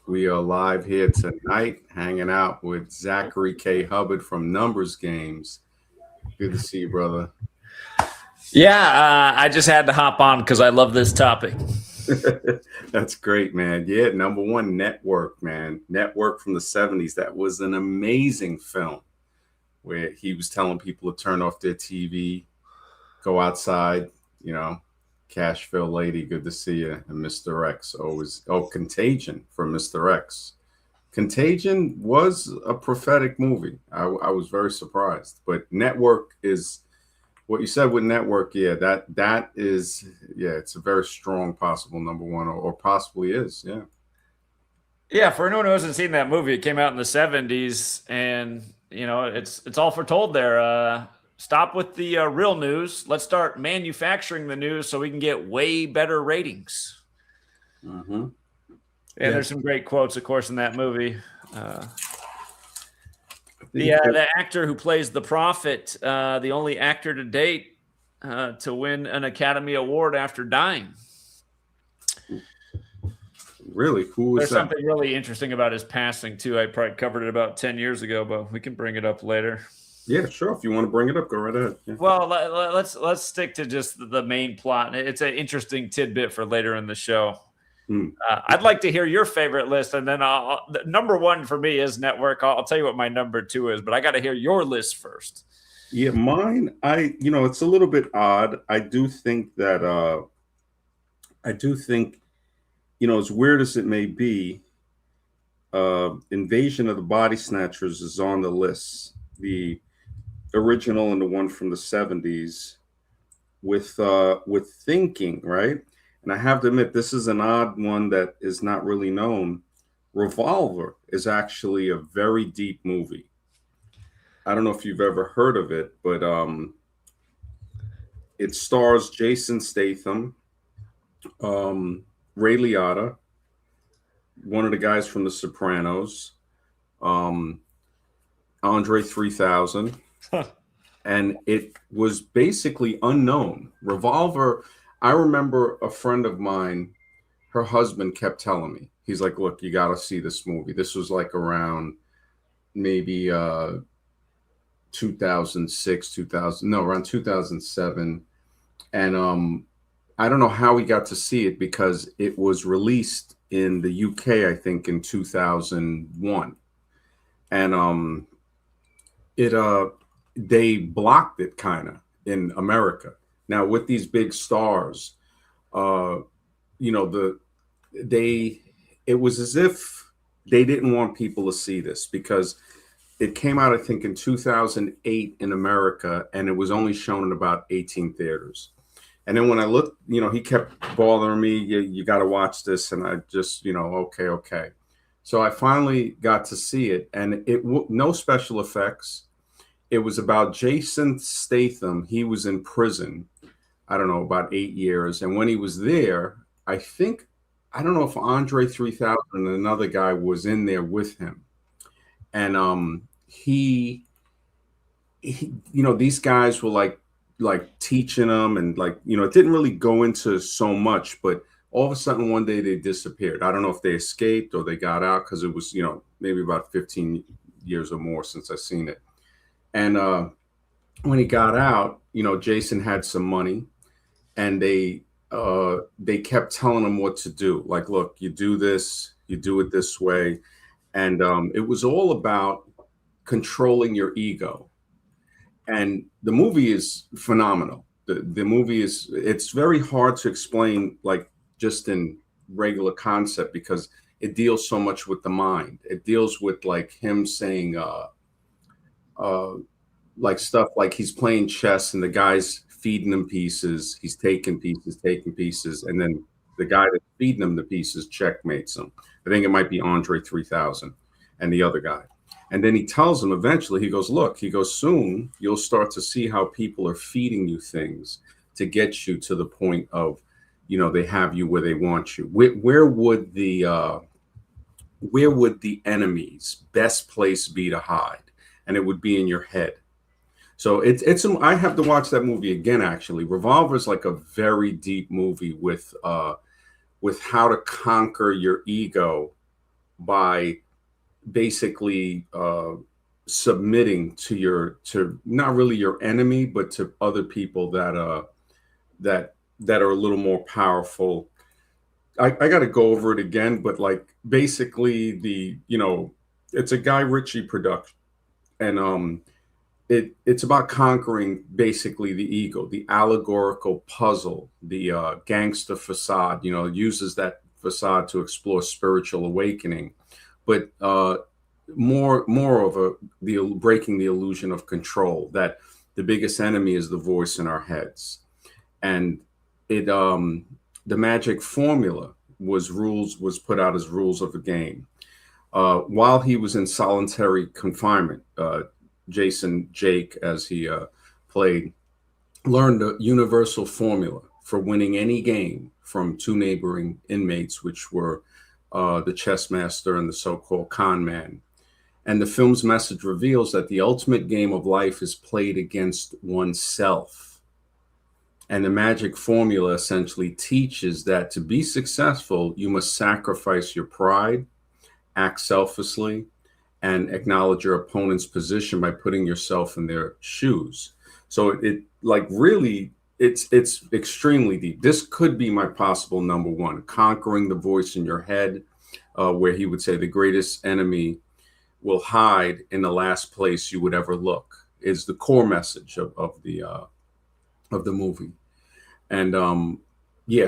We are live here tonight, hanging out with Zachary K. Hubbard from Numbers Games. Good to see you, brother. Yeah, I just had to hop on because I love this topic. That's great, man. Yeah, number one, Network, man. Network from the 70s. That was an amazing film where he was telling people to turn off their TV, go outside, you know. Cashville Lady, good to see you. And Mr. X, always. Oh, Contagion from Mr. X. Contagion was a prophetic movie. I was very surprised. But Network is what you said with Network. Yeah, that is, yeah, it's a very strong possible number one, or possibly is. Yeah. Yeah, for anyone who hasn't seen that movie, it came out in the '70s, and it's all foretold there. Stop with the real news. Let's start manufacturing the news so we can get way better ratings. Mm-hmm. And there's some great quotes, of course, in that movie. The actor who plays the prophet, the only actor to date to win an Academy Award after dying. Really? Who was There's that? something really interesting about his passing too. I probably covered it about 10 years ago, but we can bring it up later. Yeah, sure. If you want to bring it up, go right ahead. Yeah. Well, let's stick to just the main plot. It's an interesting tidbit for later in the show. I'd like to hear your favorite list, and then number one for me is Network. I'll tell you what my number two is, but I got to hear your list first. Yeah, mine. It's a little bit odd. I do think, as weird as it may be, Invasion of the Body Snatchers is on the list. The original and the one from the 70s with Thinking, right? And I have to admit, this is an odd one that is not really known. Revolver is actually a very deep movie. I don't know if you've ever heard of it, but it stars Jason Statham, Ray Liotta, one of the guys from The Sopranos, Andre 3000. And it was basically unknown. Revolver, I remember a friend of mine, her husband kept telling me, he's like, look, you got to see this movie. This was like around maybe 2006, around 2007. And I don't know how we got to see it because it was released in the UK, I think, in 2001. And they blocked it kind of in America. Now with these big stars, it was as if they didn't want people to see this because it came out, I think, in 2008 in America, and it was only shown in about 18 theaters. And then when I looked, he kept bothering me. You got to watch this, and I just, okay. So I finally got to see it, and no special effects. It was about Jason Statham. He was in prison, I don't know, about 8 years. And when he was there, I don't know if Andre 3000 and another guy was in there with him. And he these guys were like teaching them, and it didn't really go into so much, but all of a sudden one day they disappeared. I don't know if they escaped or they got out, because it was, maybe about 15 years or more since I've seen it. And when he got out, Jason had some money, and they kept telling him what to do. Like, look, you do this, you do it this way. And it was all about controlling your ego. And the movie is phenomenal. The movie it's very hard to explain, like, just in regular concept, because it deals so much with the mind. It deals with like him saying, like stuff like he's playing chess and the guy's feeding him pieces. He's taking pieces. And then the guy that's feeding him the pieces checkmates him. I think it might be Andre 3000 and the other guy. And then he tells him eventually, he goes, soon you'll start to see how people are feeding you things to get you to the point of, they have you where they want you. Where would the enemy's best place be to hide? And it would be in your head. So I have to watch that movie again, actually. Revolver is like a very deep movie with how to conquer your ego by basically submitting to not really your enemy, but to other people that are a little more powerful. I got to go over it again, but like basically it's a Guy Ritchie production, and it's about conquering basically the ego, the allegorical puzzle, the gangster facade. Uses that facade to explore spiritual awakening, but more of the breaking the illusion of control. That the biggest enemy is the voice in our heads, and it the magic formula was put out as rules of the game. While he was in solitary confinement, Jason Jake, as he played, learned a universal formula for winning any game from two neighboring inmates, which were the chess master and the so-called con man. And the film's message reveals that the ultimate game of life is played against oneself. And the magic formula essentially teaches that to be successful, you must sacrifice your pride, act selflessly, and acknowledge your opponent's position by putting yourself in their shoes. So it's extremely deep. This could be my possible number one, conquering the voice in your head, where he would say the greatest enemy will hide in the last place you would ever look, is the core message of the movie. And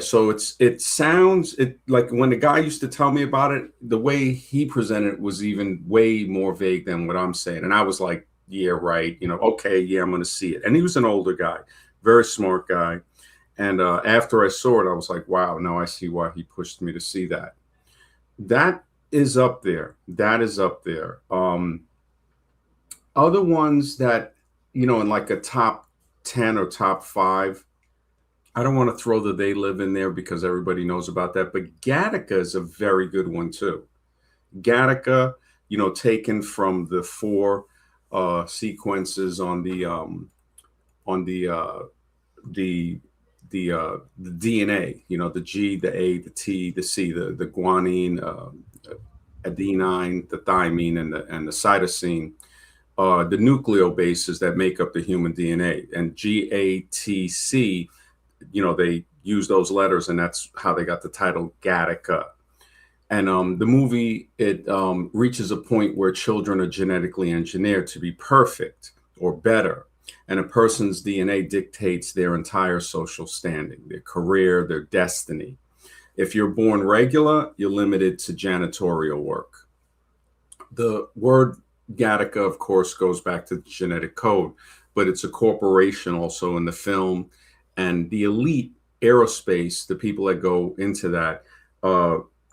so it sounds like when the guy used to tell me about it, the way he presented it was even way more vague than what I'm saying. And I was like, yeah, right. Okay, yeah, I'm going to see it. And he was an older guy, very smart guy. And after I saw it, I was like, wow, now I see why he pushed me to see that. That is up there. That is up there. Other ones that, in like a top 10 or top 5, I don't want to throw the They Live in there because everybody knows about that, but Gattaca is a very good one too. Gattaca, taken from the 4 sequences on the DNA, the G, the A, the T, the C, the guanine, adenine, the thymine, and the cytosine, the nucleobases that make up the human DNA, and GATC. They use those letters, and that's how they got the title Gattaca. And the movie, it reaches a point where children are genetically engineered to be perfect or better. And a person's DNA dictates their entire social standing, their career, their destiny. If you're born regular, you're limited to janitorial work. The word Gattaca, of course, goes back to the genetic code, but it's a corporation also in the film. And the elite aerospace, the people that go into that,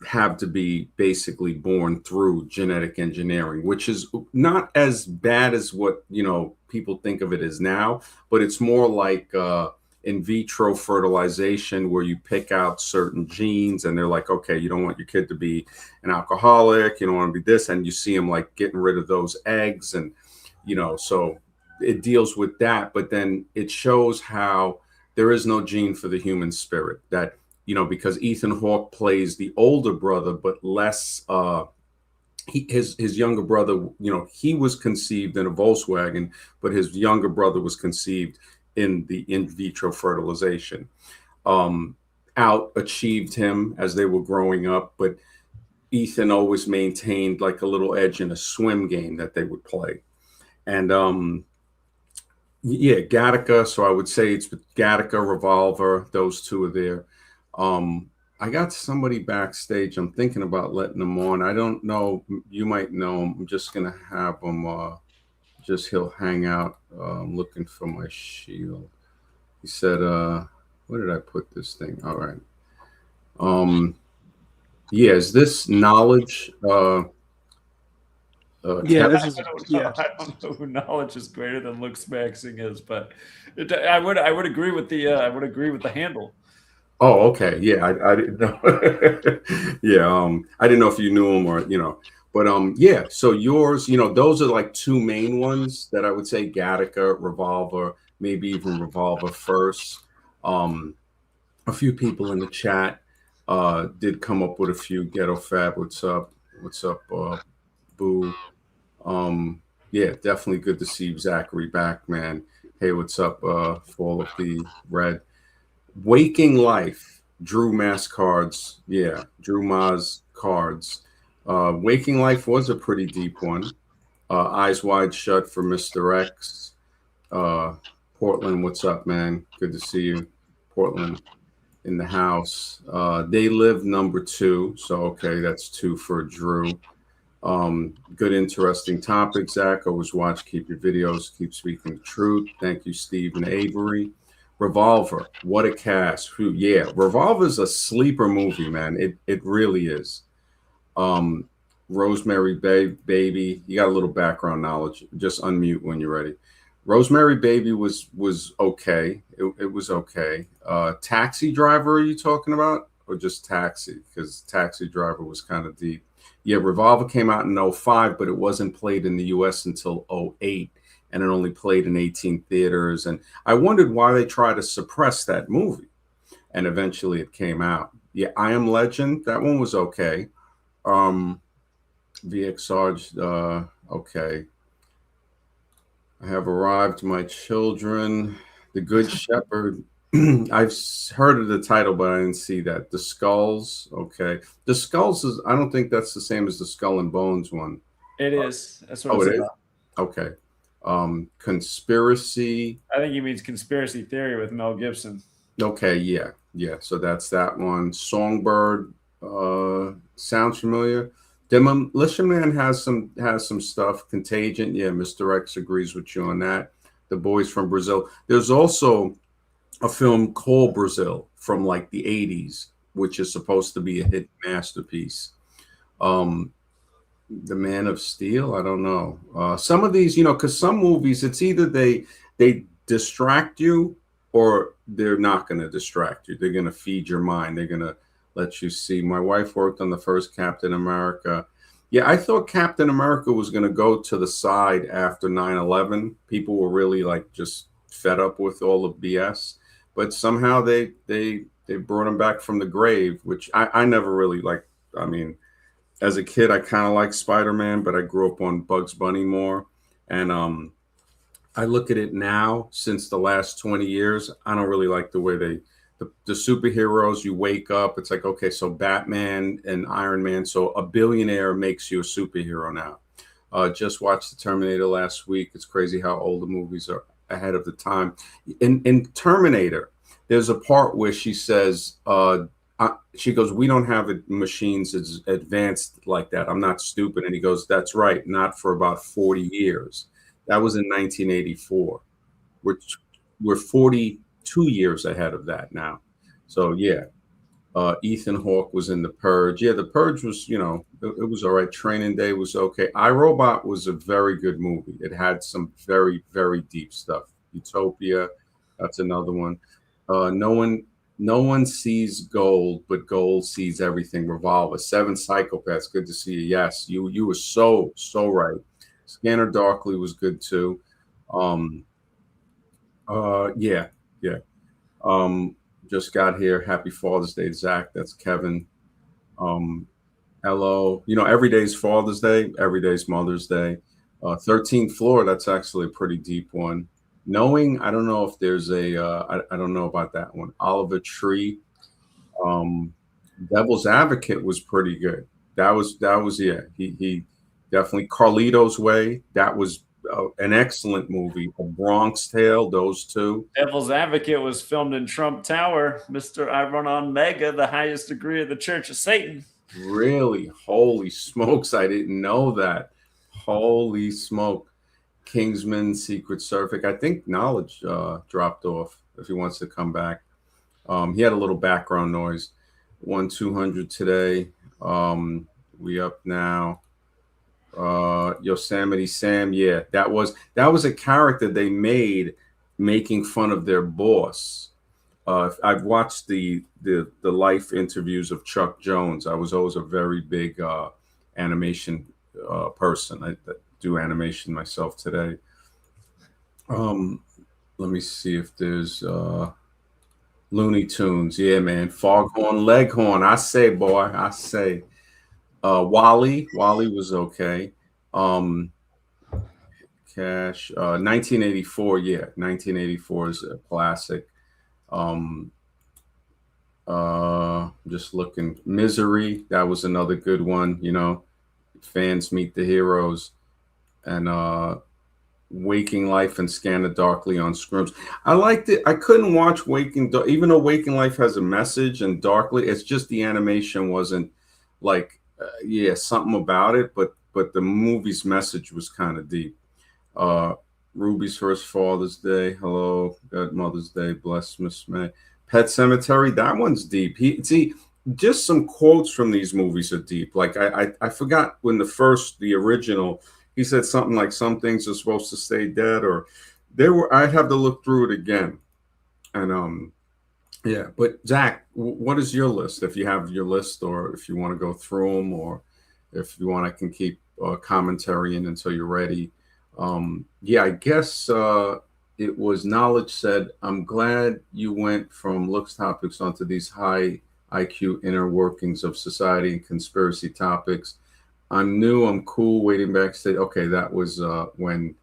have to be basically born through genetic engineering, which is not as bad as what people think of it as now, but it's more like in vitro fertilization, where you pick out certain genes, and they're like, okay, you don't want your kid to be an alcoholic, you don't want to be this, and you see them like getting rid of those eggs, and so it deals with that, but then it shows how there is no gene for the human spirit. That, because Ethan Hawke plays the older brother, but less, his younger brother, he was conceived in a Volkswagen, but his younger brother was conceived in the in vitro fertilization. Out achieved him as they were growing up, but Ethan always maintained like a little edge in a swim game that they would play. And yeah, Gattaca. So I would say it's Gattaca, Revolver. Those two are there. I got somebody backstage. I'm thinking about letting them on. I don't know. You might know him. I'm just gonna have him. He'll hang out. I'm looking for my shield. He said, "Where did I put this thing?" All right. Yeah. Is this knowledge? Yeah, this is I don't know who knowledge is greater than Luke's maxing is, but I would agree with the handle. Oh, okay. Yeah, I didn't know. Yeah, I didn't know if you knew him or but yeah. So yours, those are like 2 main ones that I would say: Gattaca, Revolver, maybe even Revolver first. A few people in the chat did come up with a few. Ghetto Fab, what's up? What's up, Boo? Yeah, definitely good to see Zachary back, man. Hey, what's up, Fall of the Red? Waking Life, Drew Mass cards. Yeah, Drew Ma's cards. Waking Life was a pretty deep one. Eyes Wide Shut for Mr. X. Uh, Portland, what's up, man? Good to see you. Portland in the house. They Live number 2. So, okay, that's 2 for Drew. Good, interesting topic, Zach. Always watch, keep your videos, keep speaking the truth. Thank you, Stephen Avery. Revolver, what a cast. Whew, yeah, Revolver's a sleeper movie, man. It really is. Um, Rosemary Baby, you got a little background knowledge. Just unmute when you're ready. Rosemary Baby was okay. It was okay. Taxi Driver, are you talking about, or just Taxi? Because Taxi Driver was kind of deep. Yeah, Revolver came out in '05, but it wasn't played in the US until '08, and it only played in 18 theaters. And I wondered why they tried to suppress that movie, and eventually it came out. Yeah, I Am Legend, that one was okay. Um, VX Sarge, okay. I have arrived, my children. The Good Shepherd. I've heard of the title, but I didn't see that. The Skulls, okay. The Skulls is, I don't think that's the same as the Skull and Bones one. It is. That's what Oh, it's it is? about. Okay. Conspiracy. I think he means Conspiracy Theory with Mel Gibson. Okay, yeah. Yeah, so that's that one. Songbird, sounds familiar. Demolition Man has some stuff. Contagion, yeah. Mr. X agrees with you on that. The Boys from Brazil. There's also a film called Brazil from like the '80s, which is supposed to be a hit masterpiece. Um, the Man of Steel, I don't know. Some of these, because some movies, it's either they distract you or they're not going to distract you. They're going to feed your mind. They're going to let you see. My wife worked on the first Captain America. Yeah, I thought Captain America was going to go to the side after 9/11. People were really like just fed up with all the BS, but somehow they brought him back from the grave, which I never really like. I mean, as a kid, I kind of liked Spider-Man, but I grew up on Bugs Bunny more. And I look at it now, since the last 20 years, I don't really like the way the superheroes, you wake up, it's like, okay, so Batman and Iron Man, so a billionaire makes you a superhero now. Just watched The Terminator last week. It's crazy how old the movies are ahead of the time. In Terminator, there's a part where she says, she goes, we don't have machines as advanced like that. I'm not stupid. And he goes, that's right. Not for about 40 years. That was in 1984. We're 42 years ahead of that now. So yeah, Ethan Hawke was in The Purge. Yeah, The Purge was, it was all right. Training Day was okay. iRobot was a very good movie. It had some very, very deep stuff. Utopia, that's another one. No one sees gold, but gold sees everything. Revolver. Seven Psychopaths. Good to see you. Yes, you were so right. Scanner Darkly was good too. Um, yeah, yeah. Just got here. Happy Father's Day, Zach. That's Kevin. Um, hello. Every day's Father's Day. Every day's Mother's Day. 13th Floor. That's actually a pretty deep one. Knowing, I don't know if there's I don't know about that one. Oliver Tree. Um, Devil's Advocate was pretty good. That was yeah. He definitely Carlito's Way. That was an excellent movie. A Bronx Tale. Those two. Devil's Advocate was filmed in Trump Tower. Mr. I Run on Mega, the highest degree of the Church of Satan. Really? Holy smokes! I didn't know that. Holy smoke! Kingsman, Secret Service. I think Knowledge dropped off. If he wants to come back, he had a little background noise. 1-200 today. We up now. Yosemite Sam. Yeah, that was a character they made making fun of their boss. I've watched the life interviews of Chuck Jones. I was always a very big animation person. I do animation myself today. Let me see if there's Looney Tunes. Yeah, man. Foghorn Leghorn. I say, boy. I say. Wally was okay. Um, Cash, 1984, yeah, 1984 is a classic. Um, just looking, Misery, that was another good one. You know, fans meet the heroes, and Waking Life and Scanner Darkly on Screams. I liked it. I couldn't watch even though Waking Life has a message and Darkly, it's just the animation wasn't like, yeah, something about it, but the movie's message was kind of deep. Uh, Ruby's First Father's Day. Hello, God Mother's Day. Bless Miss May. Pet Cemetery. That one's deep. See, just some quotes from these movies are deep. Like I forgot when the original, he said something like some things are supposed to stay dead, or there were. I'd have to look through it again. And yeah. But Zach, what is your list? If you have your list, or if you want to go through them, or if you want, I can keep commentary in until you're ready. Yeah, I guess it was Knowledge said, I'm glad you went from looks topics onto these high IQ inner workings of society and conspiracy topics. I'm new, I'm cool, waiting backstage. Okay, that was when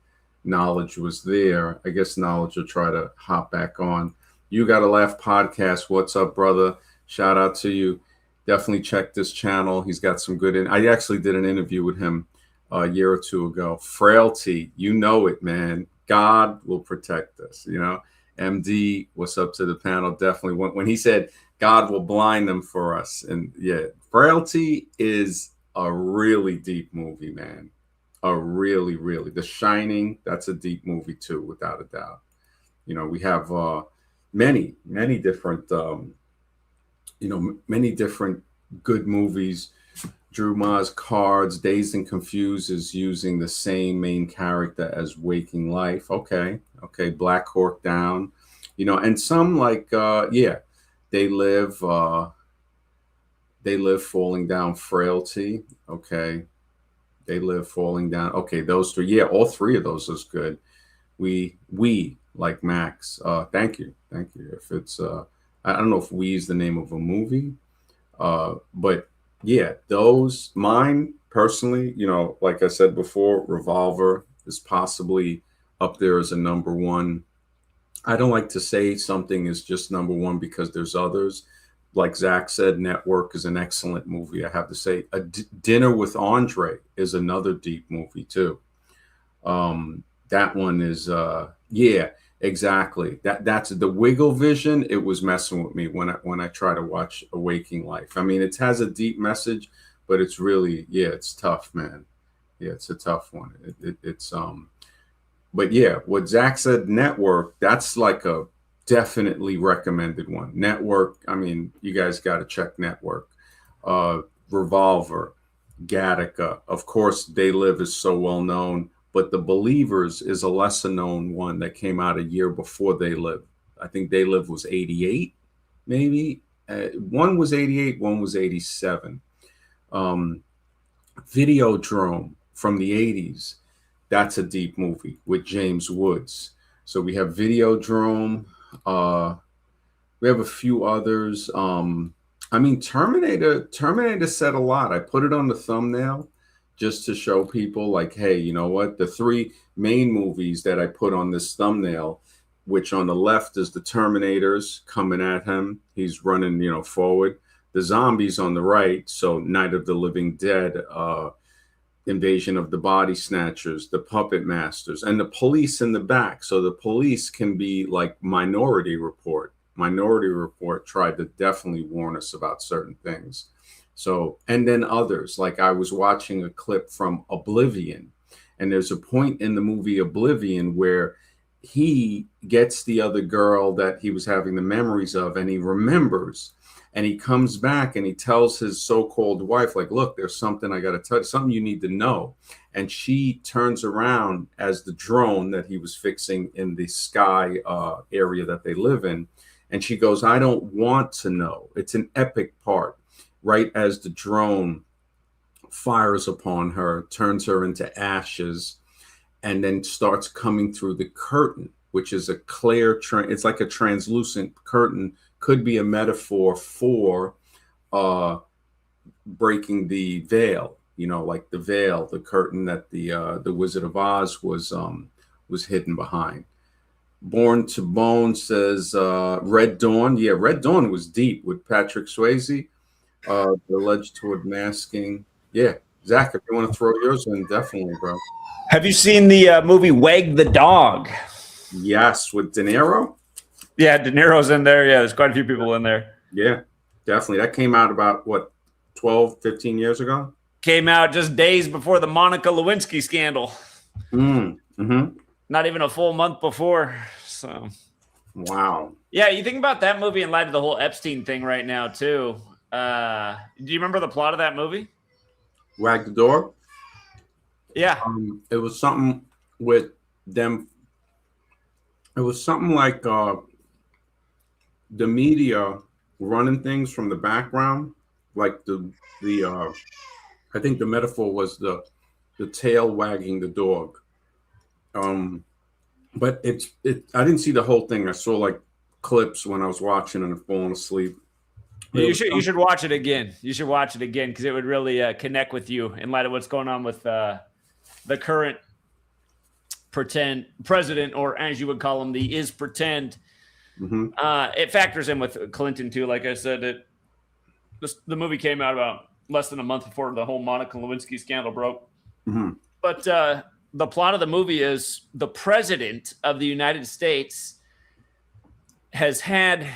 Knowledge was there. I guess Knowledge will try to hop back on. You Gotta Laugh podcast. What's up, brother? Shout out to you. Definitely check this channel. He's got some good. I actually did an interview with him a year or two ago. Frailty, you know it, man. God will protect us. You know, MD, what's up to the panel? Definitely. When he said God will blind them for us, and yeah, Frailty is a really deep movie, man. A really, really. The Shining, that's a deep movie too, without a doubt. You know, we have many different, many different good movies. Drew Ma's Cards, Dazed and Confused is using the same main character as Waking Life. Okay. Black Hawk Down, and some like yeah, they live Falling Down, Frailty. Okay, They Live, Falling Down. Okay, those three. Yeah, all three of those is good. We like Max. Thank you. If it's I don't know if We is the name of a movie, but yeah, those mine personally, like I said before, Revolver is possibly up there as a number one. I don't like to say something is just number one because there's others. Like Zach said, Network is an excellent movie. I have to say, Dinner with Andre is another deep movie too. That one is yeah, exactly. That's the Wiggle Vision. It was messing with me when I try to watch A Waking Life. I mean, it has a deep message, but it's really, yeah, it's tough, man. Yeah, it's a tough one. It's but yeah, what Zach said, Network, that's like a definitely recommended one. Network, I mean, you guys got to check Network. Revolver, Gattaca, of course, They Live is so well known, but The Believers is a lesser known one that came out a year before They Live. I think They Live was 88, maybe. One was 88, one was 87. Um, Videodrome from the 80s. That's a deep movie with James Woods. So we have Videodrome. We have a few others. I mean, Terminator said a lot. I put it on the thumbnail just to show people, like, hey, you know what? The three main movies that I put on this thumbnail, which on the left is the Terminators coming at him. He's running, forward. The zombies on the right. So Night of the Living Dead, Invasion of the Body Snatchers, the Puppet Masters, and the police in the back. So the police can be like Minority Report. Minority Report tried to definitely warn us about certain things. So, and then others, like I was watching a clip from Oblivion, and there's a point in the movie Oblivion where he gets the other girl that he was having the memories of, and he remembers, and he comes back and he tells his so-called wife, like, look, there's something I got to tell you, something you need to know. And she turns around as the drone that he was fixing in the sky area that they live in. And she goes, I don't want to know. It's an epic part. Right as the drone fires upon her, turns her into ashes, and then starts coming through the curtain, which is a clear, it's like a translucent curtain, could be a metaphor for breaking the veil, like the veil, the curtain that the Wizard of Oz was hidden behind. Born to Bone says Red Dawn. Yeah, Red Dawn was deep with Patrick Swayze. The Ledge Toward Masking. Yeah, Zach, if you want to throw yours in, definitely, bro. Have you seen the movie Wag the Dog? Yes, with De Niro. Yeah, De Niro's in there. Yeah, there's quite a few people in there. Yeah, definitely. That came out about, what, 12, 15 years ago? Came out just days before the Monica Lewinsky scandal. Mm-hmm. Not even a full month before. So, wow. Yeah, you think about that movie in light of the whole Epstein thing right now, too. Do you remember the plot of that movie? Wag the Dog? Yeah. It was something with them. It was something like the media running things from the background, like the I think the metaphor was the tail wagging the dog. But I didn't see the whole thing. I saw like clips when I was watching and falling asleep. You should watch it again. You should watch it again because it would really connect with you in light of what's going on with the current pretend president, or as you would call him, the is pretend. Mm-hmm. It factors in with Clinton too. Like I said, the movie came out about less than a month before the whole Monica Lewinsky scandal broke. Mm-hmm. But the plot of the movie is the president of the United States has had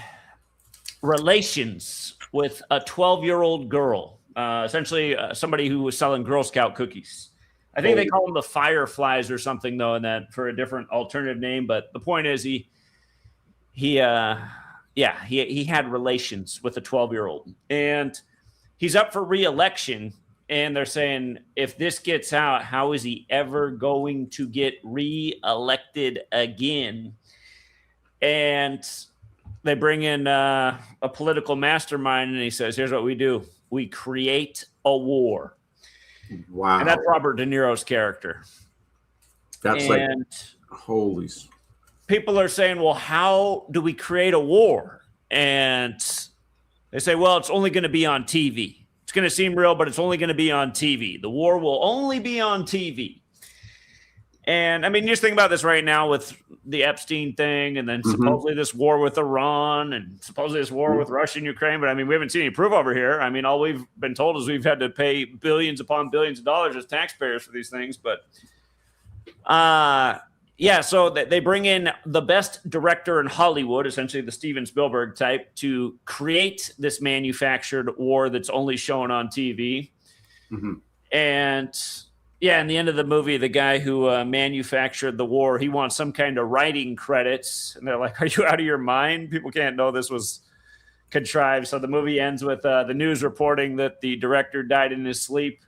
relations with a 12-year-old girl, essentially somebody who was selling Girl Scout cookies. I think they call them the Fireflies or something, though, in that for a different alternative name. But the point is, he had relations with a 12-year-old, and he's up for re-election. And they're saying, if this gets out, how is he ever going to get re-elected again? And they bring in a political mastermind, and he says, here's what we do. We create a war. Wow. And that's Robert De Niro's character. That's like, holy. People are saying, well, how do we create a war? And they say, well, it's only going to be on TV. It's going to seem real, but it's only going to be on TV. The war will only be on TV. And I mean, just think about this right now with the Epstein thing, and then supposedly this war with Iran, and supposedly this war with Russia and Ukraine. But I mean, we haven't seen any proof over here. I mean, all we've been told is we've had to pay billions upon billions of dollars as taxpayers for these things. But so they bring in the best director in Hollywood, essentially the Steven Spielberg type, to create this manufactured war that's only shown on TV. Mm-hmm. And yeah, in the end of the movie, the guy who manufactured the war, he wants some kind of writing credits. And they're like, are you out of your mind? People can't know this was contrived. So the movie ends with the news reporting that the director died in his sleep.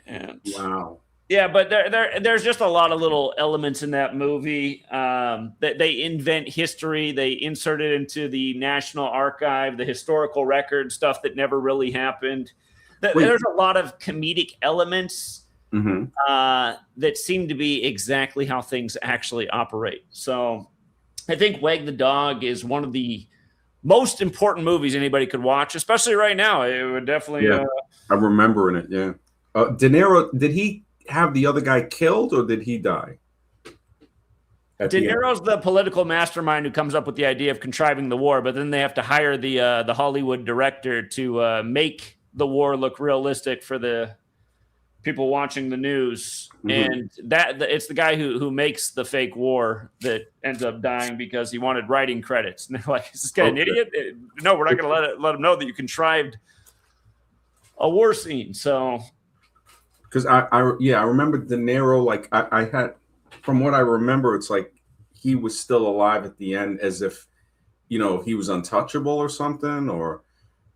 And wow. Yeah, but there's just a lot of little elements in that movie. That they invent history. They insert it into the National Archive, the historical record, stuff that never really happened. There's a lot of comedic elements that seem to be exactly how things actually operate. So I think Wag the Dog is one of the most important movies anybody could watch, especially right now. It would definitely... Yeah, I'm remembering it, yeah. De Niro, did he have the other guy killed, or did he die? De Niro's the political mastermind who comes up with the idea of contriving the war, but then they have to hire the Hollywood director to make the war look realistic for the people watching the news. And it's the guy who makes the fake war that ends up dying because he wanted writing credits. And they're like, is this guy an idiot? No, we're not going to let him know that you contrived a war scene. So, because I remember De Niro, like I had, from what I remember, it's like he was still alive at the end, as if, he was untouchable or something, or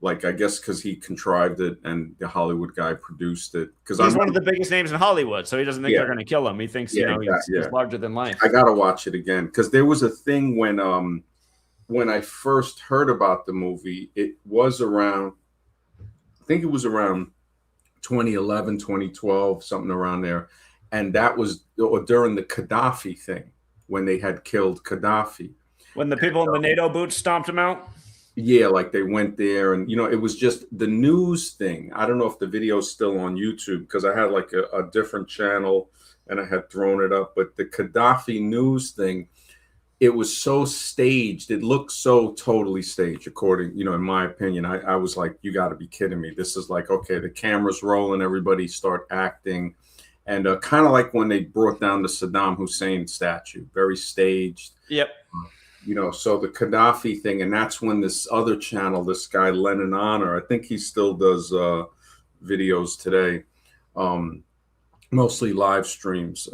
like, I guess because he contrived it and the Hollywood guy produced it. Because he's one of the biggest names in Hollywood, so he doesn't think they're going to kill him. He thinks, he's larger than life. I got to watch it again, because there was a thing when I first heard about the movie, it was around, I think it was around 2011, 2012, something around there. And that was during the Gaddafi thing, when they had killed Gaddafi. When the people in the NATO boots stomped him out? Yeah, like they went there, and it was just the news thing. I don't know if the video's still on YouTube because I had like a different channel and I had thrown it up. But the Gaddafi news thing, it was so staged. It looked so totally staged, according, in my opinion. I was like, you got to be kidding me. This is like, okay, the camera's rolling, everybody start acting. And kind of like when they brought down the Saddam Hussein statue, very staged. Yep. So the Gaddafi thing, and that's when this other channel, this guy Lennon Honor, I think he still does videos today, um, mostly live streams.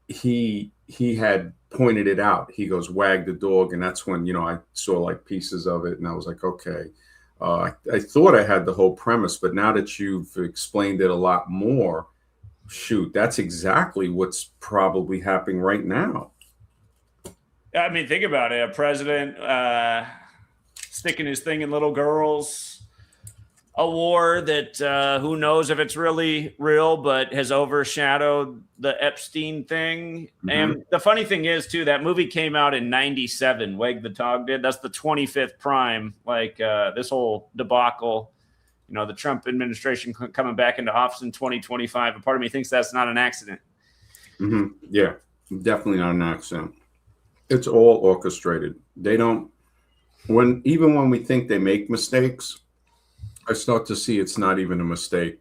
He had pointed it out. He goes, "Wag the dog," and that's when I saw like pieces of it, and I was like, okay. I thought I had the whole premise, but now that you've explained it a lot more, shoot, that's exactly what's probably happening right now. I mean, think about it. A president sticking his thing in little girls, a war that who knows if it's really real, but has overshadowed the Epstein thing. Mm-hmm. And the funny thing is, too, that movie came out in '97. Wag the Dog did. That's the 25th prime. Like this whole debacle, the Trump administration coming back into office in 2025. A part of me thinks that's not an accident. Mm-hmm. Yeah, definitely not an accident. It's all orchestrated. They don't, even when we think they make mistakes, I start to see it's not even a mistake.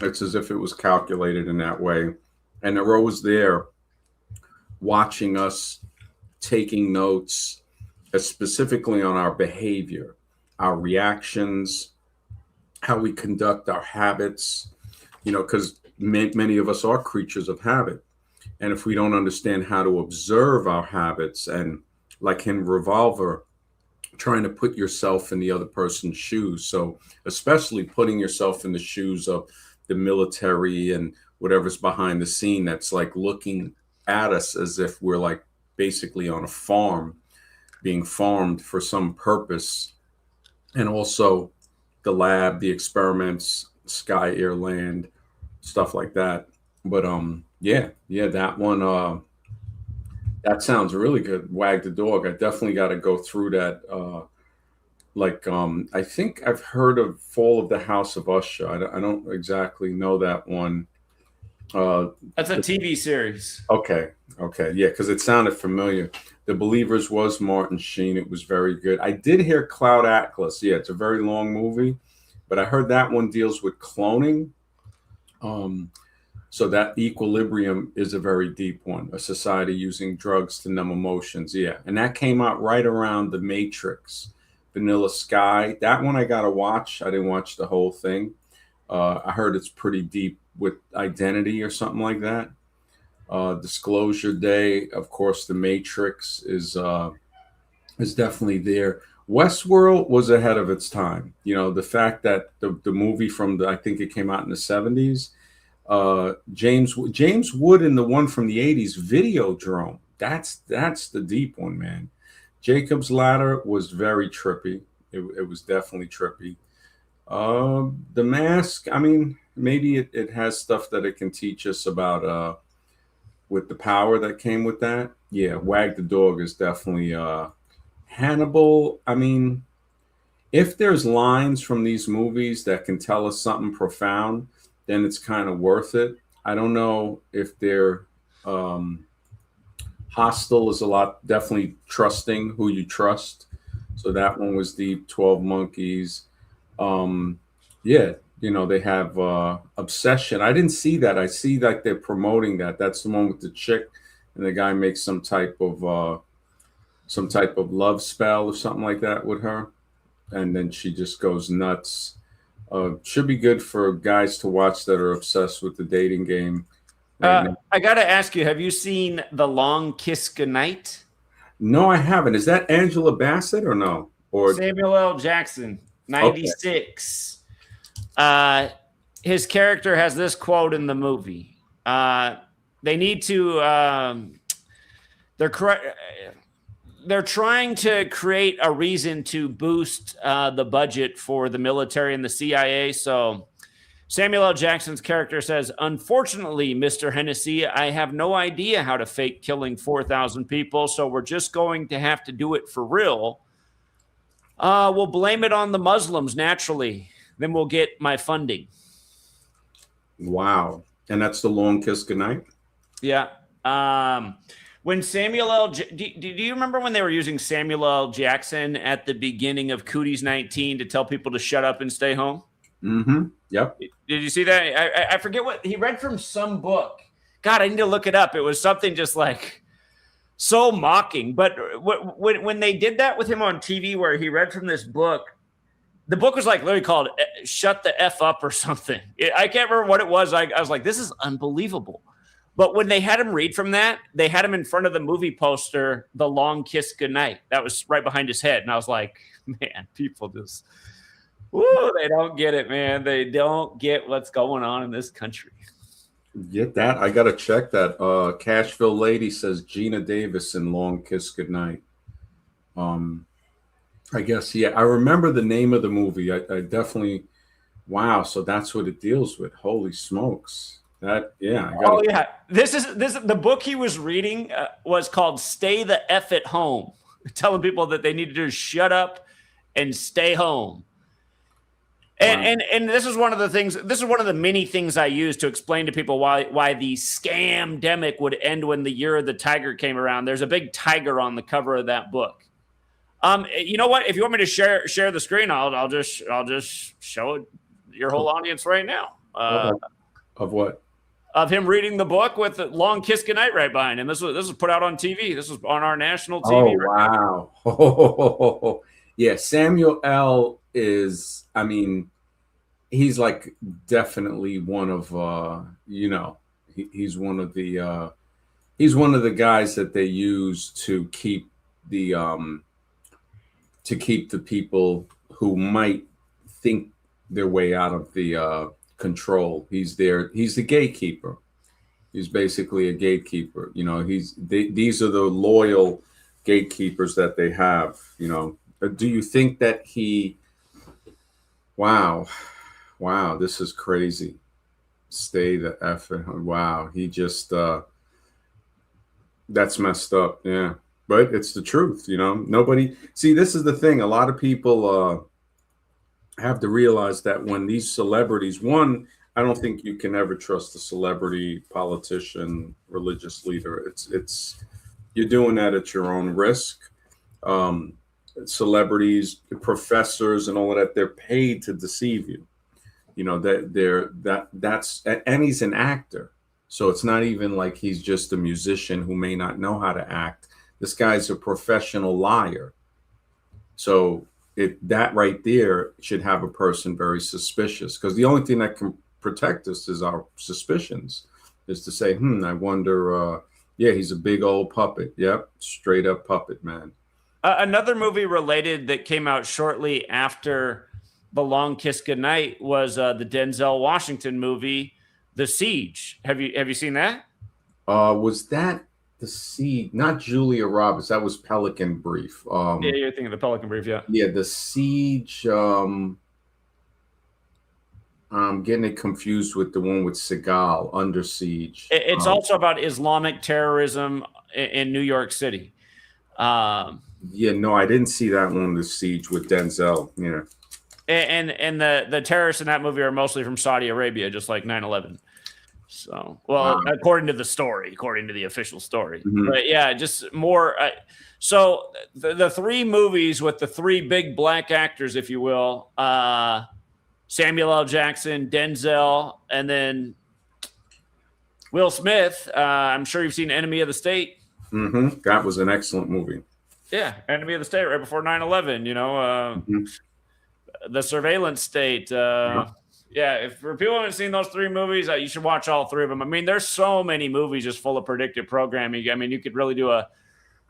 It's as if it was calculated in that way. And they're always there watching us, taking notes, specifically on our behavior, our reactions, how we conduct our habits, because many of us are creatures of habit. And if we don't understand how to observe our habits, and like in Revolver, trying to put yourself in the other person's shoes. So especially putting yourself in the shoes of the military and whatever's behind the scene that's like looking at us as if we're like basically on a farm, being farmed for some purpose. And also the lab, the experiments, sky, air, land, stuff like that. But yeah, that one, that sounds really good. Wag the Dog. I definitely got to go through that. I think I've heard of Fall of the House of Usher. I don't exactly know that one. That's a TV series. Okay. Yeah, because it sounded familiar. The Believers was Martin Sheen. It was very good. I did hear Cloud Atlas. Yeah, it's a very long movie, but I heard that one deals with cloning. So that Equilibrium is a very deep one, a society using drugs to numb emotions. Yeah. And that came out right around The Matrix, Vanilla Sky. That one I got to watch. I didn't watch the whole thing. I heard it's pretty deep with identity or something like that. Disclosure Day, of course, The Matrix is definitely there. Westworld was ahead of its time. The fact that the movie from I think it came out in the 70s, James Wood in the one from the 80s, Videodrome. That's the deep one, man. Jacob's Ladder was very trippy. It was definitely trippy. The Mask, I mean, maybe it has stuff that it can teach us about with the power that came with that. Yeah, Wag the Dog is definitely Hannibal. I mean, if there's lines from these movies that can tell us something profound, then it's kind of worth it. I don't know if they're Hostile is a lot, definitely trusting who you trust. So that one was deep. 12 Monkeys. Yeah, they have Obsession. I didn't see that. I see like they're promoting that. That's the one with the chick and the guy makes some type of love spell or something like that with her, and then she just goes nuts. Should be good for guys to watch that are obsessed with the dating game. I got to ask you, have you seen The Long Kiss Goodnight? No, I haven't. Is that Angela Bassett or no? Or Samuel L. Jackson, 96. Okay. His character has this quote in the movie. They need to they're trying to create a reason to boost the budget for the military and the CIA. So Samuel L. Jackson's character says, "Unfortunately, Mr. Hennessy, I have no idea how to fake killing 4,000 people, so we're just going to have to do it for real." We'll blame it on the Muslims naturally. Then we'll get my funding. Wow. And that's the long kiss goodnight? Yeah. When Samuel L. Do you remember when they were using Samuel L. Jackson at the beginning of Cooties 19 to tell people to shut up and stay home? Mm-hmm. Yep. Did you see that? I forget what he read from some book. God, I need to look it up. It was something just like so mocking. But when they did that with him on TV, where he read from this book, the book was like literally called "Shut the F Up" or something. I can't remember what it was. I was like, this is unbelievable. But when they had him read from that, they had him in front of the movie poster, "The Long Kiss Goodnight." That was right behind his head, and I was like, man, people just. Woo, they don't get it, man. They don't get what's going on in this country. Get that? I gotta check that. Cashville Lady says Gina Davis in Long Kiss Goodnight. I guess, yeah. I remember the name of the movie. I definitely. Wow. So that's what it deals with. Holy smokes! That yeah. Oh yeah. This is the book he was reading was called "Stay the F at Home," telling people that they need to just shut up and stay home. And this is one of the things. This is one of the many things I use to explain to people why the scam-demic would end when the year of the tiger came around. There's a big tiger on the cover of that book. You know what? If you want me to share the screen, I'll just show it your whole audience right now. Of what? Of him reading the book with the Long Kiss Goodnight right behind him. This was put out on TV. This was on our national TV. Oh wow! Oh, yeah, Samuel L. is. I mean, he's like definitely one of he's one of the guys that they use to keep the people who might think their way out of the control. He's there. He's the gatekeeper. He's basically a gatekeeper. These are the loyal gatekeepers that they have. Do you think that he? Wow, this is crazy. Stay the F. Wow, he just that's messed up. Yeah, but it's the truth. Nobody. See, this is the thing. A lot of people have to realize that when these celebrities, one, I don't think you can ever trust a celebrity, politician, religious leader. It's you're doing that at your own risk. Celebrities, professors, and all of that, they're paid to deceive you. That's and he's an actor, so it's not even like he's just a musician who may not know how to act. This guy's a professional liar. So that right there should have a person very suspicious, because the only thing that can protect us is our suspicions, is to say, I wonder, yeah, he's a big old puppet. Yep, straight up puppet, man. Another movie related that came out shortly after The Long Kiss Goodnight was the Denzel Washington movie, The Siege. Have you seen that? Was that The Siege? Not Julia Roberts. That was Pelican Brief. Yeah, you're thinking of the Pelican Brief, yeah. Yeah, The Siege. I'm getting it confused with the one with Seagal, Under Siege. It's also about Islamic terrorism in New York City. Yeah, no, I didn't see that one, The Siege with Denzel. Yeah. And the terrorists in that movie are mostly from Saudi Arabia, just like 9/11. So, well, according to the story, according to the official story. Mm-hmm. But yeah, just more. So the three movies with the three big black actors, if you will, Samuel L. Jackson, Denzel, and then Will Smith. I'm sure you've seen Enemy of the State. Mm-hmm. That was an excellent movie. Yeah, Enemy of the State, right before 9/11. The Surveillance State. Yeah, if for people who haven't seen those three movies, you should watch all three of them. I mean, there's so many movies just full of predictive programming. I mean, you could really do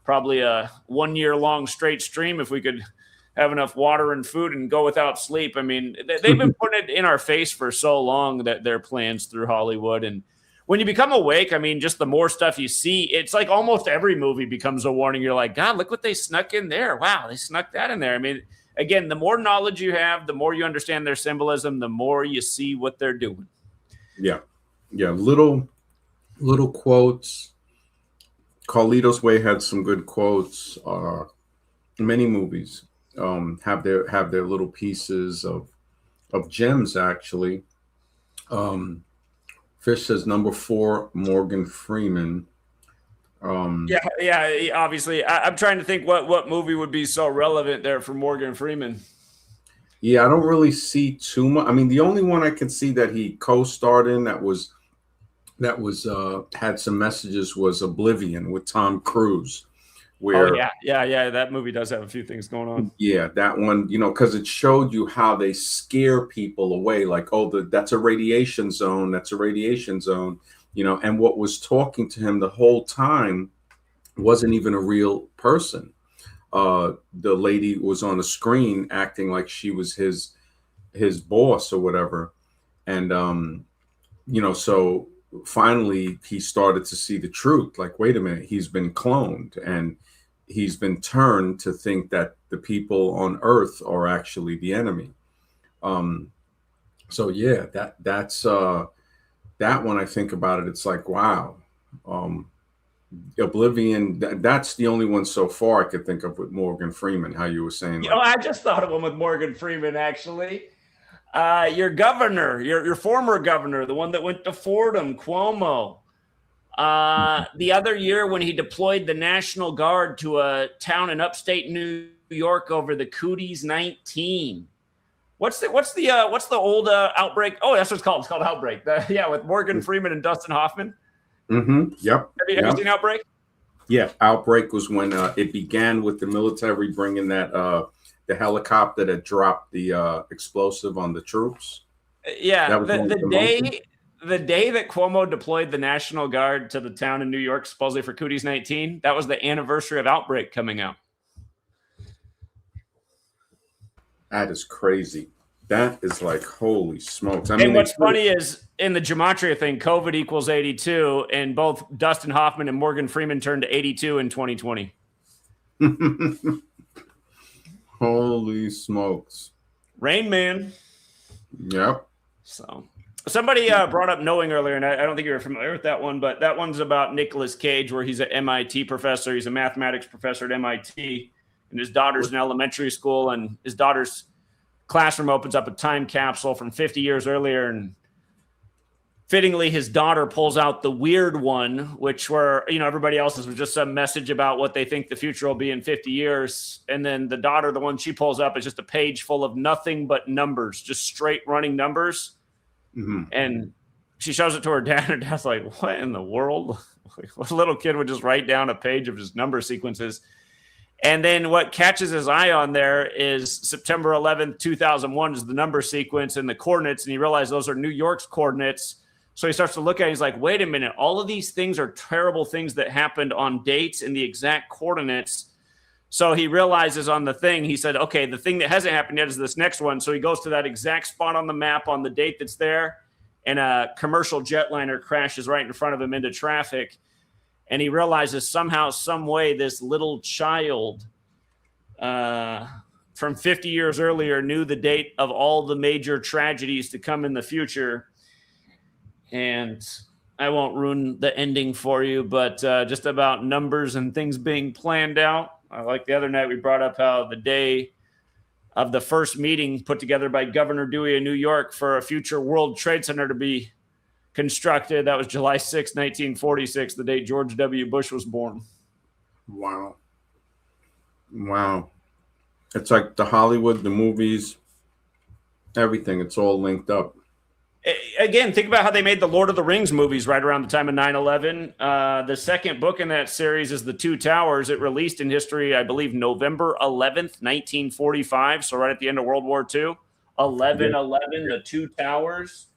probably a 1 year long straight stream if we could have enough water and food and go without sleep. I mean, they've been putting it in our face for so long, that their plans through Hollywood. And when you become awake, I mean, just the more stuff you see, it's like almost every movie becomes a warning. You're like, God, look what they snuck in there. Wow, they snuck that in there. I mean, again, the more knowledge you have, the more you understand their symbolism, the more you see what they're doing. Yeah. Little quotes. Carlito's Way had some good quotes. Many movies. have their little pieces of gems actually. Um, Fish says number 4, Morgan Freeman. Yeah. Obviously, I'm trying to think what movie would be so relevant there for Morgan Freeman. Yeah, I don't really see too much. I mean, the only one I can see that he co-starred in that was had some messages was Oblivion with Tom Cruise, Oh where yeah. That movie does have a few things going on. yeah, that one, because it showed you how they scare people away, like, oh, that's a radiation zone, that's a radiation zone, and what was talking to him the whole time wasn't even a real person. The lady was on the screen acting like she was his boss or whatever, and so finally he started to see the truth. Like, wait a minute, he's been cloned and he's been turned to think that the people on Earth are actually the enemy. Um, so yeah, that's that one. I think about it, it's like, wow. Um, Oblivion. That's the only one so far I could think of with Morgan Freeman. How you were saying, like, I just thought of one with Morgan Freeman actually. Your governor, your former governor, the one that went to Fordham, Cuomo. The other year when he deployed the National Guard to a town in upstate New York over the Cooties 19. What's the old outbreak? Oh, that's what it's called. It's called Outbreak. With Morgan Freeman and Dustin Hoffman. mm-hmm. Yep. Have you seen Outbreak? Yeah, Outbreak was when it began with the military bringing that the helicopter that dropped the explosive on the troops. Yeah, That was the day that Cuomo deployed the National Guard to the town in New York, supposedly for Cooties 19, that was the anniversary of Outbreak coming out. That is crazy. That is like, holy smokes. I And mean, what's funny is in the gematria thing, COVID equals 82, and both Dustin Hoffman and Morgan Freeman turned to 82 in 2020. holy smokes. Rain Man. Yep. So somebody brought up Knowing earlier, and I don't think you're familiar with that one, but that one's about Nicolas Cage, where he's an MIT professor. He's a mathematics professor at MIT, and his daughter's in elementary school, and his daughter's classroom opens up a time capsule from 50 years earlier, and fittingly, his daughter pulls out the weird one, which were, everybody else's was just some message about what they think the future will be in 50 years. And then the daughter, the one she pulls up, is just a page full of nothing but numbers, just straight running numbers. Mm-hmm. And she shows it to her dad, and dad's like, what in the world? What little kid would just write down a page of his number sequences? And then what catches his eye on there is September 11th, 2001 is the number sequence and the coordinates. And he realized those are New York's coordinates. So he starts to look at it. He's like, wait a minute. All of these things are terrible things that happened on dates and the exact coordinates. So he realizes on the thing, he said, okay, the thing that hasn't happened yet is this next one. So he goes to that exact spot on the map on the date that's there. And a commercial jetliner crashes right in front of him into traffic. And he realizes somehow, some way, this little child from 50 years earlier knew the date of all the major tragedies to come in the future. And I won't ruin the ending for you, but just about numbers and things being planned out. Like the other night, we brought up how the day of the first meeting put together by Governor Dewey in New York for a future World Trade Center to be constructed, that was July 6, 1946, the day George W. Bush was born. Wow. It's like the Hollywood, the movies, everything. It's all linked up. Again, think about how they made the Lord of the Rings movies right around the time of 9/11. The second book in that series is The Two Towers. It released in history, I believe, November 11th, 1945. So right at the end of World War II. 11/11, The Two Towers.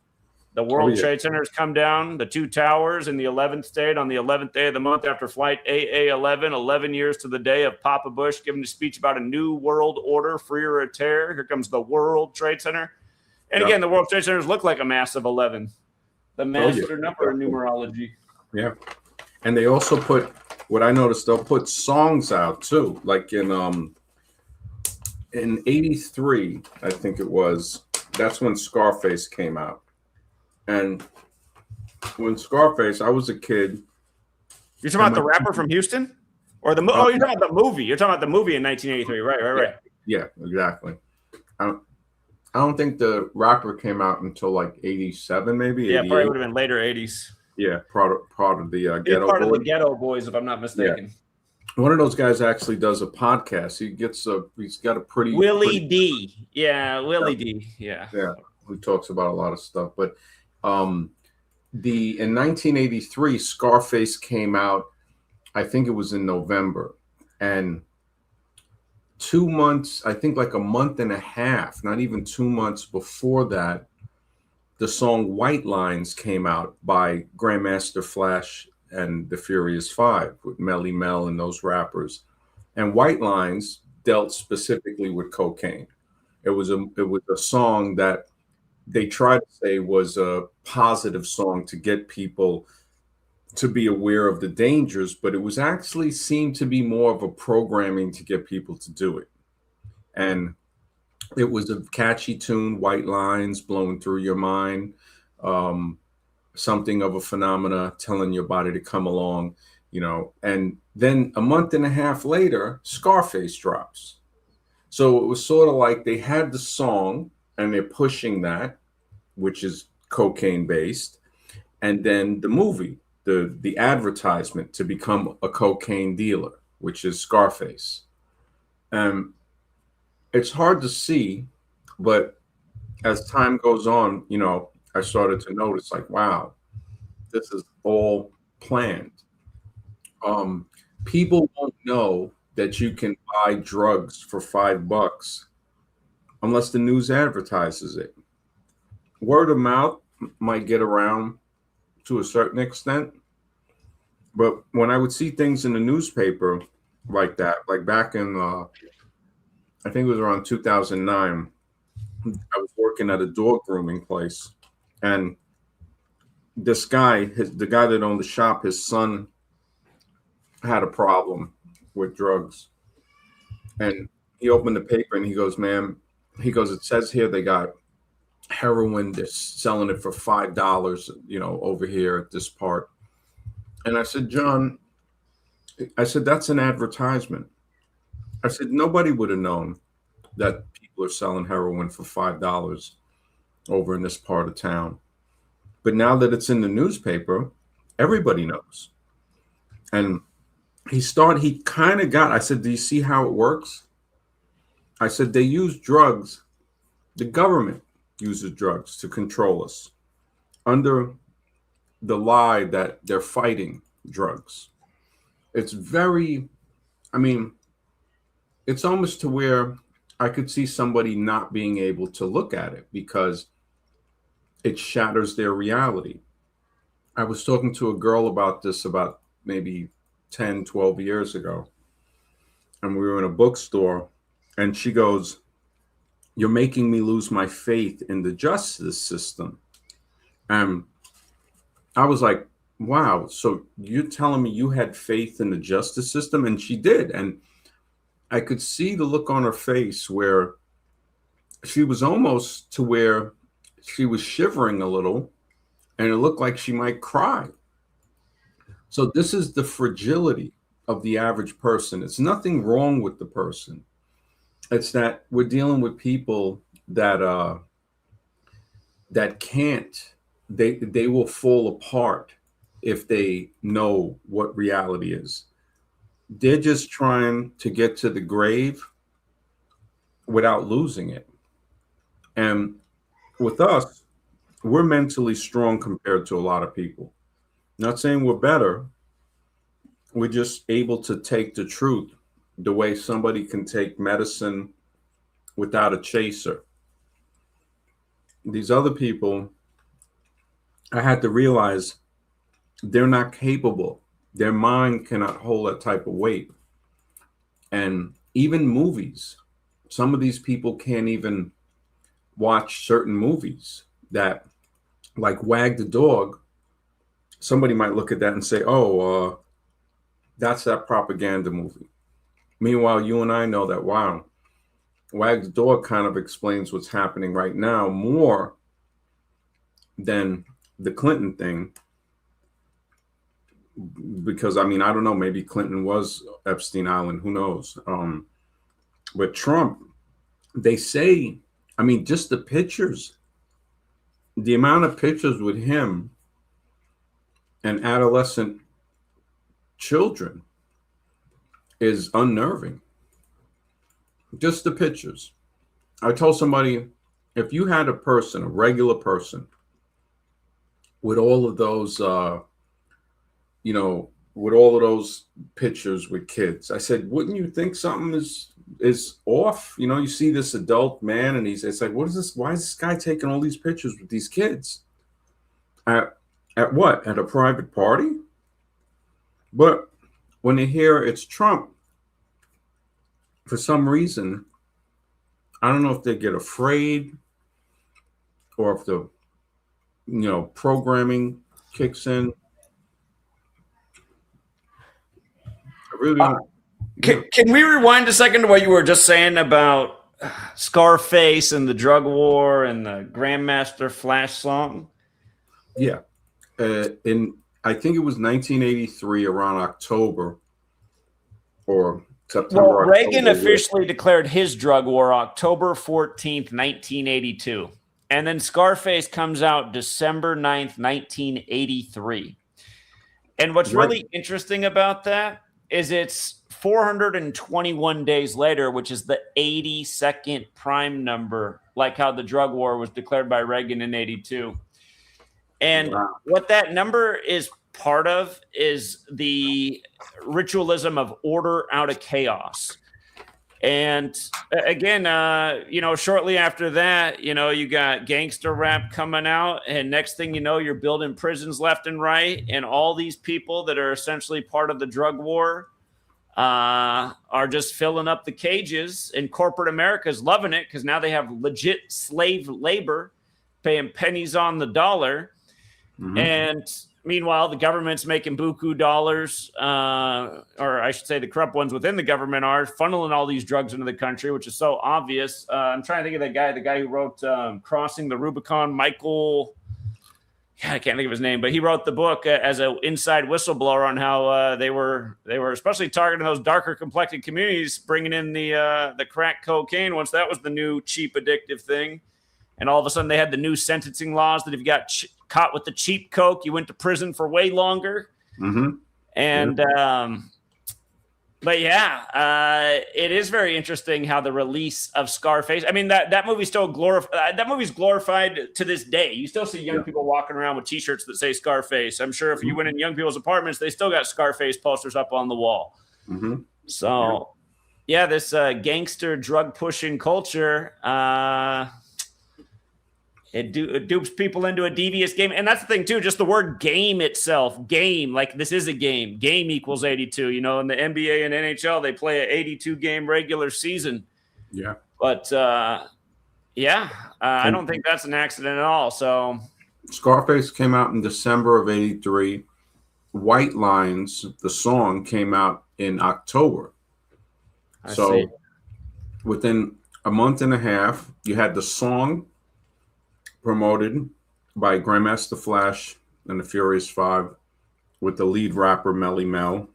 The World Trade Centers come down, the two towers in the 11th state on the 11th day of the month after flight AA-11, 11 years to the day of Papa Bush giving a speech about a new world order, free or a tear. Here comes the World Trade Center. And again, the World Trade Centers look like a massive 11, the master number in numerology. Yeah. And they also put, what I noticed, they'll put songs out too. Like in 83, I think it was, that's when Scarface came out. And when Scarface, I was a kid. You're talking about the rapper from Houston? Or you're talking about the movie. You're talking about the movie in 1983. Right. Yeah, exactly. I don't, I don't think the rapper came out until like 87, maybe Yeah, probably 88. would have been later 80s. Yeah, part of the He's Ghetto part of the Boys. Ghetto Boys, if I'm not Yeah, mistaken. one of those guys actually does a podcast. He's got a pretty Willie D. Yeah, Willie D. Yeah. yeah. He talks about a lot of stuff. But um, the in 1983, Scarface came out. I think it was in November, and 2 months, I think like a month and a half, not even 2 months before that, the song White Lines came out by Grandmaster Flash and the Furious Five with Melly Mel and those rappers. And White Lines dealt specifically with cocaine. It was a song that they tried to say was a positive song to get people to be aware of the dangers, but it was actually seemed to be more of a programming to get people to do it. And it was a catchy tune, White Lines blowing through your mind, um, something of a phenomena telling your body to come along, And then a month and a half later, Scarface drops. So it was sort of like they had the song and they're pushing that, which is cocaine based, and then the movie, the advertisement to become a cocaine dealer, which is Scarface. Um, it's hard to see, but as time goes on, I started to notice like, wow, this is all planned. Um, People won't know that you can buy drugs for $5 unless the news advertises it. Word of mouth might get around to a certain extent, but when I would see things in the newspaper like that, like back in, I think it was around 2009, I was working at a dog grooming place, and this guy, the guy that owned the shop, his son had a problem with drugs, and he opened the paper and he goes, "Man," he goes, "it says here they got heroin. They're selling it for $5, over here at this part." And I said, "John," I said, "that's an advertisement." I said, "Nobody would have known that people are selling heroin for $5 over in this part of town. But now that it's in the newspaper, everybody knows." And he kind of got, I said, "Do you see how it works?" I said, "They use drugs. The government uses drugs to control us under the lie that they're fighting drugs." It's very, I mean, it's almost to where I could see somebody not being able to look at it because it shatters their reality. I was talking to a girl about this about maybe 10, 12 years ago, and we were in a bookstore, and she goes, "You're making me lose my faith in the justice system." And I was like, "Wow, so you're telling me you had faith in the justice system?" And she did. And I could see the look on her face where she was almost to where she was shivering a little, and it looked like she might cry. So this is the fragility of the average person. It's nothing wrong with the person. It's that we're dealing with people that can't. They will fall apart if they know what reality is. They're just trying to get to the grave without losing it. And with us, we're mentally strong compared to a lot of people. Not saying we're better, we're just able to take the truth the way somebody can take medicine without a chaser. These other people, I had to realize they're not capable. Their mind cannot hold that type of weight. And even movies, some of these people can't even watch certain movies that, like Wag the Dog, somebody might look at that and say, "Oh, that's that propaganda movie." Meanwhile, you and I know that, wow, Wag the Dog kind of explains what's happening right now more than the Clinton thing. Because, I mean, I don't know, maybe Clinton was Epstein Island, who knows? But Trump they say, I mean, just the pictures, the amount of pictures with him and adolescent children is unnerving. Just the pictures. I told somebody, if you had a person, a regular person, with all of those, with all of those pictures with kids, I said, wouldn't you think something is off? You see this adult man, and it's like, what is this? Why is this guy taking all these pictures with these kids? At what? At a private party? But when they hear it's Trump, for some reason, I don't know if they get afraid or if the programming kicks in. I really don't. Can we rewind a second to what you were just saying about Scarface and the drug war and the Grandmaster Flash song? Yeah. I think it was 1983, around October or September. Well, Reagan officially declared his drug war October 14th, 1982. And then Scarface comes out December 9th, 1983. And what's really interesting about that is it's 421 days later, which is the 82nd prime number, like how the drug war was declared by Reagan in 82. And what that number is part of is the ritualism of order out of chaos. And again, shortly after that, you got gangster rap coming out, and next thing you know, you're building prisons left and right, and all these people that are essentially part of the drug war are just filling up the cages, and corporate America is loving it because now they have legit slave labor paying pennies on the dollar. Mm-hmm. And meanwhile, the government's making buku dollars, or I should say the corrupt ones within the government are funneling all these drugs into the country, which is so obvious. I'm trying to think of the guy who wrote Crossing the Rubicon, Michael. Yeah, I can't think of his name, but he wrote the book as an inside whistleblower on how they were especially targeting those darker complected communities, bringing in the crack cocaine once that was the new cheap addictive thing. And all of a sudden they had the new sentencing laws that if you got caught with the cheap coke, you went to prison for way longer. Mm-hmm. And, but yeah, it is very interesting how the release of Scarface, I mean, that movie's still glorified. That movie's glorified to this day. You still see young people walking around with t-shirts that say Scarface. I'm sure if you went in young people's apartments, they still got Scarface posters up on the wall. Mm-hmm. So yeah, this gangster drug pushing culture, it dupes people into a devious game. And that's the thing, too, just the word game itself. Game, like this is a game. Game equals 82. In the NBA and NHL, they play an 82-game regular season. Yeah. But, I don't think that's an accident at all. So Scarface came out in December of 83. White Lines, the song, came out in October. I see. Within a month and a half, you had the song promoted by Grandmaster Flash and the Furious Five with the lead rapper Melly Mel,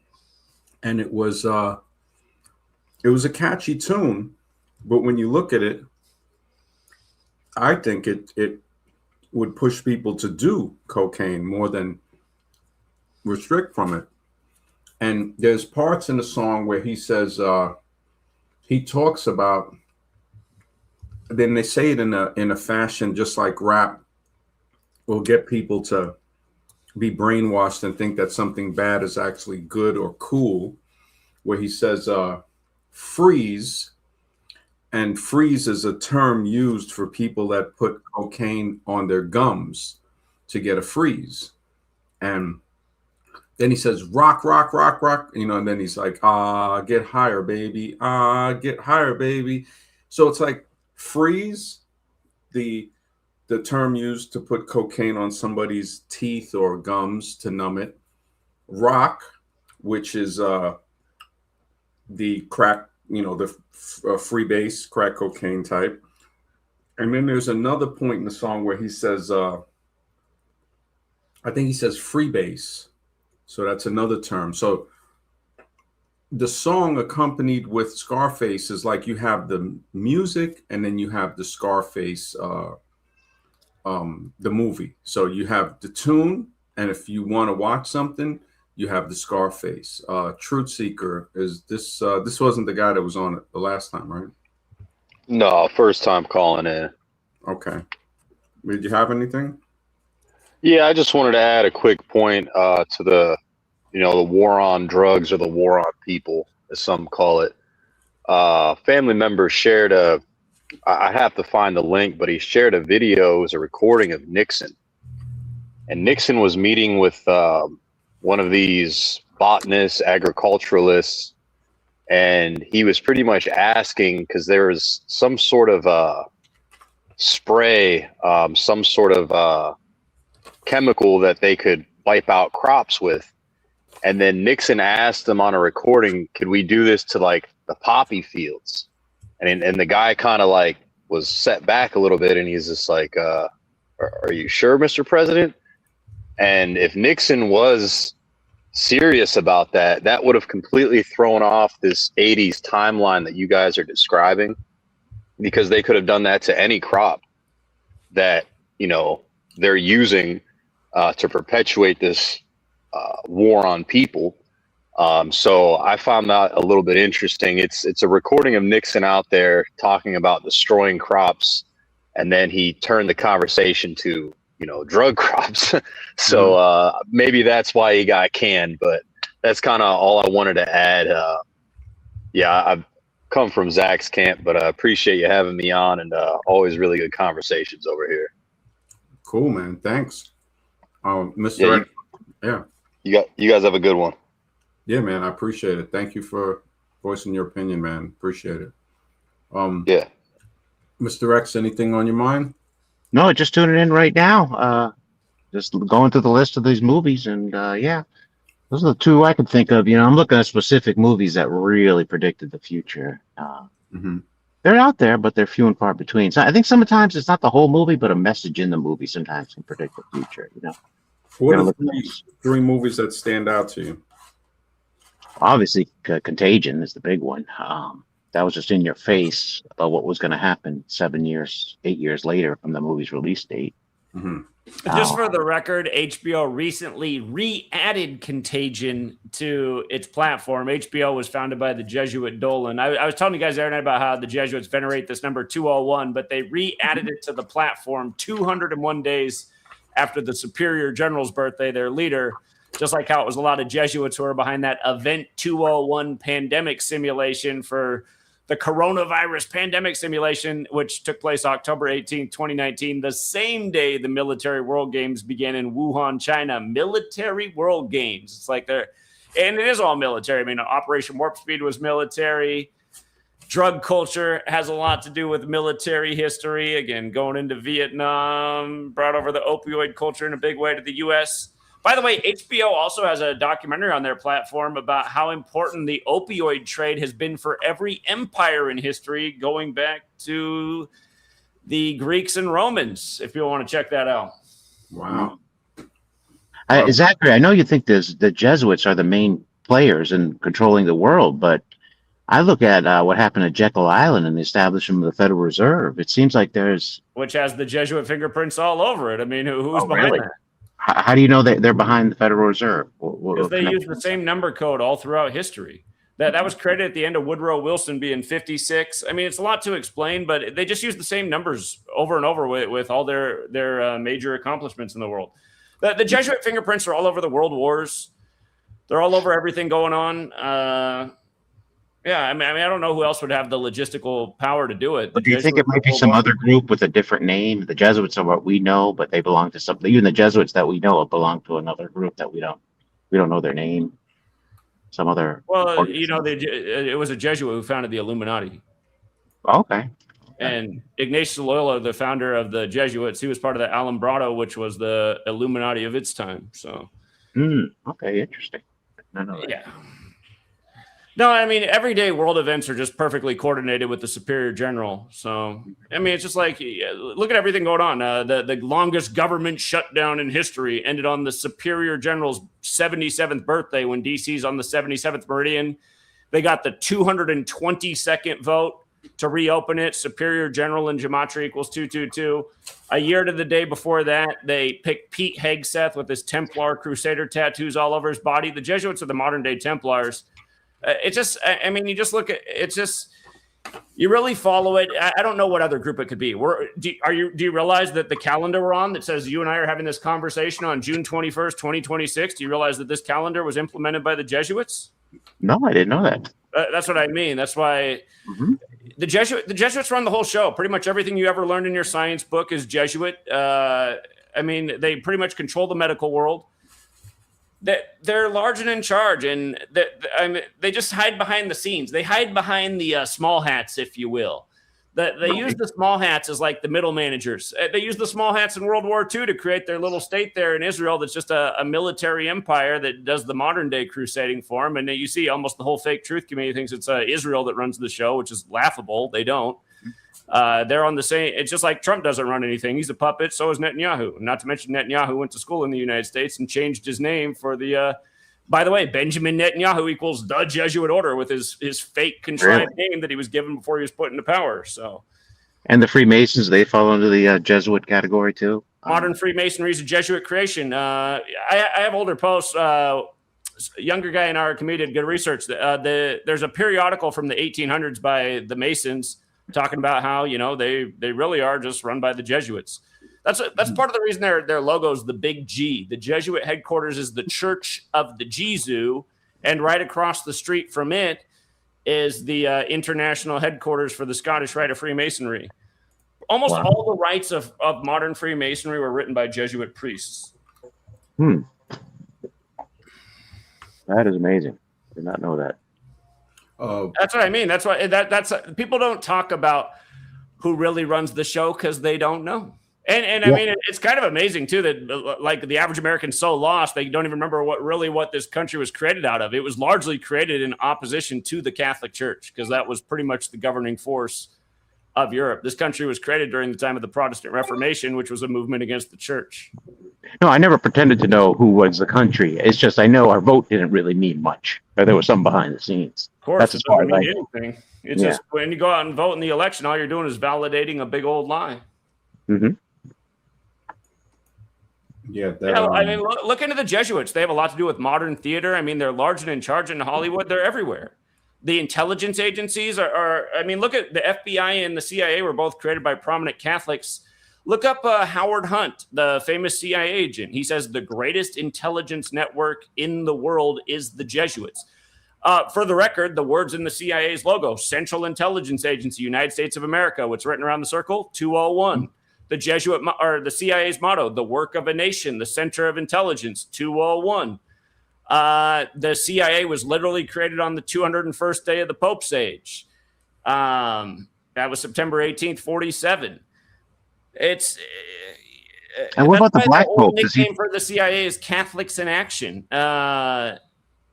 and it was a catchy tune, but when you look at it, I think it would push people to do cocaine more than restrict from it. And there's parts in the song where he says he talks about. Then they say it in a fashion just like rap will get people to be brainwashed and think that something bad is actually good or cool, where he says freeze, and freeze is a term used for people that put cocaine on their gums to get a freeze. And then he says rock, rock, rock, rock, and then he's like, get higher, baby, get higher, baby. So it's like freeze, the term used to put cocaine on somebody's teeth or gums to numb it. Rock, which is the crack, the freebase crack cocaine type. And then there's another point in the song where he says, I think he says freebase. So that's another term. So the song accompanied with Scarface is like you have the music and then you have the Scarface, the movie. So you have the tune, and if you want to watch something, you have the Scarface. Truth Seeker is this. This wasn't the guy that was on it the last time, right? No, first time calling in. Okay. Did you have anything? Yeah, I just wanted to add a quick point to the, the war on drugs or the war on people, as some call it. Family member shared I have to find the link, but he shared a video, it was a recording of Nixon. And Nixon was meeting with one of these botanists, agriculturalists, and he was pretty much asking, because there was some sort of spray, some sort of chemical that they could wipe out crops with. And then Nixon asked them on a recording, could we do this to like the poppy fields? And the guy kind of like was set back a little bit, and he's just like, are you sure, Mr. President? And if Nixon was serious about that, that would have completely thrown off this 80s timeline that you guys are describing, because they could have done that to any crop that, they're using to perpetuate this war on people. So I found that a little bit interesting. It's a recording of Nixon out there talking about destroying crops, and then he turned the conversation to, drug crops. So maybe that's why he got canned, but that's kind of all I wanted to add. Yeah, I've come from Zach's camp, but I appreciate you having me on, and always really good conversations over here. Cool, man. Thanks. Mr. Yeah. You guys have a good one. Yeah, man, I appreciate it. Thank you for voicing your opinion, man. Appreciate it. Yeah. Mr. X, anything on your mind? No, just tuning in right now. Just going through the list of these movies, and yeah, those are the two I could think of. I'm looking at specific movies that really predicted the future. They're out there, but they're few and far between. So I think sometimes it's not the whole movie, but a message in the movie sometimes can predict the future. What are three movies that stand out to you? Obviously, Contagion is the big one. That was just in your face about what was going to happen 8 years later from the movie's release date. Just for the record, HBO recently re-added Contagion to its platform. HBO was founded by the Jesuit Dolan. I was telling you guys the other night about how the Jesuits venerate this number 201, but they re-added it to the platform 201 days after the Superior General's birthday, their leader. Just like how it was a lot of Jesuits who are behind that Event 201 pandemic simulation for the coronavirus pandemic simulation, which took place October 18th, 2019, the same day the Military World Games began in Wuhan, China. Military World Games. It's like and it is all military. I mean, Operation Warp Speed was military. Drug culture has a lot to do with military history. Again, going into Vietnam, brought over the opioid culture in a big way to the U.S. By the way, HBO also has a documentary on their platform about how important the opioid trade has been for every empire in history, going back to the Greeks and Romans, if you want to check that out. Wow. Zachary, I know you think the Jesuits are the main players in controlling the world, but I look at what happened at Jekyll Island and the establishment of the Federal Reserve. It seems like which has the Jesuit fingerprints all over it. I mean, who's behind that? How do you know that they're behind the Federal Reserve? Because they use the same number code all throughout history. That was created at the end of Woodrow Wilson being 56. I mean, it's a lot to explain, but they just use the same numbers over and over with all their major accomplishments in the world. The Jesuit fingerprints are all over the world wars. They're all over everything going on. Yeah, I mean, I don't know who else would have the logistical power to do it. Do you think it might be some other group with a different name? The Jesuits are what we know, but they belong to something. Even the Jesuits that we know belong to another group that we don't know their name. Some other. Well, it was a Jesuit who founded the Illuminati. Okay. And Ignatius Loyola, the founder of the Jesuits, he was part of the Alumbrado, which was the Illuminati of its time. So. Okay, interesting. Yeah. No, I mean, everyday world events are just perfectly coordinated with the Superior General. So, I mean, it's just like, look at everything going on. The longest government shutdown in history ended on the Superior General's 77th birthday when DC's on the 77th meridian. They got the 222nd vote to reopen it. Superior General in gematria equals 222. A year to the day before that, they picked Pete Hegseth with his Templar Crusader tattoos all over his body. The Jesuits are the modern day Templars. It just, I mean, you just look at it's just, you really follow it. I don't know what other group it could be. Do you realize that the calendar we're on that says you and I are having this conversation on June 21st, 2026? Do you realize that this calendar was implemented by the Jesuits? No, I didn't know that. That's what I mean. That's why the Jesuits run the whole show. Pretty much everything you ever learned in your science book is Jesuit. I mean, they pretty much control the medical world. They're large and in charge, and they just hide behind the scenes. They hide behind the small hats, if you will. They use the small hats as like the middle managers. They use the small hats in World War II to create their little state there in Israel that's just a military empire that does the modern day crusading for them. And you see almost the whole fake truth community thinks it's Israel that runs the show, which is laughable. They don't. They're on the same. It's just like Trump doesn't run anything. He's a puppet. So is Netanyahu. Not to mention Netanyahu went to school in the United States and changed his name for the. By the way, Benjamin Netanyahu equals the Jesuit order with his fake contrived name that he was given before he was put into power. So, and the Freemasons, they fall under the Jesuit category too. Modern Freemasonry is a Jesuit creation. I have older posts. Younger guy in our community did good research. There's a periodical from the 1800s by the Masons talking about how they really are just run by the Jesuits. That's part of the reason their logo is the big G. The Jesuit headquarters is the Church of the Jesu, and right across the street from it is the international headquarters for the Scottish Rite of Freemasonry. Almost all the rites of modern Freemasonry were written by Jesuit priests. That is amazing. I did not know that. That's what I mean. That's why that's people don't talk about who really runs the show because they don't know. And I mean, it's kind of amazing too that like the average American's so lost they don't even remember what this country was created out of. It was largely created in opposition to the Catholic Church because that was pretty much the governing force of Europe. This country was created during the time of the Protestant Reformation, which was a movement against the church. No, I never pretended to know who was the country. It's just I know our vote didn't really mean much. There was some behind the scenes. Of course, it doesn't mean anything. It's just when you go out and vote in the election, all you're doing is validating a big old lie. Yeah, I mean, look into the Jesuits. They have a lot to do with modern theater. I mean, they're large and in charge in Hollywood. They're everywhere. The intelligence agencies are I mean, look at the FBI and the CIA were both created by prominent Catholics. Look up Howard Hunt, the famous CIA agent. He says the greatest intelligence network in the world is the Jesuits. For the record, the words in the CIA's logo, Central Intelligence Agency, United States of America, what's written around the circle? 201. The Jesuit or the CIA's motto, the work of a nation, the center of intelligence, 201. The CIA was literally created on the 201st day of the Pope's age. That was September 18th, 47. And what about the Black Pope? The nickname for the CIA is Catholics in Action.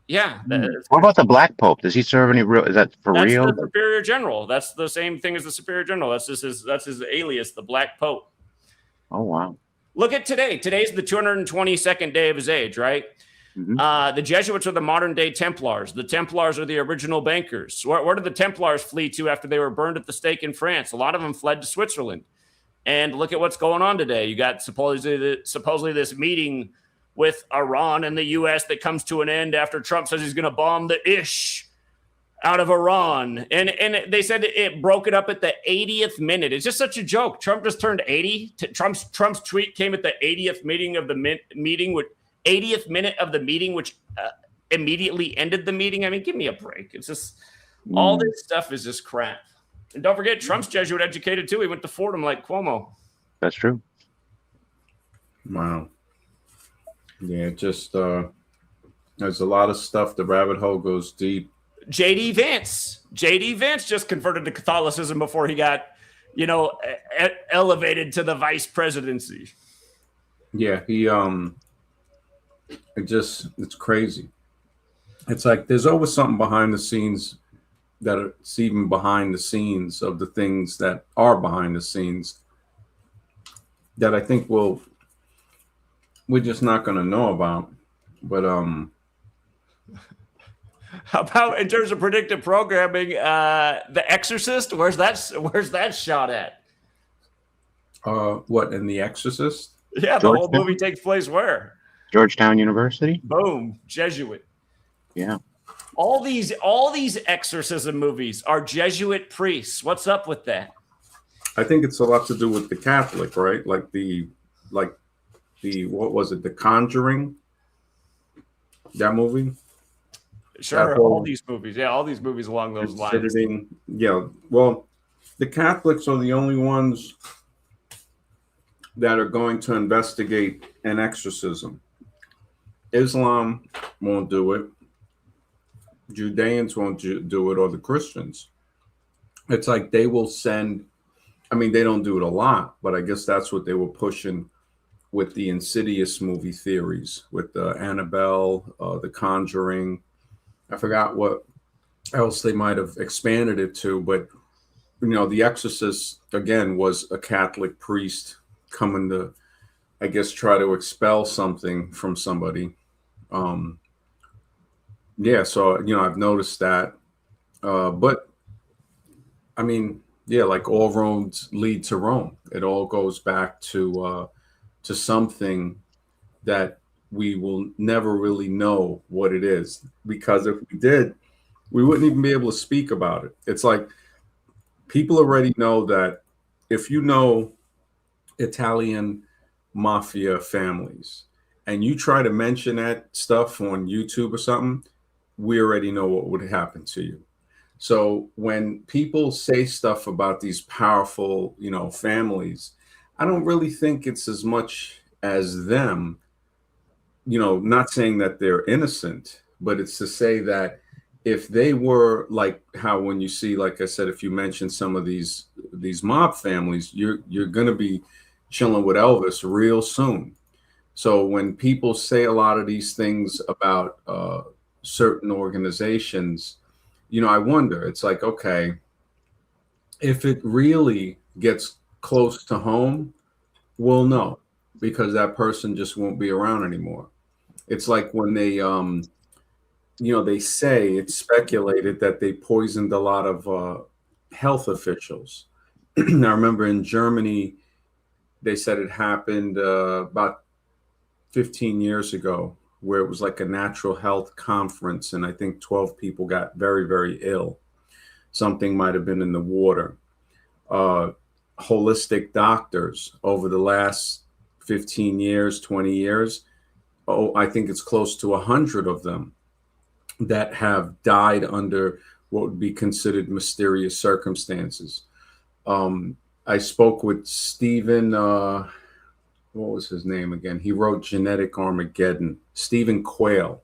Yeah. What about the Black Pope? Does he serve any real? Is that for real? That's the Superior General. That's the same thing as the Superior General. That's his alias, the Black Pope. Oh wow! Look at today. Today's the 222nd day of his age, right? The Jesuits are the modern day Templars. The Templars are the original bankers. Where did the Templars flee to after they were burned at the stake in France? A lot of them fled to Switzerland. And look at what's going on today. You got supposedly this meeting with Iran and the U.S. that comes to an end after Trump says he's going to bomb the ish out of Iran. And they said it broke it up at the 80th minute. It's just such a joke. Trump just turned 80. Trump's tweet came at the 80th meeting of the meeting, with 80th minute of the meeting, which immediately ended the meeting. I mean, give me a break. It's just all this stuff is just crap. And don't forget, Trump's Jesuit educated too. He went to Fordham like Cuomo. That's true. Wow. Yeah, just there's a lot of stuff. The rabbit hole goes deep. J.D. Vance just converted to Catholicism before he got, elevated to the vice presidency. Yeah, he it's crazy. It's like there's always something behind the scenes it's even behind the scenes of the things that are behind the scenes that I think we're just not going to know about. But How about in terms of predictive programming, The Exorcist? Where's that shot at? What, in The Exorcist? Yeah, the whole movie takes place where? Georgetown University. Boom, Jesuit. Yeah. All these exorcism movies are Jesuit priests. What's up with that? I think it's a lot to do with the Catholic, right? Like the what was it? The Conjuring. That movie. Sure, all these movies. Yeah, all these movies along those lines. Yeah. Well, the Catholics are the only ones that are going to investigate an exorcism. Islam won't do it. Judeans won't do it, or the Christians. It's like they will send, I mean, they don't do it a lot, but I guess that's what they were pushing with the Insidious movie theories, with Annabelle, The Conjuring. I forgot what else they might have expanded it to, but The Exorcist, again, was a Catholic priest coming to, I guess, try to expel something from somebody. Yeah, so I've noticed that, but I mean, yeah, like all roads lead to Rome. It all goes back to something that we will never really know what it is, because if we did, we wouldn't even be able to speak about it. It's like people already know that if you know Italian mafia families and you try to mention that stuff on YouTube or something, we already know what would happen to you. So when people say stuff about these powerful, families, I don't really think it's as much as them, not saying that they're innocent, but it's to say that if they were like how, when you see, like I said, if you mention some of these mob families, you're going to be chilling with Elvis real soon. So when people say a lot of these things about certain organizations, I wonder, it's like, okay, if it really gets close to home, we'll know, because that person just won't be around anymore. It's like when they, they say, it's speculated that they poisoned a lot of health officials. I remember in Germany, they said it happened about 15 years ago, where it was like a natural health conference, and I think 12 people got very, very ill. Something might have been in the water. Holistic doctors over the last 15 years, 20 years, I think it's close to 100 of them that have died under what would be considered mysterious circumstances. I spoke with Stephen, what was his name again? He wrote Genetic Armageddon, Stephen Quayle.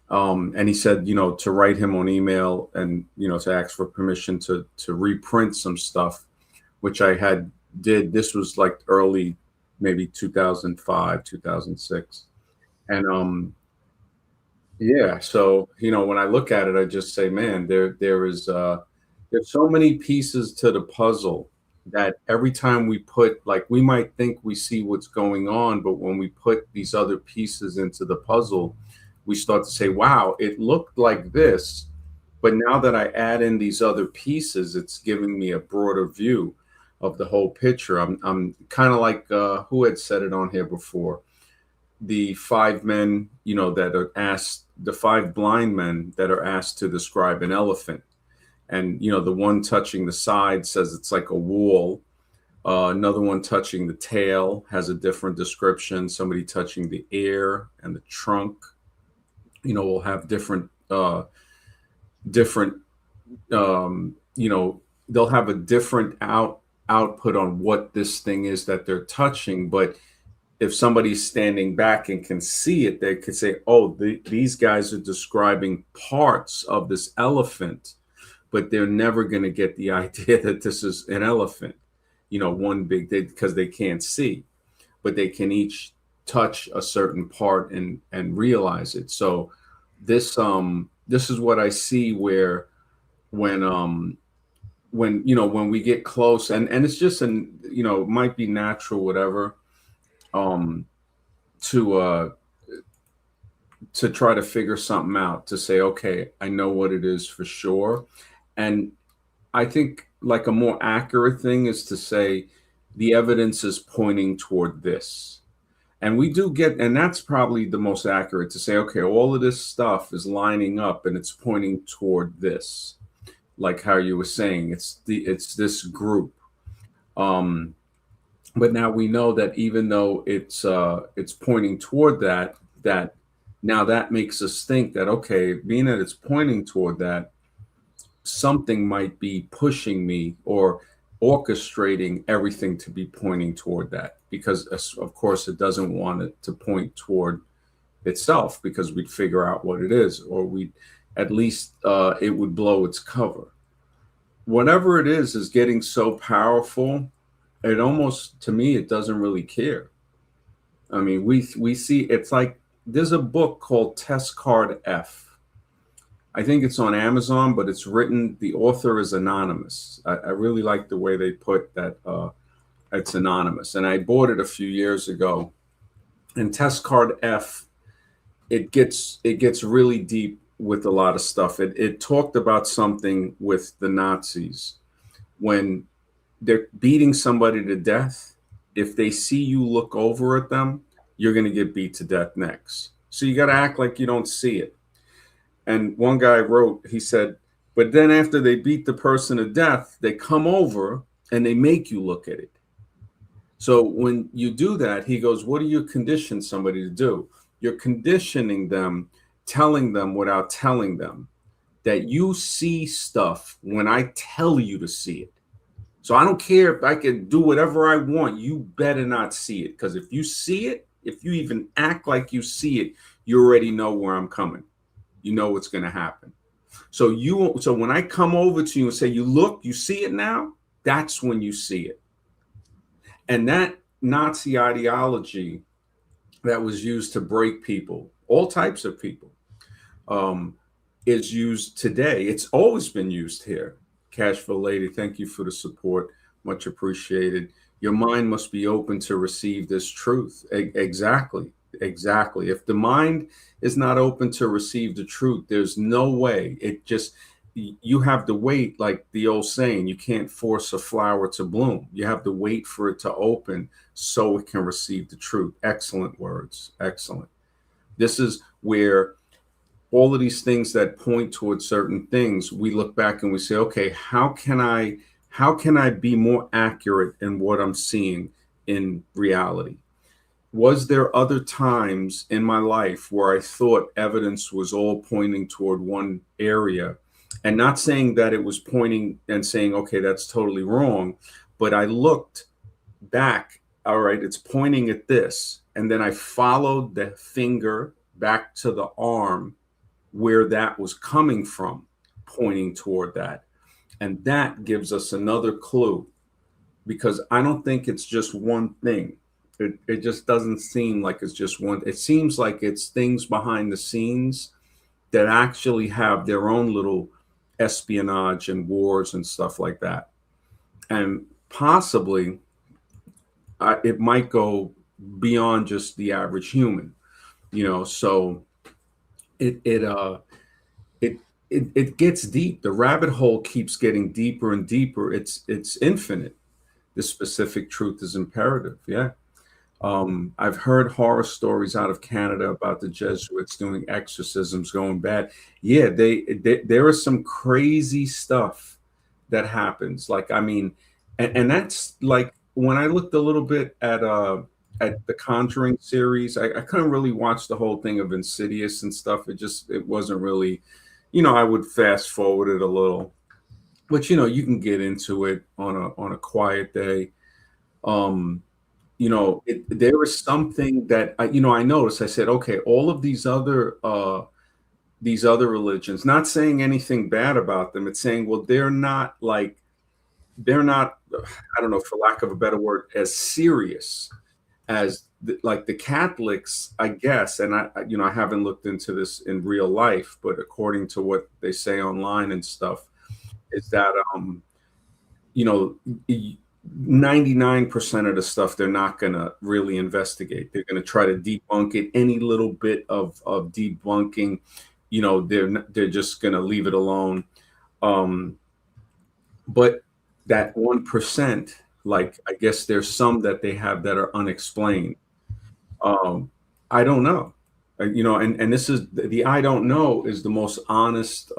And he said, to write him on email and, to ask for permission to reprint some stuff, which I did. This was like early, maybe 2005, 2006. And yeah, so, when I look at it, I just say, man, there's so many pieces to the puzzle that every time we put, like, we might think we see what's going on, but when we put these other pieces into the puzzle, we start to say, wow, it looked like this, but now that I add in these other pieces, it's giving me a broader view of the whole picture. I'm kind of like, who had said it on here before? The five men, that are asked, the five blind men that are asked to describe an elephant. And, the one touching the side says it's like a wall. Another one touching the tail has a different description. Somebody touching the ear and the trunk, will have different, they'll have a different output on what this thing is that they're touching. But if somebody's standing back and can see it, they could say, oh, these guys are describing parts of this elephant, but they're never going to get the idea that this is an elephant, one big, because they can't see, but they can each touch a certain part and realize it. So this is what I see, where when we get close, and it's just it might be to to try to figure something out, to say, okay, I know what it is for sure. And I think like a more accurate thing is to say the evidence is pointing toward this. And we do get, and that's probably the most accurate, to say, okay, all of this stuff is lining up and it's pointing toward this. Like how you were saying, it's this group. But now we know that even though it's pointing toward that now that makes us think that, okay, being that it's pointing toward that, something might be pushing me or orchestrating everything to be pointing toward that, because of course it doesn't want it to point toward itself, because we'd figure out what it is, or we at least it would blow its cover. Whatever it is getting so powerful, it almost, to me, it doesn't really care. I mean, we see, it's like there's a book called Test Card F. I think it's on Amazon, but it's written, the author is anonymous. I really like the way they put that it's anonymous. And I bought it a few years ago. And Test Card F, it gets really deep with a lot of stuff. It talked about something with the Nazis. When they're beating somebody to death, if they see you look over at them, you're going to get beat to death next. So you got to act like you don't see it. And one guy wrote, he said, but then after they beat the person to death, they come over and they make you look at it. So when you do that, he goes, what do you condition somebody to do? You're conditioning them, telling them without telling them that you see stuff when I tell you to see it. So I don't care if I can do whatever I want. You better not see it. Because if you see it, if you even act like you see it, you already know where I'm coming. You know what's going to happen. So when I come over to you and say, you look, you see it now, that's when you see it. And that Nazi ideology that was used to break people, all types of people, is used today. It's always been used here. Cashville Lady, thank you for the support. Much appreciated. Your mind must be open to receive this truth. Exactly. If the mind is not open to receive the truth, there's no way. You have to wait, like the old saying, you can't force a flower to bloom. You have to wait for it to open so it can receive the truth. Excellent words. Excellent. This is where all of these things that point towards certain things, we look back and we say, okay, how can I be more accurate in what I'm seeing in reality? Was there other times in my life where I thought evidence was all pointing toward one area, and not saying that it was pointing and saying, okay, that's totally wrong, but I looked back, all right, it's pointing at this, and then I followed the finger back to the arm where that was coming from, pointing toward that. And that gives us another clue, because I don't think it's just one thing. It just doesn't seem like it's just one. It seems like it's things behind the scenes that actually have their own little espionage and wars and stuff like that. And possibly it might go beyond just the average human, so it gets deep. The rabbit hole keeps getting deeper and deeper. It's infinite. The specific truth is imperative. Yeah. I've heard horror stories out of Canada about the Jesuits doing exorcisms going bad. Yeah, there is some crazy stuff that happens. Like, I mean, and that's like when I looked a little bit at the Conjuring series, I couldn't really watch the whole thing of Insidious and stuff. It wasn't really, I would fast forward it a little, but you can get into it on a quiet day. There is something that I noticed. I said, okay, all of these other religions, not saying anything bad about them. It's saying, well, they're not, I don't know, for lack of a better word, as serious as the Catholics, I guess. And I haven't looked into this in real life, but according to what they say online and stuff, is that, 99% of the stuff they're not going to really investigate. They're going to try to debunk it. Any little bit of debunking, they're just going to leave it alone. But that 1%, like, I guess there's some that they have that are unexplained. I don't know. And this is the I don't know is the most honest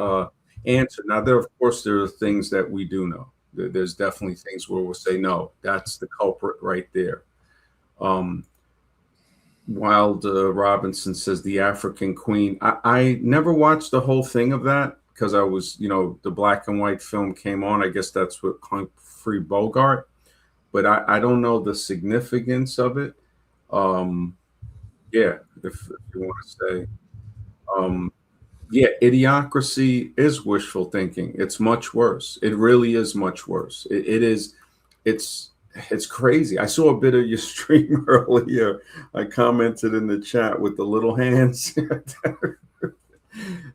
answer. Now, of course, there are things that we do know. There's definitely things where we'll say, no, that's the culprit right there. Wild Robinson says the African Queen. I never watched the whole thing of that because I was, the black and white film came on. I guess that's what Humphrey Bogart. But I don't know the significance of it. Yeah, if you want to say. Yeah, idiocracy is wishful thinking. It's much worse. It really is much worse. It's crazy. I saw a bit of your stream earlier. I commented in the chat with the little hands.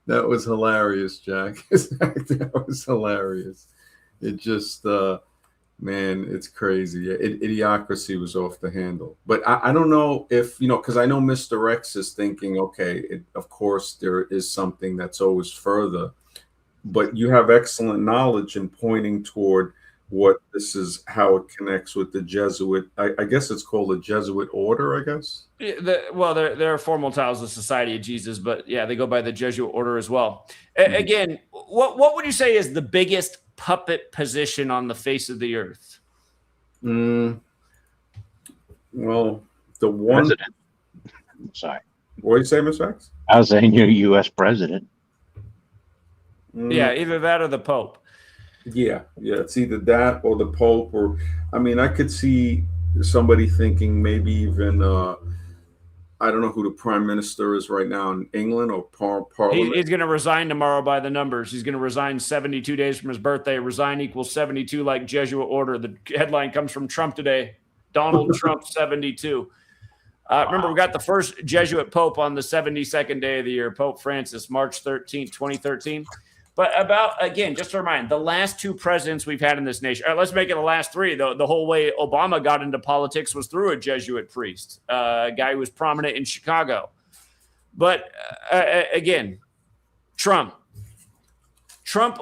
That was hilarious, Jack. That was hilarious. It just, man, it's crazy. Idiocracy was off the handle. But I don't know if, because I know Mr. X is thinking, okay, of course, there is something that's always further. But you have excellent knowledge in pointing toward what this is, how it connects with the Jesuit. I guess it's called a Jesuit order, I guess. They're formal titles of Society of Jesus, but yeah, they go by the Jesuit order as well. Again, what would you say is the biggest puppet position on the face of the earth? Well, the one. President. Sorry. What did you say, Mr. X? I was saying you're U.S. president. Yeah, either that or the Pope. Yeah, it's either that or the Pope, or I could see somebody thinking maybe even I don't know who the prime minister is right now in England or Parliament. He's going to resign tomorrow by the numbers. He's going to resign 72 days from his birthday. Resign equals 72 like Jesuit order. The headline comes from Trump today. Donald Trump 72. Remember, we got the first Jesuit Pope on the 72nd day of the year, Pope Francis, March 13, 2013. But again, just to remind, the last two presidents we've had in this nation, let's make it the last three. The whole way Obama got into politics was through a Jesuit priest, a guy who was prominent in Chicago. But again, Trump,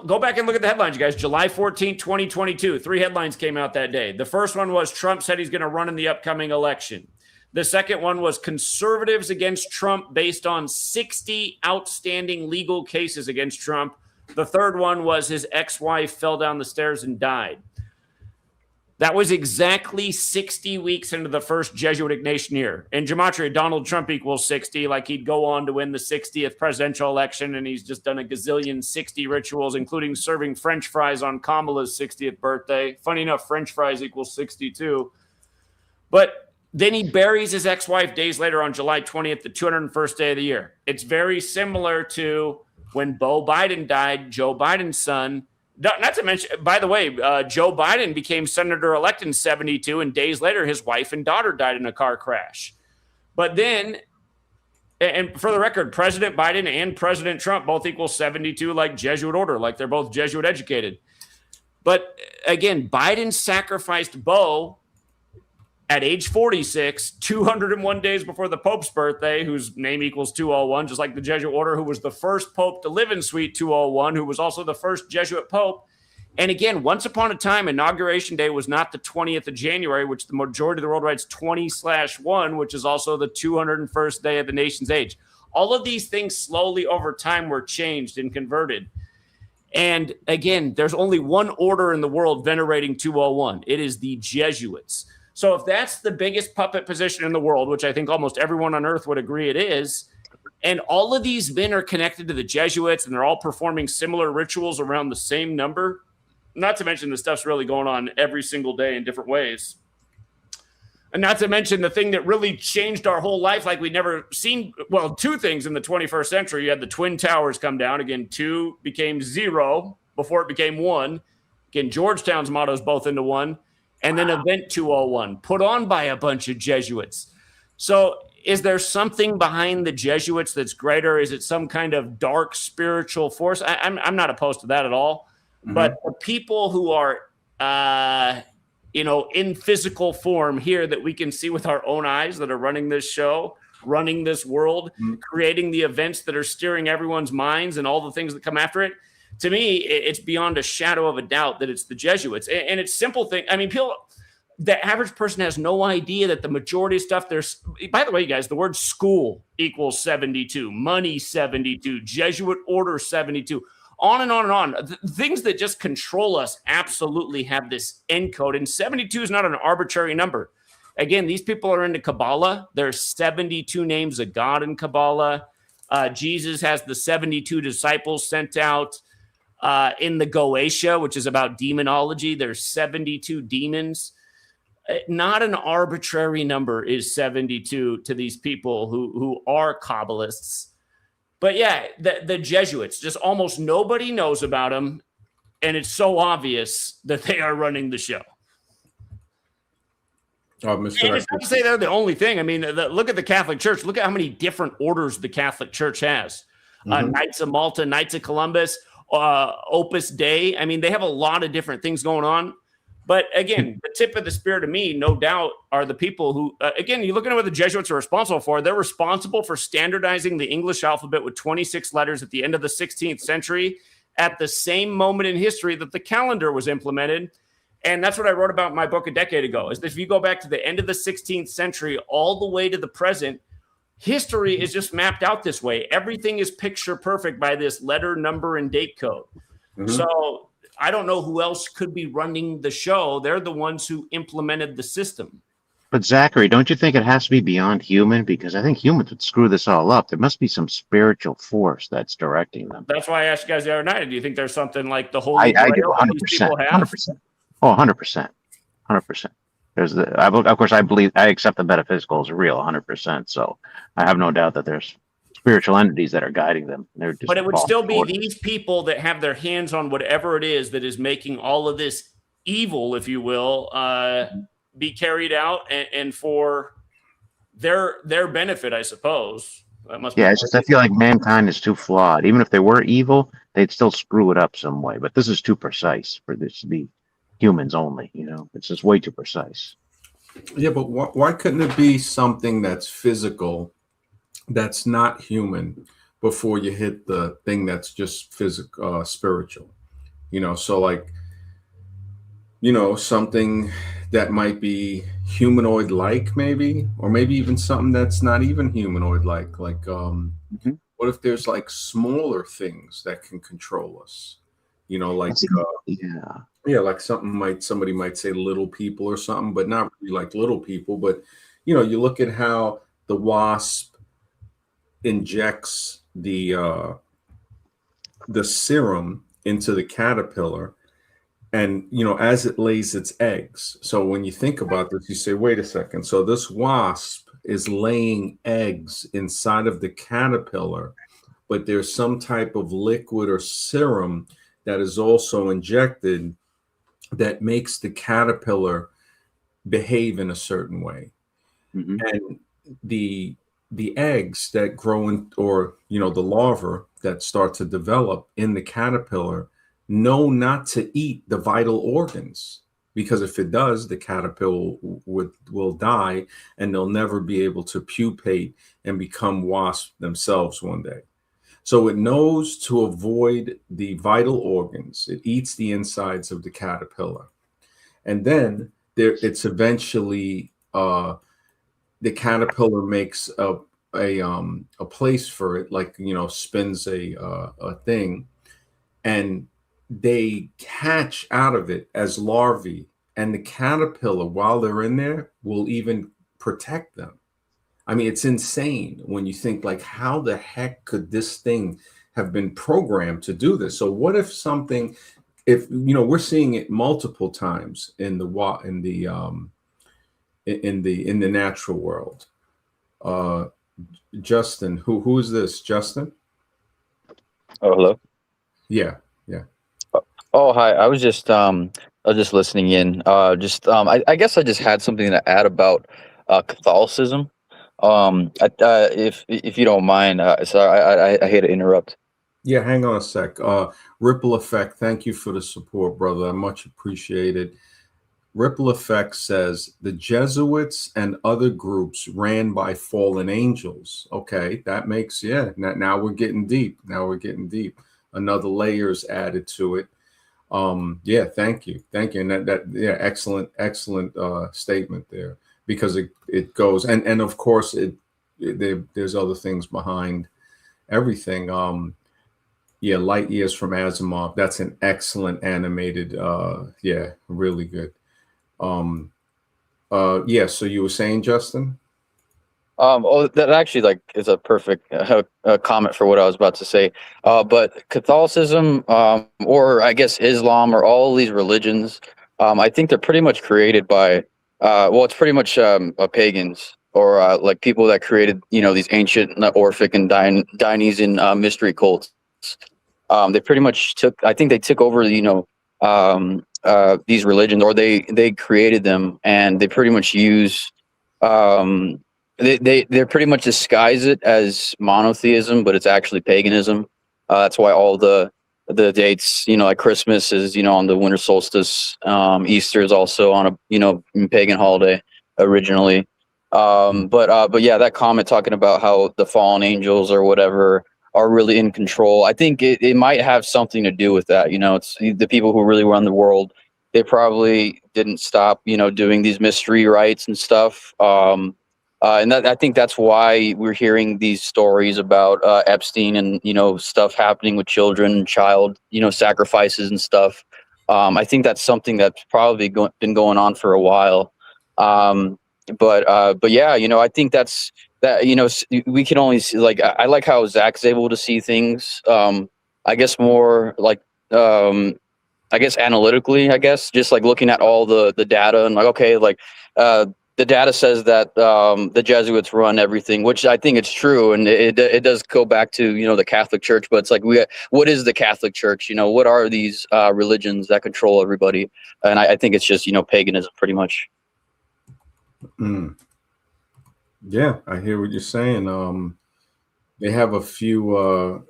go back and look at the headlines, you guys. July 14, 2022, 3 headlines came out that day. The first one was Trump said he's going to run in the upcoming election. The second one was conservatives against Trump based on 60 outstanding legal cases against Trump. The third one was his ex-wife fell down the stairs and died. That was exactly 60 weeks into the first Jesuitic nation year. In gematria, Donald Trump equals 60, like he'd go on to win the 60th presidential election, and he's just done a gazillion 60 rituals, including serving French fries on Kamala's 60th birthday. Funny enough, French fries equals 62. But then he buries his ex-wife days later on July 20th, the 201st day of the year. It's very similar to when Beau Biden died, Joe Biden's son. Not to mention, by the way, Joe Biden became senator-elect in 72, and days later, his wife and daughter died in a car crash. But then, and for the record, President Biden and President Trump both equal 72 like Jesuit order, like they're both Jesuit educated. But again, Biden sacrificed Beau at age 46, 201 days before the Pope's birthday, whose name equals 201, just like the Jesuit order, who was the first Pope to live in Suite 201, who was also the first Jesuit Pope. And again, once upon a time, Inauguration Day was not the 20th of January, which the majority of the world writes 20/1, which is also the 201st day of the nation's age. All of these things slowly over time were changed and converted. And again, there's only one order in the world venerating 201. It is the Jesuits. So if that's the biggest puppet position in the world, which I think almost everyone on earth would agree it is, and all of these men are connected to the Jesuits and they're all performing similar rituals around the same number, not to mention the stuff's really going on every single day in different ways. And not to mention the thing that really changed our whole life like we'd never seen. Well, 2 things in the 21st century. You had the Twin Towers come down. Again, 2 became 0 before it became 1. Again, Georgetown's motto is both into 1. And then Event 201, put on by a bunch of Jesuits. So is there something behind the Jesuits that's greater? Is it some kind of dark spiritual force? I'm not opposed to that at all. Mm-hmm. But the people who are in physical form here that we can see with our own eyes that are running this show, running this world, creating the events that are steering everyone's minds and all the things that come after it. To me, it's beyond a shadow of a doubt that it's the Jesuits. And it's simple thing. I mean, the average person has no idea that the majority of stuff there's, by the way, guys, the word school equals 72, money 72, Jesuit order 72, on and on and on. Things that just control us absolutely have this encode. And 72 is not an arbitrary number. Again, these people are into Kabbalah. There's 72 names of God in Kabbalah. Jesus has the 72 disciples sent out. In the Goetia, which is about demonology, there's 72 demons. Not an arbitrary number is 72 to these people who are Kabbalists. But yeah, the Jesuits, just almost nobody knows about them. And it's so obvious that they are running the show. And it's not to say they're the only thing. I mean, look at the Catholic Church. Look at how many different orders the Catholic Church has. Knights of Malta, Knights of Columbus, Opus Dei. I mean, they have a lot of different things going on. But again, the tip of the spear to me, no doubt, are the people who, again, you look at what the Jesuits are responsible for. They're responsible for standardizing the English alphabet with 26 letters at the end of the 16th century, at the same moment in history that the calendar was implemented. And that's what I wrote about in my book a decade ago, is that if you go back to the end of the 16th century all the way to the present, history is just mapped out this way. Everything is picture perfect by this letter, number, and date code. So I don't know who else could be running the show. They're the ones who implemented the system. But Zachary, don't you think it has to be beyond human? Because I think humans would screw this all up. There must be some spiritual force that's directing them. That's why I asked you guys the other night, do you think there's something like the Holy I do Grail that these people have? 100%. Oh, 100%. 100%. There's of course, I accept the metaphysical is real 100%. So I have no doubt that there's spiritual entities that are guiding them. But it would still be these people that have their hands on whatever it is that is making all of this evil, if you will, be carried out and for their benefit, I suppose. That must be it's just I feel like mankind is too flawed. Even if they were evil, they'd still screw it up some way. But this is too precise for this to be humans only. It's just way too precise. Yeah, but why couldn't it be something that's physical, that's not human, before you hit the thing that's just physical, spiritual? So like, something that might be humanoid-like, maybe, or maybe even something that's not even humanoid-like. Like, what if there's like smaller things that can control us? Like like somebody might say little people or something, but not really like little people. But you look at how the wasp injects the serum into the caterpillar, and as it lays its eggs. So when you think about this, you say, wait a second. So this wasp is laying eggs inside of the caterpillar, but there's some type of liquid or serum that is also injected that makes the caterpillar behave in a certain way. And the eggs that grow in, or the larvae that start to develop in the caterpillar, know not to eat the vital organs, because if it does, the caterpillar will die, and they'll never be able to pupate and become wasps themselves one day. So it knows to avoid the vital organs. It eats the insides of the caterpillar. And then it's eventually the caterpillar makes a place for it, like, spins a thing, and they hatch out of it as larvae. And the caterpillar, while they're in there, will even protect them. I mean, it's insane when you think, like, how the heck could this thing have been programmed to do this? So what if something, we're seeing it multiple times in the natural world. Justin, who is this? Justin? Oh, hello. Yeah. Oh, hi. I was just listening in. I guess I just had something to add about Catholicism. If you don't mind, sorry, I hate to interrupt. Yeah, hang on a sec. Ripple Effect, thank you for the support, brother. I much appreciate it. Ripple Effect says the Jesuits and other groups ran by fallen angels. Okay, that makes, yeah. Now we're getting deep. Now we're getting deep. Another layers added to it. Yeah, thank you, and yeah, excellent statement there, because it goes, and of course there's other things behind everything. Yeah, Light Years from Asimov. That's an excellent animated. Yeah, really good. Yeah. So you were saying, Justin? Oh, that actually like is a perfect comment for what I was about to say. But Catholicism, or I guess Islam, or all these religions, I think they're pretty much created by, well, it's pretty much pagans, or like people that created, these ancient Orphic and Dionysian mystery cults. They pretty much took, I think they took over, these religions, or they created them, and they pretty much use. Um, they pretty much disguise it as monotheism, but it's actually paganism. That's why all the dates, like Christmas is, on the winter solstice. Easter is also on a, pagan holiday originally. But yeah, that comment talking about how the fallen angels or whatever are really in control. I think it might have something to do with that. It's the people who really run the world. They probably didn't stop, doing these mystery rites and stuff. And I think that's why we're hearing these stories about Epstein and stuff happening with children and child sacrifices and stuff. I think that's something that's probably been going on for a while. But yeah, I think that's that. We can only see, like, I like how Zach's able to see things. I guess more like I guess analytically, I guess just like looking at all the data and like, okay, like the data says that the Jesuits run everything, which I think it's true, and it does go back to the Catholic Church. But it's like, what is the Catholic Church? What are these religions that control everybody? And I think it's just paganism, pretty much. Mm. Yeah, I hear what you're saying. They have a few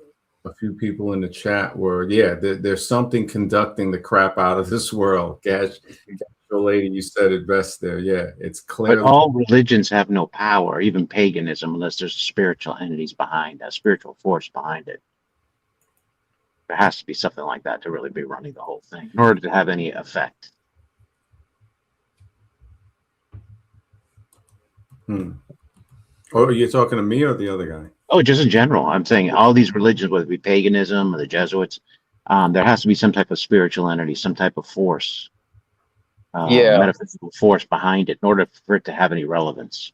people in the chat where, yeah, there's something conducting the crap out of this world. Gash, lady, you said it best there. Yeah, it's clear. But all religions have no power, even paganism, unless there's spiritual entities behind, a spiritual force behind it. There has to be something like that to really be running the whole thing in order to have any effect. Oh, you're talking to me or the other guy? Oh, just in general. I'm saying all these religions, whether it be paganism or the Jesuits, there has to be some type of spiritual entity, some type of force, metaphysical force behind it in order for it to have any relevance.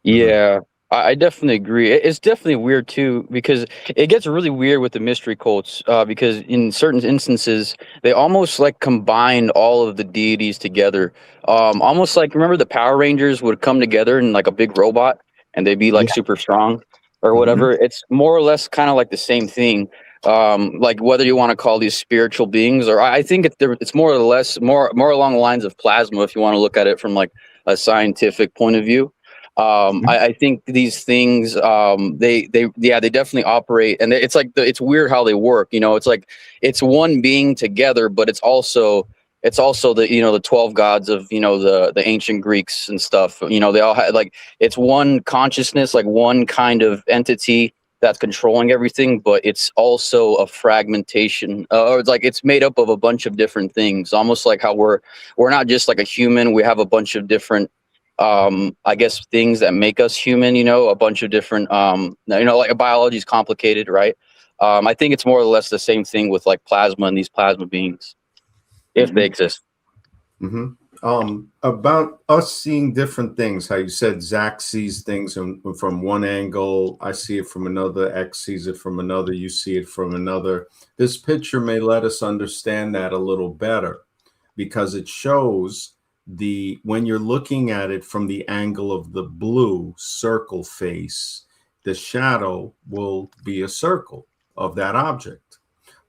Yeah, I definitely agree. It's definitely weird too, because it gets really weird with the mystery cults, because in certain instances they almost like combine all of the deities together. Almost like, remember the Power Rangers would come together in like a big robot and they'd be like super strong or whatever. It's more or less kind of like the same thing. Like whether you want to call these spiritual beings, or I think it's more or less more along the lines of plasma, if you want to look at it from like a scientific point of view. I think these things, they definitely operate, and it's like it's weird how they work. It's like it's one being together, but it's also the the 12 gods of the ancient Greeks and stuff. They all had, like, it's one consciousness, like one kind of entity that's controlling everything, but it's also a fragmentation, or it's like it's made up of a bunch of different things, almost like how we're not just like a human. We have a bunch of different I guess things that make us human, a bunch of different like biology is complicated, right? I think it's more or less the same thing with like plasma and these plasma beings, if they exist. About us seeing different things, how you said Zach sees things from one angle, I see it from another, X sees it from another, you see it from another. This picture may let us understand that a little better, because it shows when you're looking at it from the angle of the blue circle face, the shadow will be a circle of that object.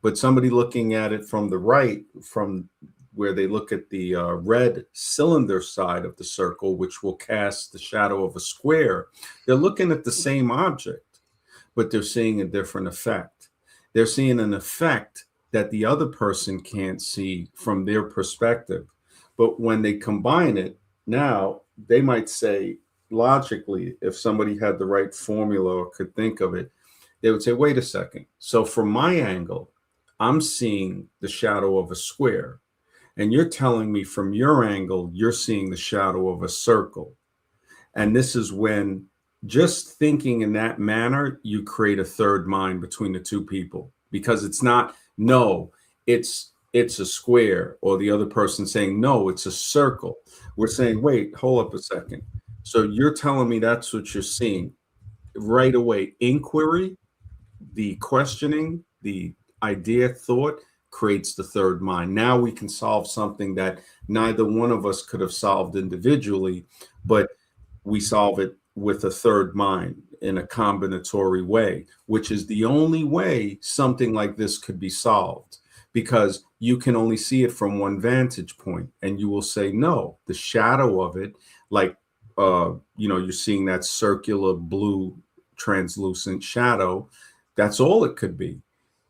But somebody looking at it from the right, from where they look at the red cylinder side of the circle, which will cast the shadow of a square, they're looking at the same object, but they're seeing a different effect. They're seeing an effect that the other person can't see from their perspective. But when they combine it, now they might say, logically, if somebody had the right formula or could think of it, they would say, wait a second. So from my angle, I'm seeing the shadow of a square. And you're telling me from your angle, you're seeing the shadow of a circle. And this is when, just thinking in that manner, you create a third mind between the two people, because it's not, no, it's a square, or the other person saying, no, it's a circle. We're saying, wait, hold up a second. So you're telling me that's what you're seeing. Right away, inquiry, the questioning, the idea, thought creates the third mind. Now we can solve something that neither one of us could have solved individually, but we solve it with a third mind in a combinatory way, which is the only way something like this could be solved, because you can only see it from one vantage point, and you will say, no, the shadow of it, like, you're seeing that circular blue translucent shadow. That's all it could be.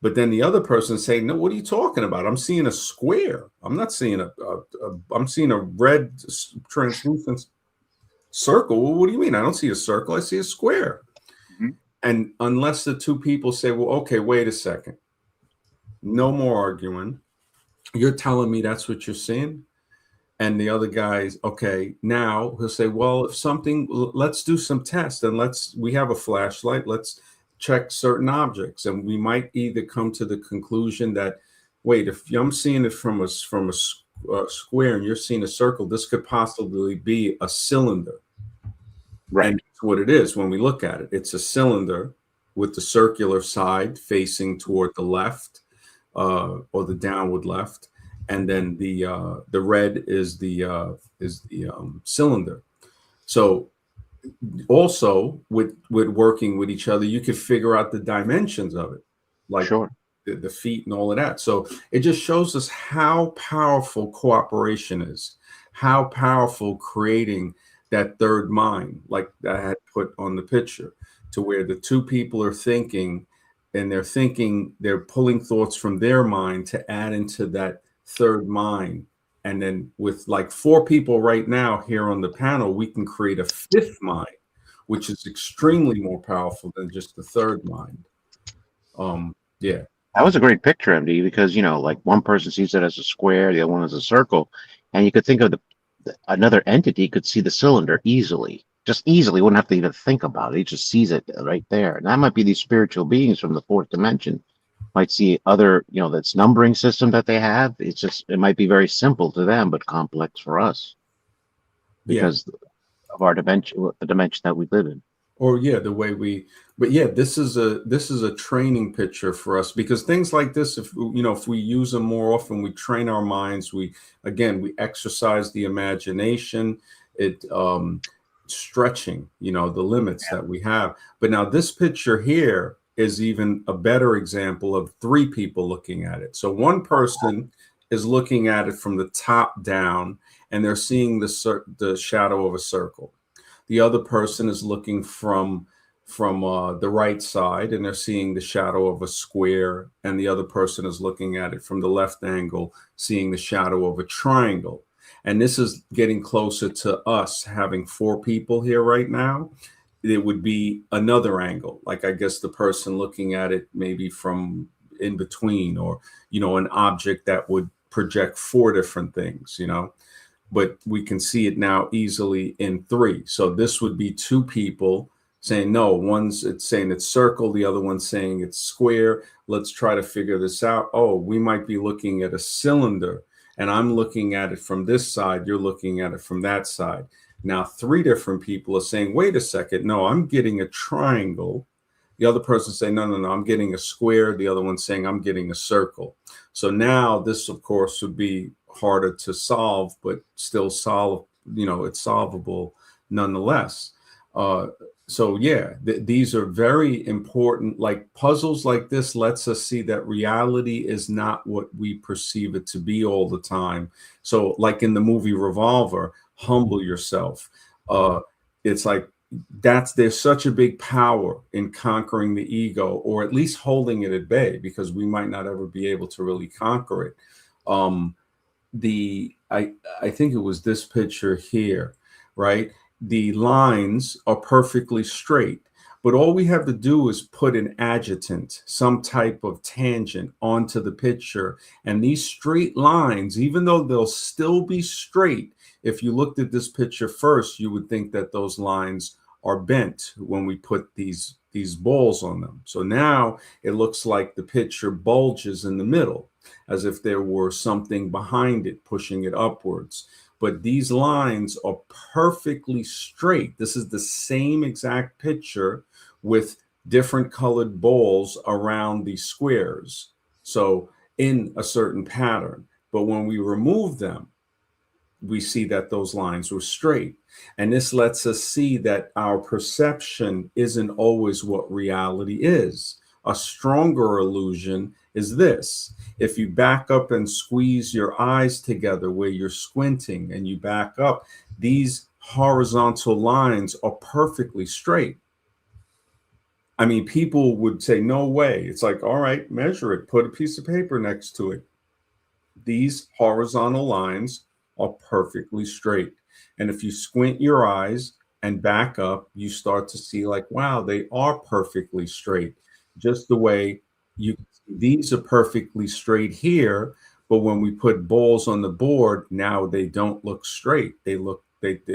But then the other person saying, no, what are you talking about? I'm seeing a square. I'm not seeing I'm seeing a red translucent circle. Well, what do you mean? I don't see a circle. I see a square. Mm-hmm. And unless the two people say, well, okay, wait a second. No more arguing. You're telling me that's what you're seeing? And the other guy's, okay, now he'll say, well, if something, let's do some tests, and we have a flashlight. Let's check certain objects. And we might either come to the conclusion that, wait, if I'm seeing it from a square and you're seeing a circle, this could possibly be a cylinder. Right. And that's what it is when we look at it. It's a cylinder with the circular side facing toward the left, or the downward left. And then the red is the cylinder. So also with working with each other, you could figure out the dimensions of it, like sure. the feet and all of that. So it just shows us how powerful cooperation is, how powerful creating that third mind, like I had put on the picture, to where the two people are thinking, and they're pulling thoughts from their mind to add into that third mind. And then with like 4 people right now here on the panel, we can create a 5th mind, which is extremely more powerful than just the third mind. Yeah. That was a great picture, MD, because, like one person sees it as a square, the other one as a circle. And you could think of another entity could see the cylinder easily, just easily, wouldn't have to even think about it. He just sees it right there. And that might be these spiritual beings from the 4th dimension. Might see other, that's numbering system that they have. It might be very simple to them, but complex for us because of our dimension, the dimension that we live in. Or the way this is a training picture for us, because things like this, if we use them more often, we train our minds. We exercise the imagination, stretching, the limits that we have. But now this picture here is even a better example of 3 people looking at it. So one person is looking at it from the top down, and they're seeing the shadow of a circle. The other person is looking from the right side, and they're seeing the shadow of a square. And the other person is looking at it from the left angle, seeing the shadow of a triangle. And this is getting closer to us having 4 people here right now. It would be another angle, like I guess the person looking at it maybe from in between, or an object that would project 4 different things, but we can see it now easily in 3. So this would be 2 people saying, no, one's saying it's circle, the other one's saying it's square. Let's try to figure this out. Oh, we might be looking at a cylinder, and I'm looking at it from this side, you're looking at it from that side. Now 3 different people are saying, wait a second, no, I'm getting a triangle. The other person saying, no, I'm getting a square. The other one saying, I'm getting a circle. So now this, of course, would be harder to solve, but still it's solvable nonetheless. These are very important. Like puzzles like this lets us see that reality is not what we perceive it to be all the time. So like in the movie Revolver, humble yourself. It's like there's such a big power in conquering the ego, or at least holding it at bay, because we might not ever be able to really conquer it. The I think it was this picture here, right? The lines are perfectly straight, but all we have to do is put an adjutant, some type of tangent onto the picture. And these straight lines, even though they'll still be straight, if you looked at this picture first, you would think that those lines are bent when we put these balls on them. So now it looks like the picture bulges in the middle, as if there were something behind it pushing it upwards. But these lines are perfectly straight. This is the same exact picture with different colored balls around the squares, so in a certain pattern. But when we remove them, we see that those lines were straight. And this lets us see that our perception isn't always what reality is. A stronger illusion is this. If you back up and squeeze your eyes together where you're squinting and you back up, these horizontal lines are perfectly straight. I mean, people would say, no way. It's like, all right, measure it, put a piece of paper next to it. These horizontal lines are perfectly straight. And if you squint your eyes and back up, you start to see like, wow, they are perfectly straight. Just the way these are perfectly straight here, but when we put balls on the board, now they don't look straight. They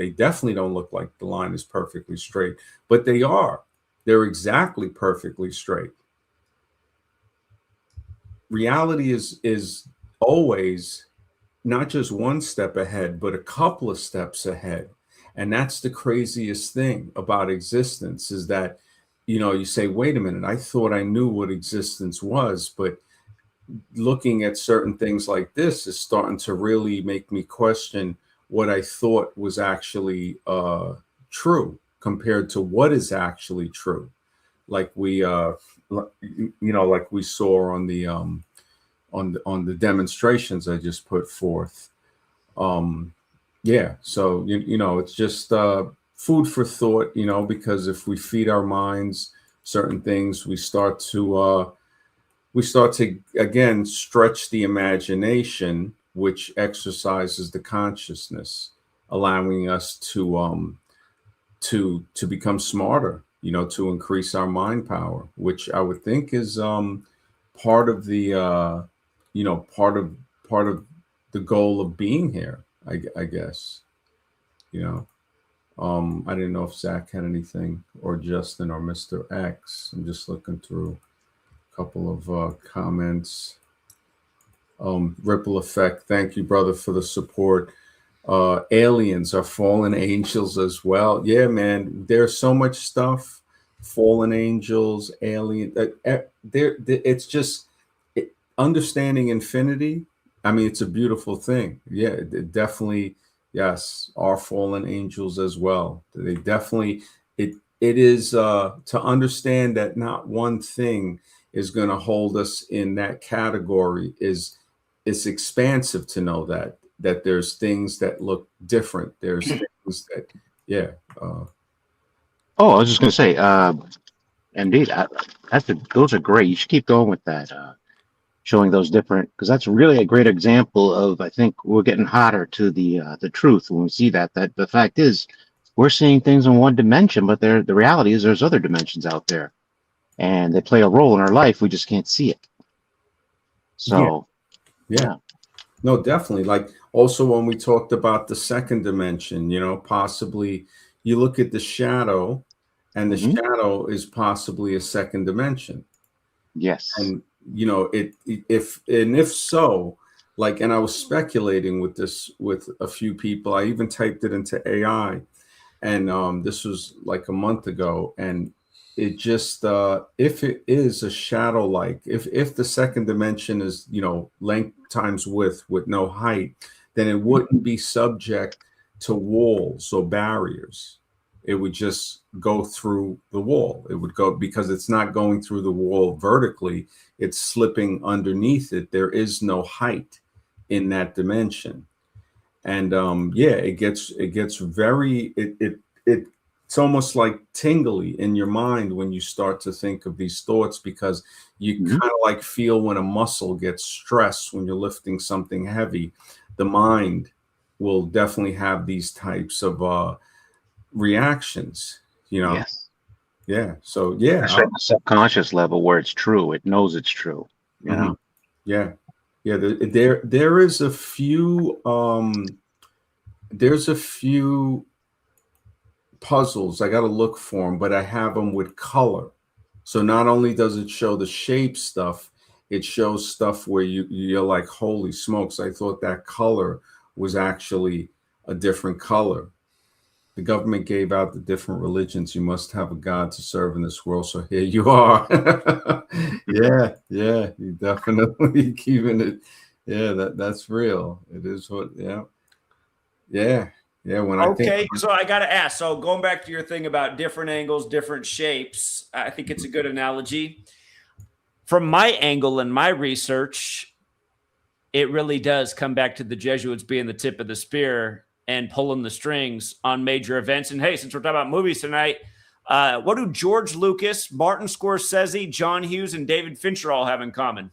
definitely don't look like the line is perfectly straight, but they are. They're exactly perfectly straight. Reality is always not just one step ahead, but a couple of steps ahead. And that's the craziest thing about existence, is that, you say, wait a minute, I thought I knew what existence was, but looking at certain things like this is starting to really make me question what I thought was actually true compared to what is actually true. Like we like we saw on the demonstrations I just put forth. Yeah, so it's just food for thought, because if we feed our minds certain things, we start to again stretch the imagination, which exercises the consciousness, allowing us to become smarter, to increase our mind power, which I would think is part of the part of the goal of being here, I guess. I didn't know if Zach had anything, or Justin, or Mr. X. I'm just looking through a couple of comments. Ripple effect, thank you, brother, for the support. Aliens are fallen angels as well. Yeah, man, there's so much stuff. Fallen angels, alien. It's just understanding infinity. I mean, it's a beautiful thing. Yeah, it definitely, yes, are fallen angels as well. They definitely, it is to understand that not one thing is going to hold us in that category. It's expansive to know that there's things that look different. There's things that, yeah. Oh, I was just going to say, indeed, those are great. You should keep going with that, showing those different, because that's really a great example of, I think we're getting hotter to the truth when we see that the fact is we're seeing things in one dimension, but the reality is there's other dimensions out there, and they play a role in our life. We just can't see it. So, yeah. No, definitely. Like also when we talked about the second dimension, possibly you look at the shadow, and the shadow is possibly a second dimension. Yes. And if so, like, and I was speculating with this with a few people. I even typed it into AI, and this was like a month ago, and it just if it is a shadow, like if the second dimension is length times width with no height, then it wouldn't be subject to walls or barriers. It would just go through the wall. It would go, because it's not going through the wall vertically, it's slipping underneath it. There is no height in that dimension. And yeah, it gets very, it's almost like tingly in your mind when you start to think of these thoughts, because you kind of like feel when a muscle gets stressed when you're lifting something heavy. The mind will definitely have these types of reactions, you know. Yes. Yeah. So yeah. Especially on the subconscious level where it's true. It knows it's true. You know? Yeah. Yeah. There is a few there's a few puzzles. I got to look for them, but I have them with color. So not only does it show the shape stuff, it shows stuff where you're like, holy smokes, I thought that color was actually a different color. The government gave out the different religions. You must have a God to serve in this world. So here you are. Yeah, you definitely keeping it. Yeah, that's real. It is what, yeah. When I think, so I got to ask. So going back to your thing about different angles, different shapes, I think it's a good analogy. From my angle and my research, it really does come back to the Jesuits being the tip of the spear and pulling the strings on major events. And hey, since we're talking about movies tonight, what do George Lucas, Martin Scorsese, John Hughes, and David Fincher all have in common?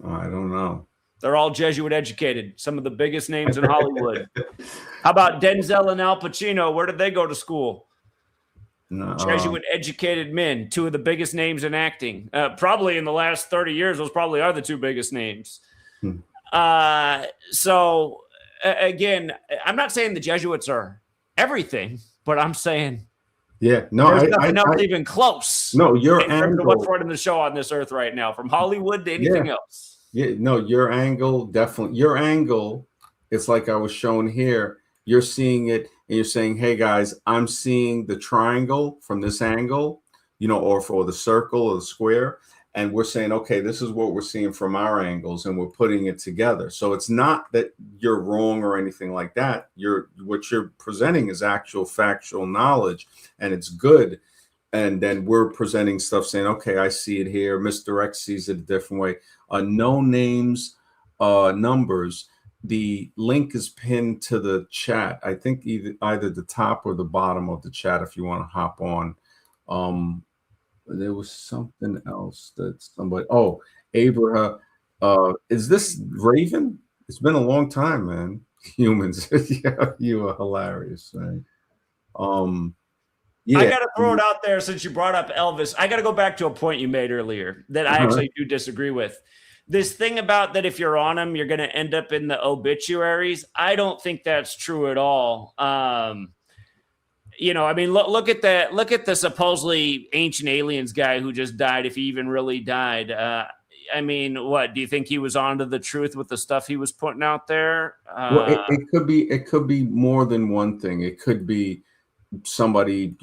I don't know. They're all Jesuit educated, some of the biggest names in Hollywood. How about Denzel and Al Pacino? Where did they go to school? No. Jesuit educated men, two of the biggest names in acting. Probably in the last 30 years, those probably are the two biggest names. So again, I'm not saying the Jesuits are everything, but I'm saying there's nothing else even close. No, your in terms angle. of what's running the show on this earth right now, from Hollywood to anything else. Yeah, no, your angle, definitely. Your angle, it's like I was shown here. You're seeing it and you're saying, hey guys, I'm seeing the triangle from this angle, or for the circle or the square. And we're saying, okay, this is what we're seeing from our angles, and we're putting it together. So it's not that you're wrong or anything like that. What you're presenting is actual factual knowledge, and it's good. And then we're presenting stuff saying, okay, I see it here. Mr. X sees it a different way. No names, numbers. The link is pinned to the chat. I think either the top or the bottom of the chat if you want to hop on. There was something else that somebody. Oh, Abraham. Is this Raven? It's been a long time, man. Humans. Yeah, you are hilarious, man. Yeah. I got to throw it out there since you brought up Elvis. I got to go back to a point you made earlier that I actually do disagree with. This thing about that if you're on him, you're going to end up in the obituaries. I don't think that's true at all. I mean, look at that. Look at the supposedly ancient aliens guy who just died, if he even really died. I mean, what do you think he was onto the truth with the stuff he was putting out there? Well, it could be more than one thing. It could be somebody,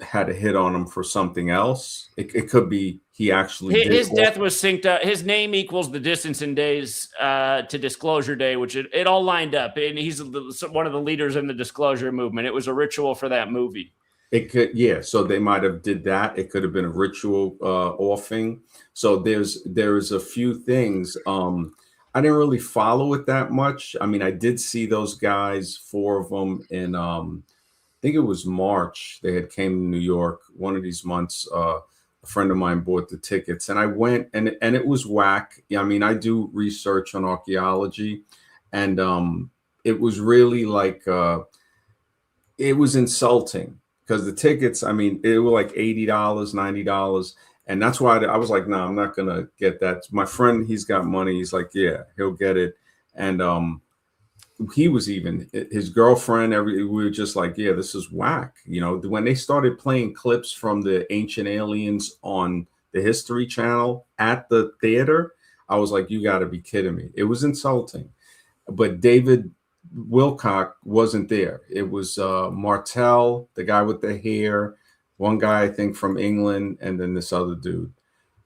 had a hit on him for something else. It could be he actually his death was synced up. His name equals the distance in days to Disclosure Day, which it all lined up. And he's one of the leaders in the Disclosure movement. It was a ritual for that movie. It could, yeah. So they might have did that. It could have been a ritual offing. So there's a few things. I didn't really follow it that much. I mean, I did see those guys, 4 of them in I think it was March. They had came to New York one of these months. A friend of mine bought the tickets, and I went, and it was whack. I mean, I do research on archaeology, and it was really like it was insulting because the tickets. I mean, it were like $80, $90, and that's why I was like, no, I'm not gonna get that. My friend, he's got money. He's like, yeah, he'll get it, and he was even his girlfriend. We were just like, yeah, this is whack. When they started playing clips from the ancient aliens on the History Channel at the theater, I was like, you got to be kidding me. It was insulting. But David Wilcock wasn't there. It was Martell, the guy with the hair, one guy I think from England, and then this other dude.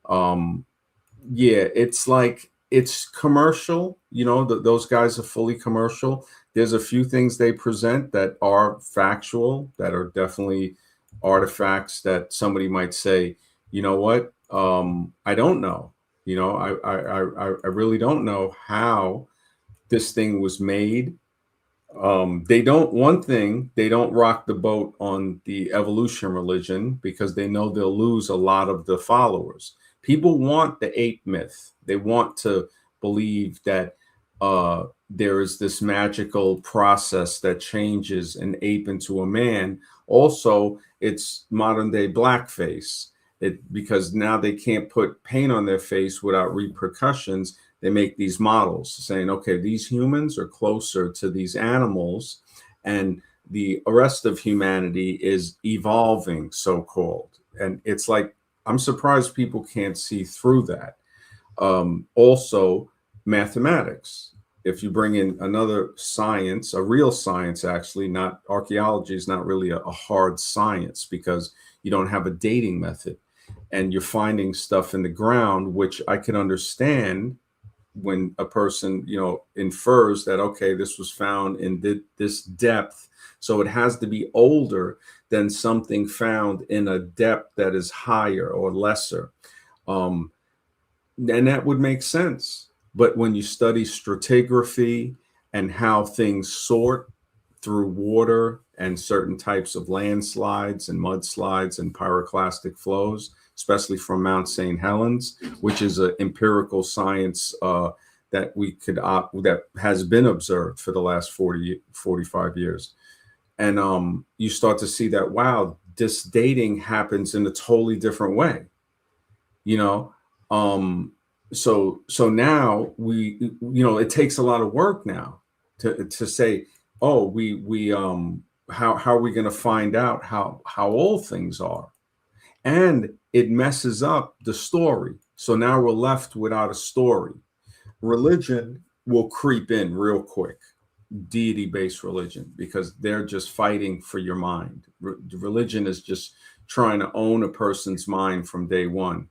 Yeah, it's like it's commercial. Those guys are fully commercial. There's a few things they present that are factual, that are definitely artifacts that somebody might say, you know what? I don't know. I really don't know how this thing was made. They don't rock the boat on the evolution religion because they know they'll lose a lot of the followers. People want the ape myth. They want to believe that there is this magical process that changes an ape into a man. Also, it's modern day blackface. Because now they can't put paint on their face without repercussions. They make these models saying, okay, these humans are closer to these animals, and the rest of humanity is evolving, so-called. And it's like, I'm surprised people can't see through that. Also, mathematics. If you bring in another science, a real science, actually, not archaeology is not really a hard science because you don't have a dating method, and you're finding stuff in the ground, which I can understand when a person, infers that, okay, this was found in this depth. So it has to be older than something found in a depth that is higher or lesser. And that would make sense. But when you study stratigraphy and how things sort through water and certain types of landslides and mudslides and pyroclastic flows, especially from Mount St. Helens, which is an empirical science that that has been observed for the last 45 years. And you start to see that, wow, this dating happens in a totally different way. So now it takes a lot of work now to say, oh, how are we going to find out how old things are? And it messes up the story. So now we're left without a story. Religion will creep in real quick, deity-based religion, because they're just fighting for your mind. Religion is just trying to own a person's mind from day one.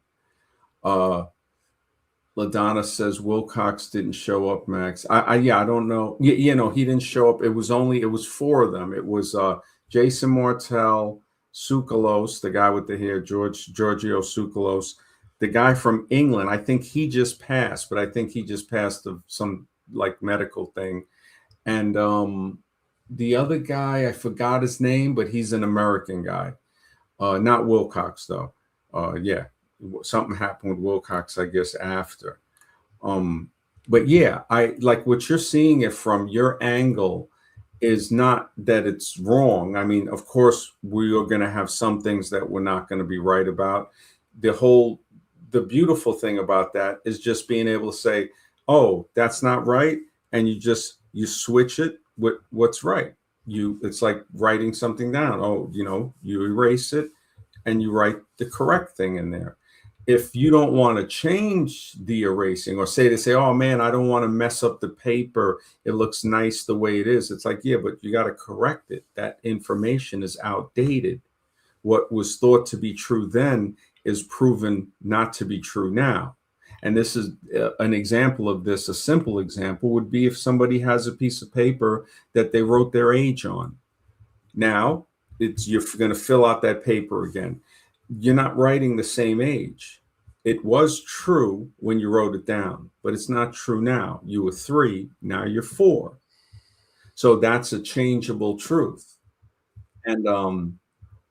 LaDonna says Wilcox didn't show up, Max. I don't know. He didn't show up. It was four of them. It was Jason Martell, Tsoukalos, the guy with the hair, Giorgio Tsoukalos, the guy from England. I think he just passed, but I think he just passed of some like medical thing. And the other guy, I forgot his name, but he's an American guy. Not Wilcox though. Something happened with Wilcox, I guess, after. But yeah, I like what you're seeing it from your angle is not that it's wrong. I mean, of course, we are going to have some things that we're not going to be right about. The beautiful thing about that is just being able to say, oh, that's not right. And you switch it with what's right. It's like writing something down. Oh, you erase it and you write the correct thing in there. If you don't want to change the erasing or say, oh man, I don't want to mess up the paper, it looks nice the way it is. It's like, yeah, but you got to correct it. That information is outdated. What was thought to be true then is proven not to be true now. And this is an example of this. A simple example would be if somebody has a piece of paper that they wrote their age on. Now you're going to fill out that paper again. You're not writing the same age. It was true when you wrote it down, but it's not true now. You were 3, now you're 4. So that's a changeable truth. And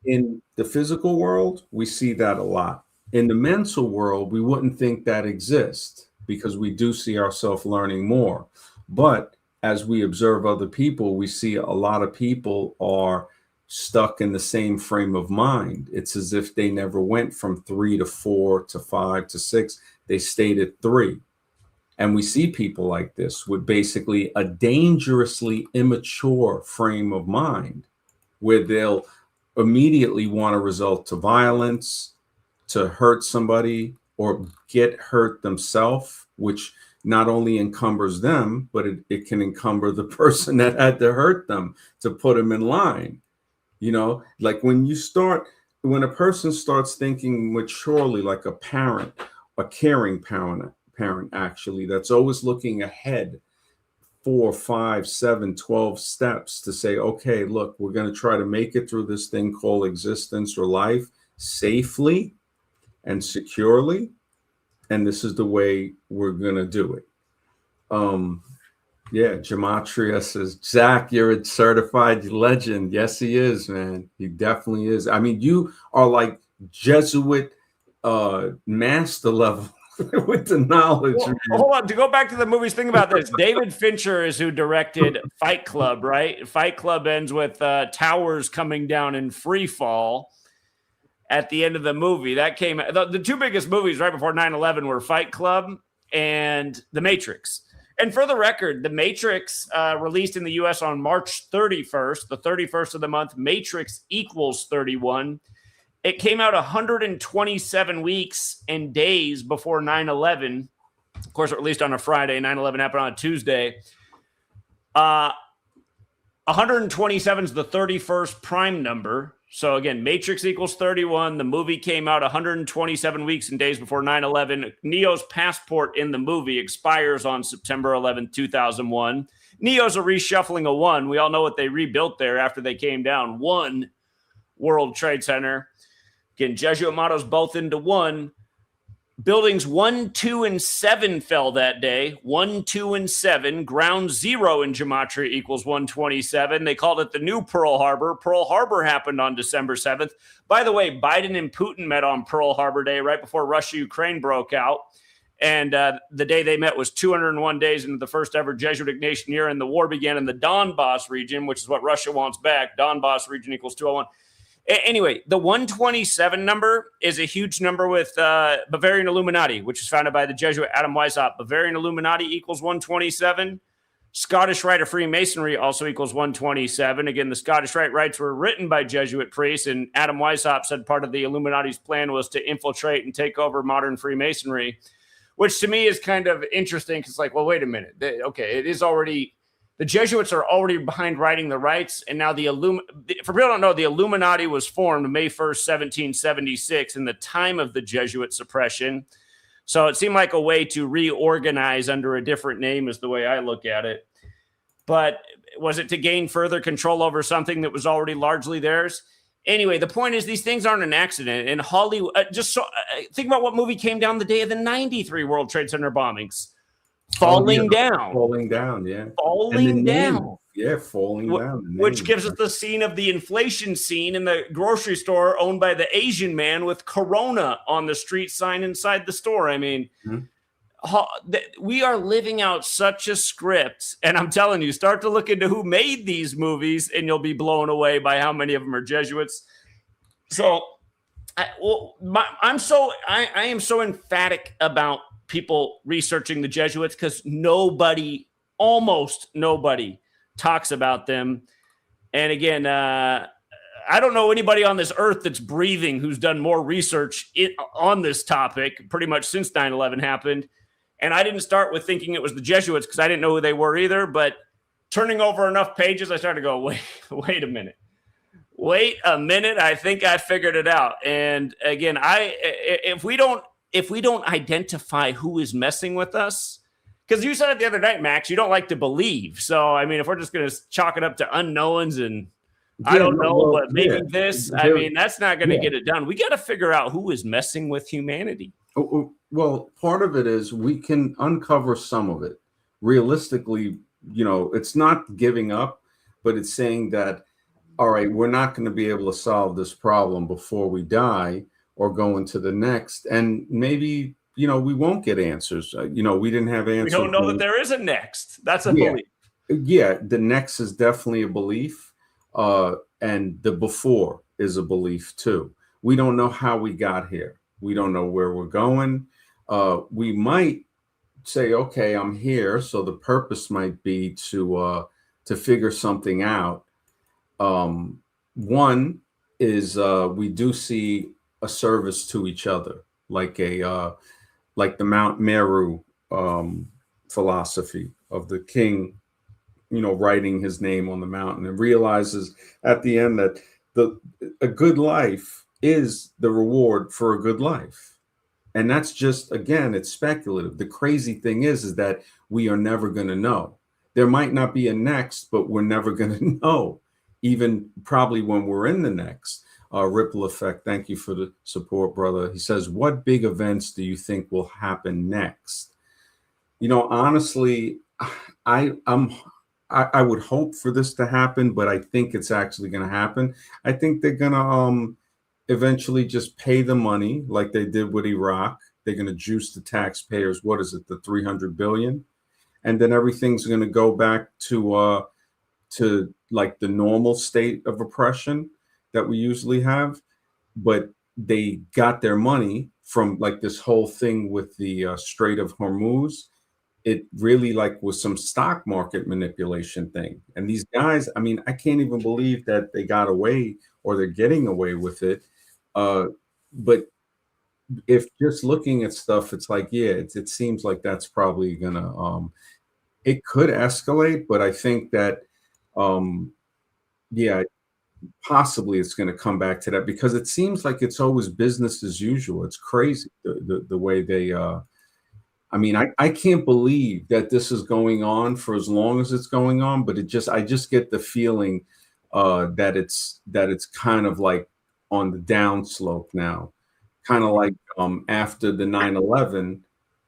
in the physical world, we see that a lot. In the mental world, we wouldn't think that exists because we do see ourselves learning more. But as we observe other people, we see a lot of people are stuck in the same frame of mind. It's as if they never went from 3 to 4 to 5 to 6. They stayed at 3. And we see people like this with basically a dangerously immature frame of mind where they'll immediately want to resort to violence, to hurt somebody or get hurt themselves, which not only encumbers them, but it can encumber the person that had to hurt them to put them in line. Like when a person starts thinking maturely, like a parent, a caring parent actually, that's always looking ahead 4, 5, 7, 12 steps to say, okay, look, we're going to try to make it through this thing called existence or life safely and securely. And this is the way we're going to do it. Yeah, Gematria says, Zach, you're a certified legend. Yes, he is, man. He definitely is. I mean, you are like Jesuit master level with the knowledge. Well, hold on. To go back to the movies, think about this. David Fincher is who directed Fight Club, right? Fight Club ends with towers coming down in free fall at the end of the movie. That came the two biggest movies right before 9/11 were Fight Club and The Matrix. And for the record, The Matrix released in the US on March 31st, the 31st of the month. Matrix equals 31. It came out 127 weeks and days before 9/11. Of course, it released on a Friday. 9/11 happened on a Tuesday. 127 is the 31st prime number. So again, Matrix equals 31. The movie came out 127 weeks and days before 9/11. Neo's passport in the movie expires on September 11th, 2001. Neo's a reshuffling of one. We all know what they rebuilt there after they came down. One World Trade Center. Again, Jesuit mottos both into one. Buildings 1, 2, and 7 fell that day. 1, 2, and 7. Ground zero in gematria equals 127. They called it the new Pearl Harbor. Pearl Harbor happened on December 7th. By the way, Biden and Putin met on Pearl Harbor Day right before Russia-Ukraine broke out. And the day they met was 201 days into the first ever Jesuit Ignatian year, and the war began in the Donbass region, which is what Russia wants back. Donbass region equals 201. Anyway, the 127 number is a huge number with Bavarian Illuminati, which was founded by the Jesuit Adam Weishaupt. Bavarian Illuminati equals 127. Scottish Rite of Freemasonry also equals 127. Again, the Scottish Rite rites were written by Jesuit priests, and Adam Weishaupt said part of the Illuminati's plan was to infiltrate and take over modern Freemasonry, which to me is kind of interesting because, like, well, wait a minute. Okay, it is already... The Jesuits are already behind writing the rites, and now for people who don't know, the Illuminati was formed May 1st, 1776, in the time of the Jesuit suppression. So it seemed like a way to reorganize under a different name is the way I look at it. But was it to gain further control over something that was already largely theirs? Anyway, the point is these things aren't an accident. And Hollywood, think about what movie came down the day of the 93 World Trade Center bombings. Falling down. Falling down, yeah. Falling down. Yeah, falling down. Which gives us the scene of the inflation scene in the grocery store owned by the Asian man with Corona on the street sign inside the store. I mean, we are living out such a script. And I'm telling you, start to look into who made these movies and you'll be blown away by how many of them are Jesuits. So I am so emphatic about people researching the Jesuits because almost nobody talks about them. And again, I don't know anybody on this earth that's breathing who's done more research on this topic pretty much since 9/11 happened. And I didn't start with thinking it was the Jesuits because I didn't know who they were either. But turning over enough pages, I started to go, wait a minute. Wait a minute. I think I figured it out. And again, if we don't identify who is messing with us, because you said it the other night, Max, you don't like to believe. So, I mean, if we're just going to chalk it up to unknowns and I don't know, but maybe this, I mean, that's not going to get it done. We got to figure out who is messing with humanity. Well, part of it is we can uncover some of it. Realistically, it's not giving up, but it's saying that, all right, we're not going to be able to solve this problem before we die or go into the next. And maybe, we won't get answers. We didn't have answers. We don't know that there is a next. That's a belief. Yeah, the next is definitely a belief. And the before is a belief too. We don't know how we got here. We don't know where we're going. We might say, okay, I'm here. So the purpose might be to figure something out. One is we do see a service to each other, like the Mount Meru philosophy of the king, writing his name on the mountain, and realizes at the end that a good life is the reward for a good life. And that's just, again, it's speculative. The crazy thing is that we are never going to know. There might not be a next, but we're never going to know, even probably when we're in the next. Ripple Effect, thank you for the support, brother. He says, what big events do you think will happen next? Honestly, I would hope for this to happen, but I think it's actually going to happen. I think they're going to eventually just pay the money like they did with Iraq. They're going to juice the taxpayers. What is it, the 300 billion? And then everything's going to go back to like the normal state of oppression that we usually have. But they got their money from like this whole thing with the Strait of Hormuz. It really like was some stock market manipulation thing. And these guys, I mean, I can't even believe that they got away or they're getting away with it. But if just looking at stuff, it's like, yeah, it seems like that's probably gonna it could escalate, but I think that yeah, possibly it's going to come back to that because it seems like it's always business as usual. It's crazy the way they I mean, I can't believe that this is going on for as long as it's going on, but I just get the feeling that it's kind of like on the downslope now. Kind of like after the 9/11,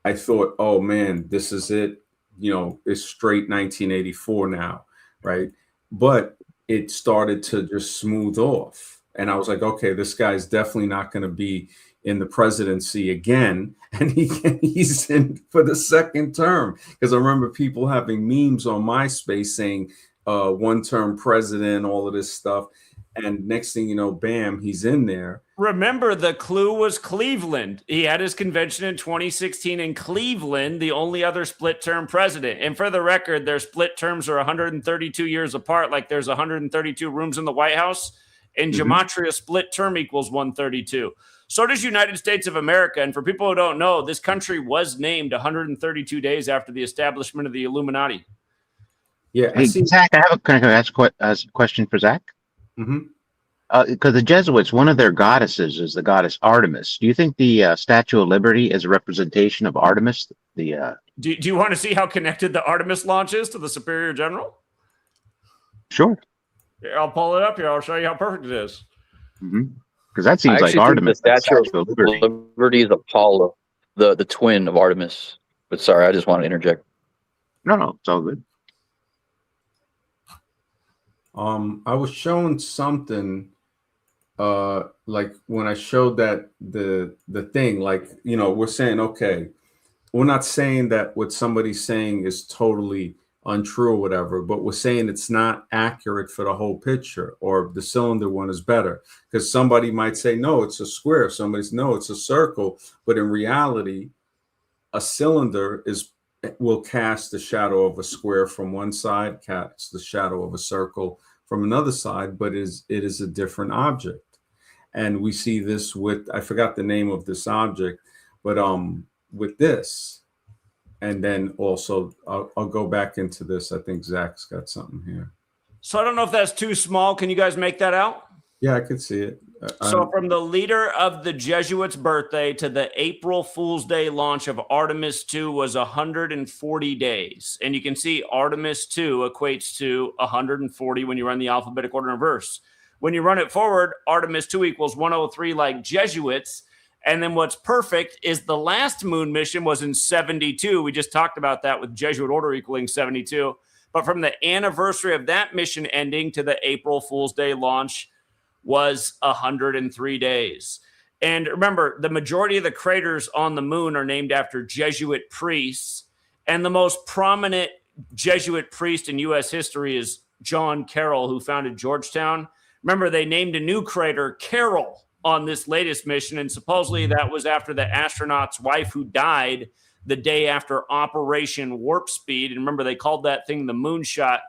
I thought, oh man, this is it. You know, it's straight 1984 now, right? But it started to just smooth off. And I was like, okay, this guy's definitely not going to be in the presidency again. And he's in for the second term. Because I remember people having memes on MySpace saying one-term president, all of this stuff. And next thing you know, bam, he's in there. Remember, the clue was Cleveland. He had his convention in 2016 in Cleveland, the only other split-term president. And for the record, their split terms are 132 years apart, like there's 132 rooms in the White House. And gematria split term equals 132. So does United States of America. And for people who don't know, this country was named 132 days after the establishment of the Illuminati. Yeah. Hey, Zach, I have a question for Zach. Because the Jesuits, one of their goddesses is the goddess Artemis. Do you think the Statue of Liberty is a representation of Artemis? Do you want to see how connected the Artemis launch is to the Superior General? Sure. Yeah, I'll pull it up here. I'll show you how perfect it is. Because that seems like Artemis. The Statue of Liberty is Apollo, the twin of Artemis. But sorry, I just want to interject. No, it's all good. I was showing something like when I showed that the thing, like, you know, we're saying, okay, we're not saying that what somebody's saying is totally untrue or whatever, but we're saying it's not accurate for the whole picture, or the cylinder one is better. Because somebody might say, no, it's a square. Somebody's, no, it's a circle. But in reality, a cylinder will cast the shadow of a square from one side, cast the shadow of a circle from another side, but it is a different object. And we see this with, I forgot the name of this object, but with this. And then also, I'll go back into this. I think Zach's got something here. So I don't know if that's too small. Can you guys make that out? Yeah, I could see it. So from the leader of the Jesuits' birthday to the April Fool's Day launch of Artemis II was 140 days. And you can see Artemis II equates to 140 when you run the alphabetic order in reverse. When you run it forward, Artemis II equals 103 like Jesuits. And then what's perfect is the last moon mission was in 72. We just talked about that with Jesuit order equaling 72. But from the anniversary of that mission ending to the April Fool's Day launch was 103 days. And remember, the majority of the craters on the moon are named after Jesuit priests. And the most prominent Jesuit priest in U.S. history is John Carroll, who founded Georgetown. Remember, they named a new crater Carroll on this latest mission, and supposedly that was after the astronaut's wife who died the day after Operation Warp Speed. And remember, they called that thing the moonshot.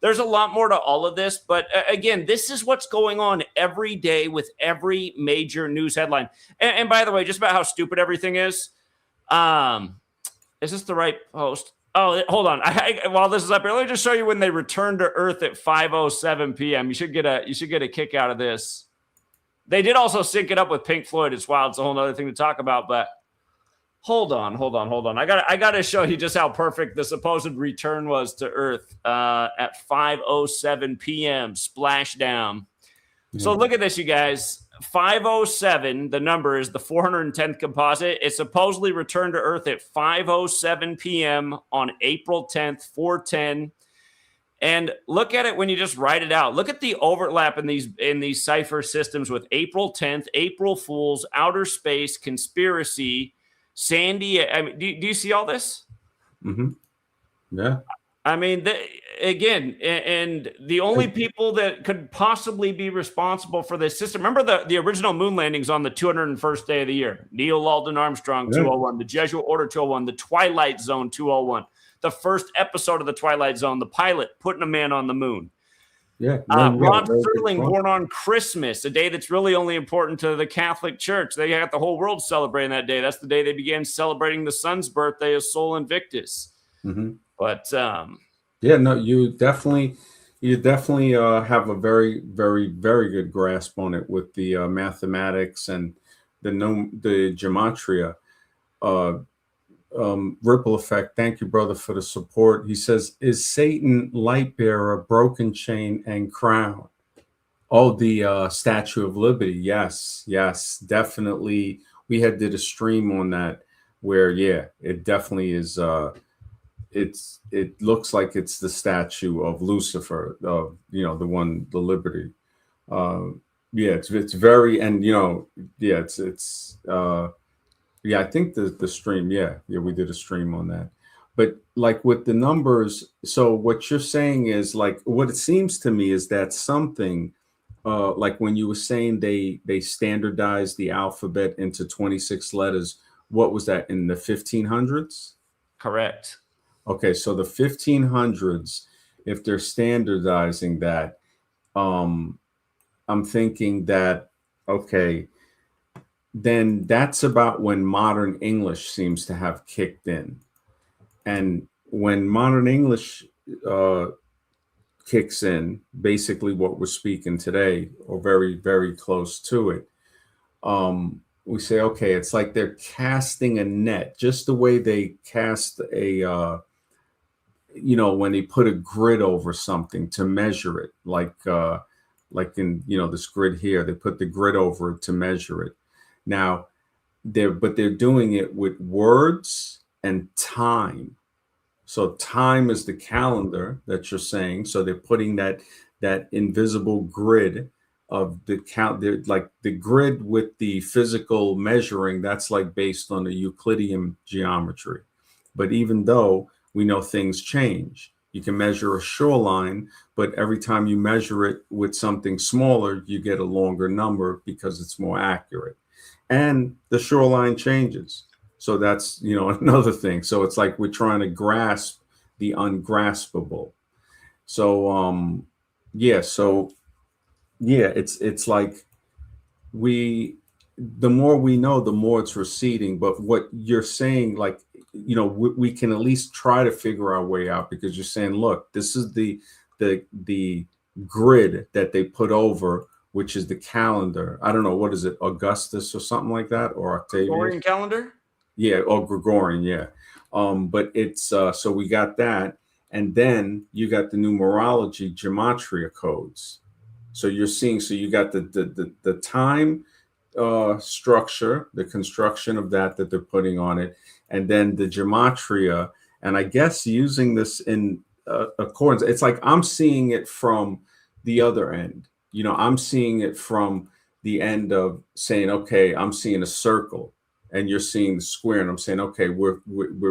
There's a lot more to all of this, but again, this is what's going on every day with every major news headline. And by the way, just about how stupid everything is this the right post? Oh, hold on. While this is up here, let me just show you when they returned to Earth at 5:07 p.m. You should get a kick out of this. They did also sync it up with Pink Floyd as well. It's a whole other thing to talk about, but hold on. I gotta show you just how perfect the supposed return was to Earth at 5:07 p.m. Splashdown. So look at this, you guys. 5:07, the number is the 410th composite. It supposedly returned to Earth at 5:07 p.m. on April 10th, 410. And look at it when you just write it out. Look at the overlap in these cipher systems with April 10th, April Fools, outer space, conspiracy, Sandy. I mean, do you see all this? Mm-hmm. Yeah. I mean, again, and the only people that could possibly be responsible for this system. Remember the original moon landings on the 201st day of the year. Neil Alden Armstrong, 201. The Jesuit Order, 201. The Twilight Zone, 201. The first episode of the Twilight Zone, the pilot putting a man on the moon. Yeah. Rod Serling, born on Christmas, a day that's really only important to the Catholic Church. They got the whole world celebrating that day. That's the day they began celebrating the sun's birthday as Sol Invictus. Mm-hmm. But yeah, no, you definitely have a very, very, very good grasp on it with the mathematics and the gematria. Ripple effect. Thank you, brother, for the support. He says, "Is Satan light bearer, broken chain, and crown?" Oh, the Statue of Liberty. Yes, definitely. We did a stream on that where, yeah, it definitely is. It looks like it's the statue of Lucifer, the Liberty. Yeah, it's very, and yeah, it's yeah, I think the stream, yeah, we did a stream on that. But like with the numbers, so what you're saying is like, what it seems to me is that something like when you were saying they standardized the alphabet into 26 letters, what was that, in the 1500s? Correct. Okay, so the 1500s, if they're standardizing that, I'm thinking that, okay, then that's about when modern English seems to have kicked in. And when modern English kicks in, basically what we're speaking today, or very, very close to it, we say, okay, it's like they're casting a net, just the way they cast a, when they put a grid over something to measure it, like in, this grid here, they put the grid over it to measure it. Now, they're doing it with words and time. So time is the calendar that you're saying. So they're putting that invisible grid of the count. They're like the grid with the physical measuring. That's like based on the Euclidean geometry. But even though we know things change, you can measure a shoreline, but every time you measure it with something smaller, you get a longer number because it's more accurate. And the shoreline changes. So that's, another thing. So it's like we're trying to grasp the ungraspable. So, it's like the more we know, the more it's receding. But what you're saying, like, we can at least try to figure our way out, because you're saying, look, this is the grid that they put over, which is the calendar. I don't know, what is it, Augustus or something like that, or Octavius? Gregorian calendar? Yeah, or Gregorian, yeah. But it's so we got that, and then you got the numerology gematria codes. So you're seeing, so you got the time structure, the construction of that they're putting on it, and then the gematria. And I guess using this in accordance, it's like I'm seeing it from the other end. I'm seeing it from the end of saying, okay, I'm seeing a circle, and you're seeing the square, and I'm saying, okay, we're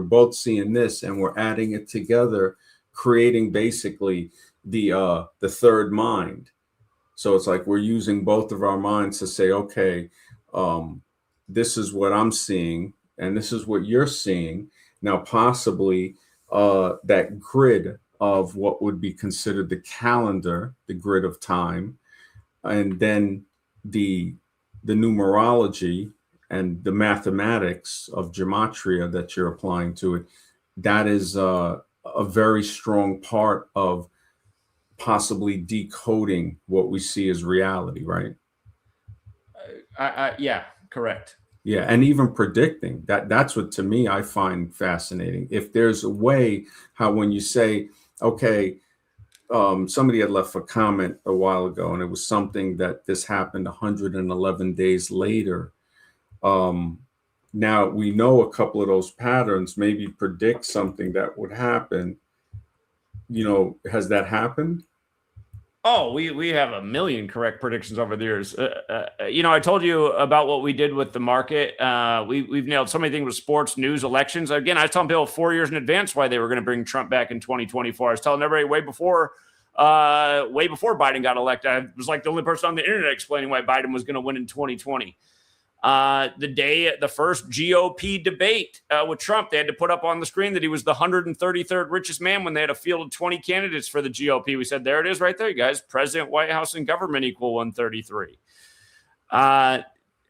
both seeing this, and we're adding it together, creating basically the third mind. So it's like we're using both of our minds to say, okay, this is what I'm seeing, and this is what you're seeing. Now, possibly that grid of what would be considered the calendar, the grid of time, and then the numerology and the mathematics of gematria that you're applying to it, that is a very strong part of possibly decoding what we see as reality, right? Yeah, correct. Yeah, and even predicting that's what, to me, I find fascinating. If there's a way how, when you say, okay, somebody had left a comment a while ago, and it was something that this happened 111 days later. Now we know a couple of those patterns maybe predict something that would happen has that happened? Oh, we have a million correct predictions over the years. I told you about what we did with the market. We've nailed so many things with sports, news, elections. Again, I was telling people 4 years in advance why they were going to bring Trump back in 2024. I was telling everybody way before Biden got elected. I was like the only person on the internet explaining why Biden was going to win in 2020. The first GOP debate with Trump, they had to put up on the screen that he was the 133rd richest man when they had a field of 20 candidates for the GOP. We said, there it is right there, you guys. President, White House, and government equal 133.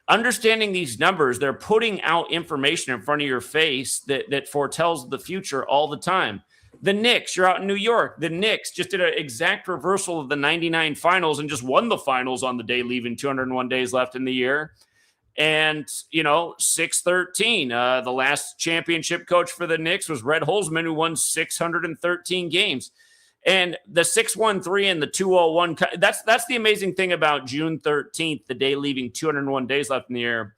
Understanding these numbers, they're putting out information in front of your face that foretells the future all the time. The Knicks, you're out in New York. The Knicks just did an exact reversal of the 99 finals and just won the finals on the day, leaving 201 days left in the year. And, 6-13, the last championship coach for the Knicks was Red Holzman, who won 613 games. And the 6-1-3 and the 201, that's the amazing thing about June 13th, the day leaving 201 days left in the year.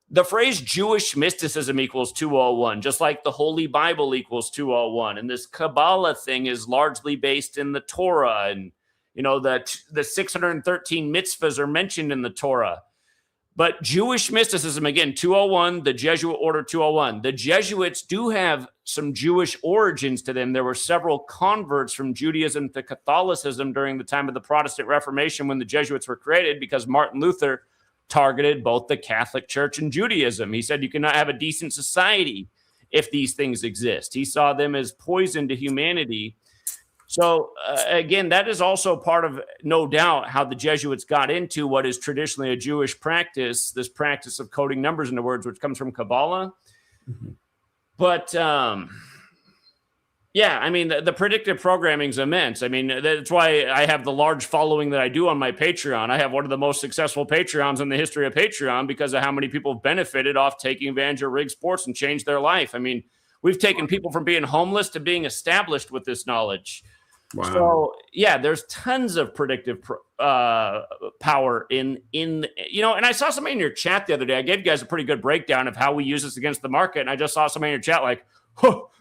The phrase Jewish mysticism equals 201, just like the Holy Bible equals 201. And this Kabbalah thing is largely based in the Torah. And, the 613 mitzvahs are mentioned in the Torah. But Jewish mysticism, again, 201, the Jesuit order 201. The Jesuits do have some Jewish origins to them. There were several converts from Judaism to Catholicism during the time of the Protestant Reformation when the Jesuits were created, because Martin Luther targeted both the Catholic Church and Judaism. He said you cannot have a decent society if these things exist. He saw them as poison to humanity. So, again, that is also part of, no doubt, how the Jesuits got into what is traditionally a Jewish practice, this practice of coding numbers into words, which comes from Kabbalah. Mm-hmm. But, the predictive programming is immense. I mean, that's why I have the large following that I do on my Patreon. I have one of the most successful Patreons in the history of Patreon because of how many people have benefited off taking advantage of rigged sports and changed their life. I mean, we've taken people from being homeless to being established with this knowledge. Wow. So there's tons of predictive power in and I saw somebody in your chat the other day. I gave you guys a pretty good breakdown of how we use this against the market, and I just saw somebody in your chat like,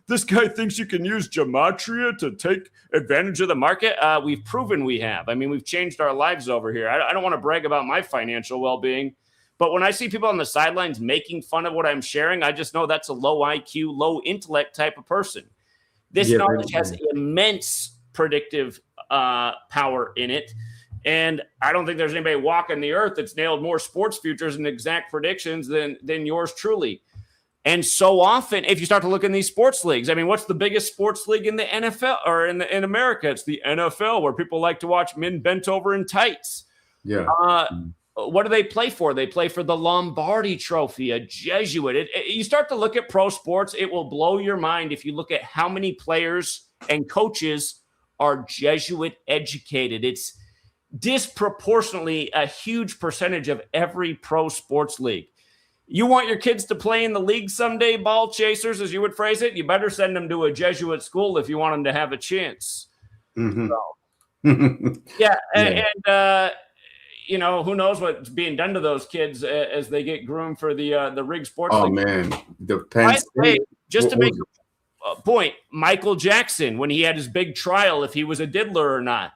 this guy thinks you can use gematria to take advantage of the market. We've proven we have. I mean, we've changed our lives over here. I don't want to brag about my financial well-being, but when I see people on the sidelines making fun of what I'm sharing, I just know that's a low IQ, low intellect type of person. This knowledge has immense predictive power in it. And I don't think there's anybody walking the earth that's nailed more sports futures and exact predictions than yours truly. And so often, if you start to look in these sports leagues, I mean, what's the biggest sports league in the NFL or in America? It's the NFL, where people like to watch men bent over in tights. Yeah. What do they play for? They play for the Lombardi Trophy, a Jesuit. You start to look at pro sports, it will blow your mind if you look at how many players and coaches are Jesuit educated. It's disproportionately a huge percentage of every pro sports league. You want your kids to play in the league someday, ball chasers, as you would phrase it, you better send them to a Jesuit school if you want them to have a chance. Mm-hmm. So, who knows what's being done to those kids as they get groomed for the rig sports league. Oh, man. Just to make point, Michael Jackson, when he had his big trial, if he was a diddler or not,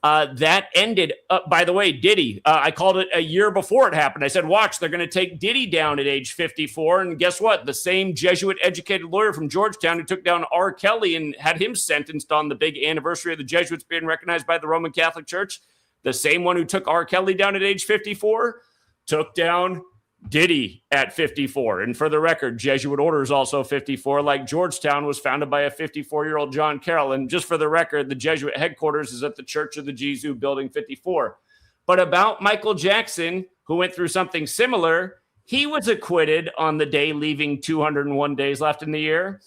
that ended by the way, Diddy, I called it a year before it happened. I said, watch, they're going to take Diddy down at age 54. And guess what? The same Jesuit educated lawyer from Georgetown who took down R. Kelly and had him sentenced on the big anniversary of the Jesuits being recognized by the Roman Catholic Church, the same one who took R. Kelly down at age 54 took down Diddy at 54. And for the record, Jesuit order is also 54, like Georgetown was founded by a 54-year-old John Carroll. And just for the record, the Jesuit headquarters is at the Church of the Jesu, Building 54. But about Michael Jackson, who went through something similar, he was acquitted on the day leaving 201 days left in the year.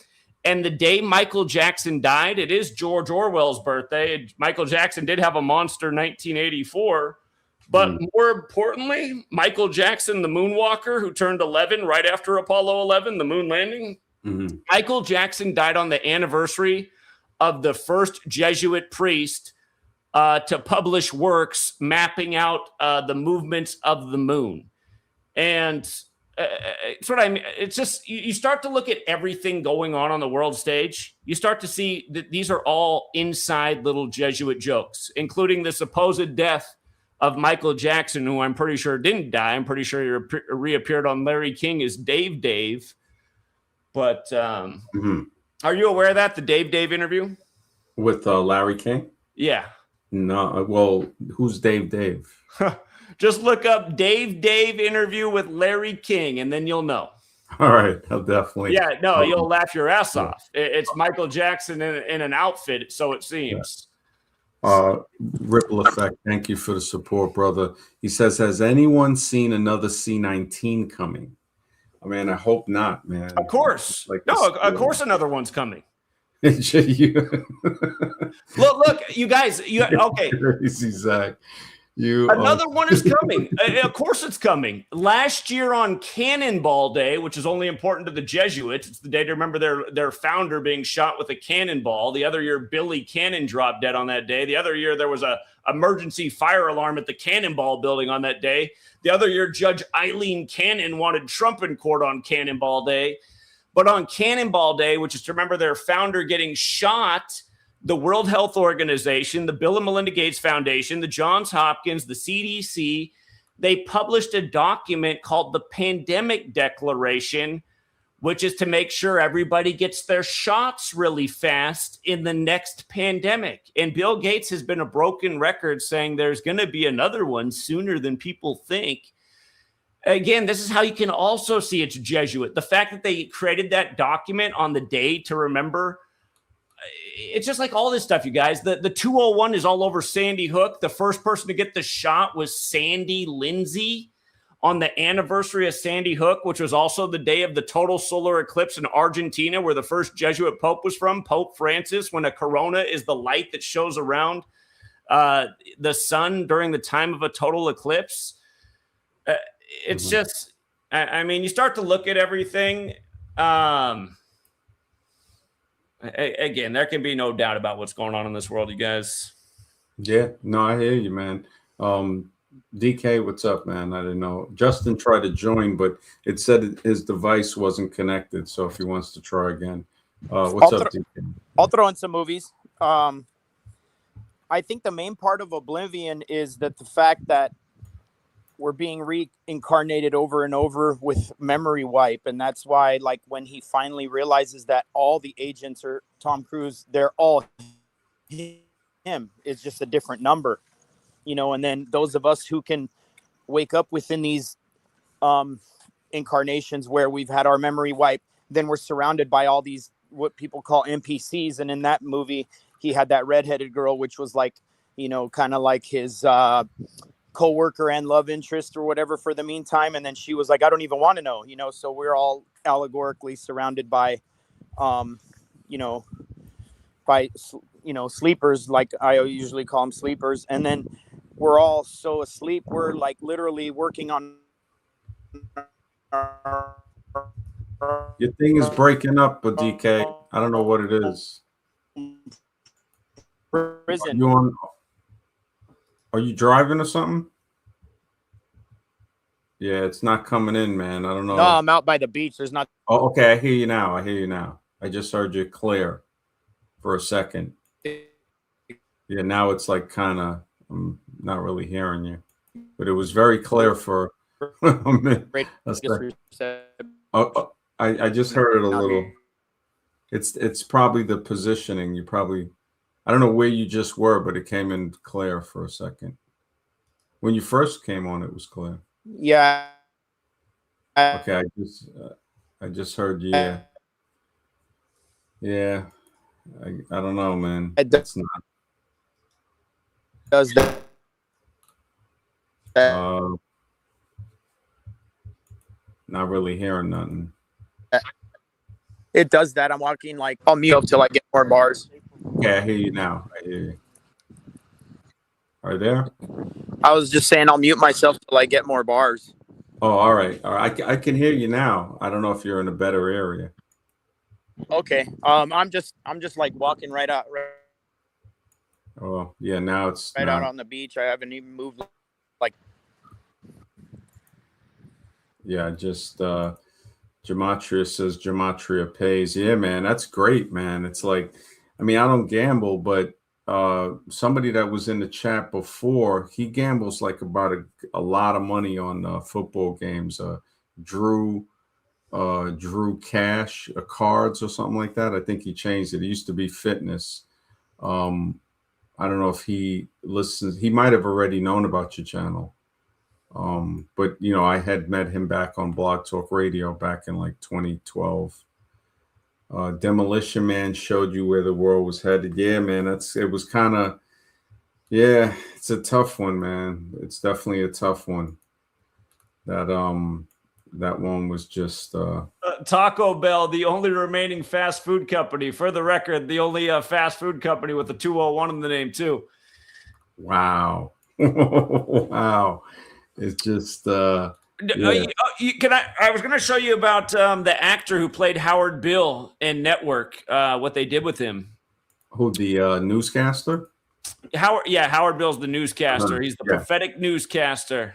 And the day Michael Jackson died, it is George Orwell's birthday. Michael Jackson did have a monster 1984. But more importantly, Michael Jackson, the moonwalker who turned 11 right after Apollo 11, the moon landing, Michael Jackson died on the anniversary of the first Jesuit priest to publish works mapping out the movements of the moon. And it's what I mean. It's just you start to look at everything going on the world stage. You start to see that these are all inside little Jesuit jokes, including the supposed death of Michael Jackson, who I'm pretty sure didn't die. I'm pretty sure he reappeared on Larry King as Dave. But are you aware of that, the Dave interview? With Larry King? Yeah. No. Well, who's Dave? Just look up Dave interview with Larry King, and then you'll know. All right. I'll definitely. Yeah, no, you'll laugh your ass off. It's Michael Jackson in an outfit, so it seems. Ripple Effect, thank you for the support, brother. He says, has anyone seen another C-19 coming? I mean, I hope not, man. Of course. Of course another one's coming. Look, you guys, okay. Crazy, Zach. Another one is coming. Of course it's coming. Last year on Cannonball Day, which is only important to the Jesuits, it's the day to remember their founder being shot with a cannonball. The other year, Billy Cannon dropped dead on that day. The other year, there was a emergency fire alarm at the Cannonball building on that day. The other year, Judge Eileen Cannon wanted Trump in court on Cannonball Day. But on Cannonball Day, which is to remember their founder getting shot, the World Health Organization, the Bill and Melinda Gates Foundation, the Johns Hopkins, the CDC, they published a document called the Pandemic Declaration, which is to make sure everybody gets their shots really fast in the next pandemic. And Bill Gates has been a broken record saying there's going to be another one sooner than people think. Again, this is how you can also see it's Jesuit. The fact that they created that document on the day to remember, it's just like all this stuff, you guys. The 201 is all over Sandy Hook. The first person to get the shot was Sandy Lindsay on the anniversary of Sandy Hook, which was also the day of the total solar eclipse in Argentina, where the first Jesuit Pope was from, Pope Francis, when a corona is the light that shows around the sun during the time of a total eclipse. It's just, I mean, you start to look at everything. Again, there can be no doubt about what's going on in this world, you guys. Yeah, no, I hear you, man. DK, what's up, man? I didn't know. Justin tried to join, but it said his device wasn't connected. So if he wants to try again, what's up, DK? I'll throw in some movies. I think the main part of Oblivion is that the fact that we're being reincarnated over and over with memory wipe. And that's why, like, when he finally realizes that all the agents are Tom Cruise, they're all him. It's just a different number, you know. And then those of us who can wake up within these incarnations where we've had our memory wipe, then we're surrounded by all these, what people call NPCs. And in that movie, he had that redheaded girl, which was like, you know, kind of like his, co-worker and love interest or whatever for the meantime. And then she was like, I don't even want to know, you know. So we're all allegorically surrounded by sleepers, like I usually call them sleepers. And then we're all so asleep, we're like literally working on your thing is breaking up, but DK, I don't know what it is. Prison. Are you driving or something? Yeah, it's not coming in, man. I don't know. No, I'm out by the beach. There's not. Oh, okay. I hear you now. I just heard you clear for a second. Yeah, now it's like kind of, I'm not really hearing you, but it was very clear for a minute. I just heard it a little. It's probably the positioning. You probably, I don't know where you just were, but it came in clear for a second. When you first came on, it was clear. Yeah. Okay, I just heard yeah. Yeah. I don't know, man. It's not. Does that? Not really hearing nothing. It does that. I'm walking, like, I'll mute up till I get more bars. Okay, I hear you now. I hear you. Are you there? I was just saying I'll mute myself till I get more bars. Oh, all right. I can hear you now. I don't know if you're in a better area. Okay. I'm just like walking right out. Oh, yeah. Now it's out on the beach. I haven't even moved. Like, Yeah, just Gematria says Gematria pays. Yeah, man, that's great, man. It's like, I mean, I don't gamble, but somebody that was in the chat before, he gambles like about a lot of money on football games. Drew Drew Cash, cards or something like that. I think he changed it. It used to be fitness. I don't know if he listens. He might have already known about your channel. But you know, I had met him back on Blog Talk Radio back in like 2012. Demolition Man showed you where the world was headed. Yeah, man, it was kind of, yeah, it's a tough one, man. It's definitely a tough one. That one was just Taco Bell, the only remaining fast food company. For the record, the only fast food company with a 201 in the name too. Wow. Wow. It's just yeah. I was going to show you about the actor who played Howard Bill in Network, what they did with him. Who, the newscaster? Howard Bill's the newscaster. He's the prophetic newscaster.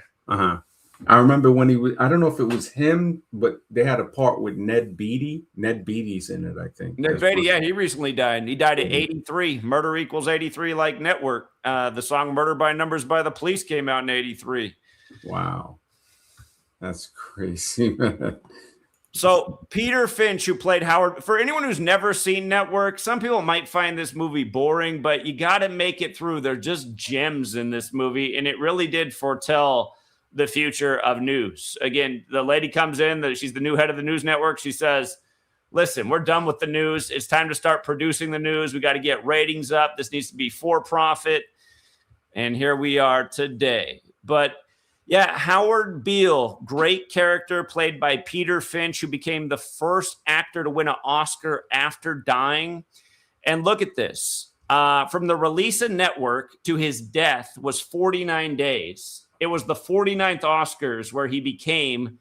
I remember when he was, I don't know if it was him, but they had a part with Ned Beatty. Ned Beatty's in it, I think. Ned Beatty, yeah, he recently died. He died at 83. Murder equals 83, like Network. The song Murder by Numbers by the Police came out in 83. Wow. That's crazy, man. So Peter Finch, who played Howard, for anyone who's never seen Network, some people might find this movie boring, but you got to make it through. They're just gems in this movie, and it really did foretell the future of news. Again, the lady comes in, she's the new head of the news network. She says, listen, we're done with the news. It's time to start producing the news. We got to get ratings up. This needs to be for profit. And here we are today. But yeah, Howard Beale, great character played by Peter Finch, who became the first actor to win an Oscar after dying. And look at this. From the release of Network to his death was 49 days. It was the 49th Oscars where he became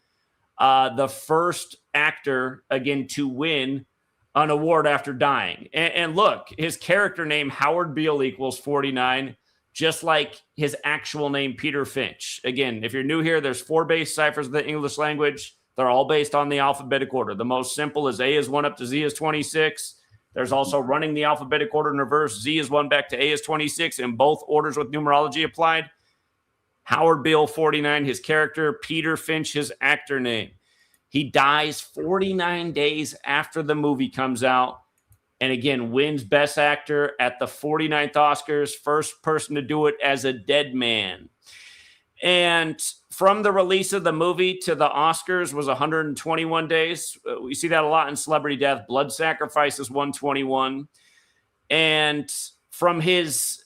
the first actor, again, to win an award after dying. And look, his character name, Howard Beale, equals 49, just like his actual name, Peter Finch. Again, if you're new here, there's 4 base ciphers of the English language. They're all based on the alphabetic order. The most simple is A is 1 up to Z is 26. There's also running the alphabetic order in reverse. Z is 1 back to A is 26, in both orders with numerology applied. Howard Beale, 49, his character. Peter Finch, his actor name. He dies 49 days after the movie comes out. And again, wins Best Actor at the 49th Oscars. First person to do it as a dead man. And from the release of the movie to the Oscars was 121 days. We see that a lot in celebrity death. Blood Sacrifice is 121. And from his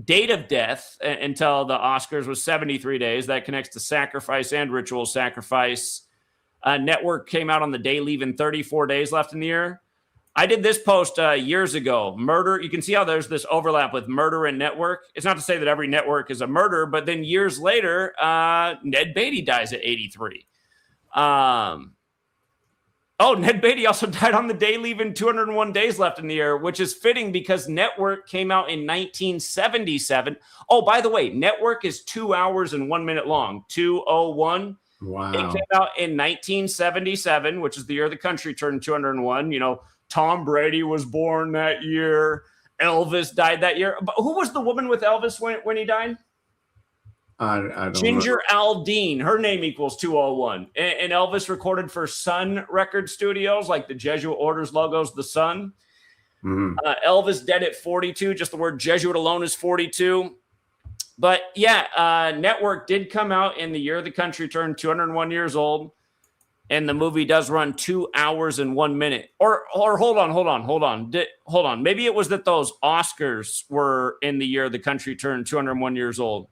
date of death until the Oscars was 73 days. That connects to Sacrifice and Ritual Sacrifice. Network came out on the day, leaving 34 days left in the year. I did this post years ago. Murder, you can see how there's this overlap with Murder and Network. It's not to say that every network is a murder, but then years later, Ned Beatty dies at 83. Ned Beatty also died on the day, leaving 201 days left in the year, which is fitting because Network came out in 1977. Oh, by the way, Network is 2 hours and 1 minute long, 2:01. Wow. It came out in 1977, which is the year the country turned 201. You know, Tom Brady was born that year. Elvis died that year. But who was the woman with Elvis when he died? I don't Ginger Aldine. Her name equals 201. And Elvis recorded for Sun Record Studios, like the Jesuit Orders logos, the Sun. Mm-hmm. Elvis dead at 42. Just the word Jesuit alone is 42. But yeah, Network did come out in the year the country turned 201 years old. And the movie does run 2 hours and 1 minute. Or hold on. Maybe it was that those Oscars were in the year the country turned 201 years old.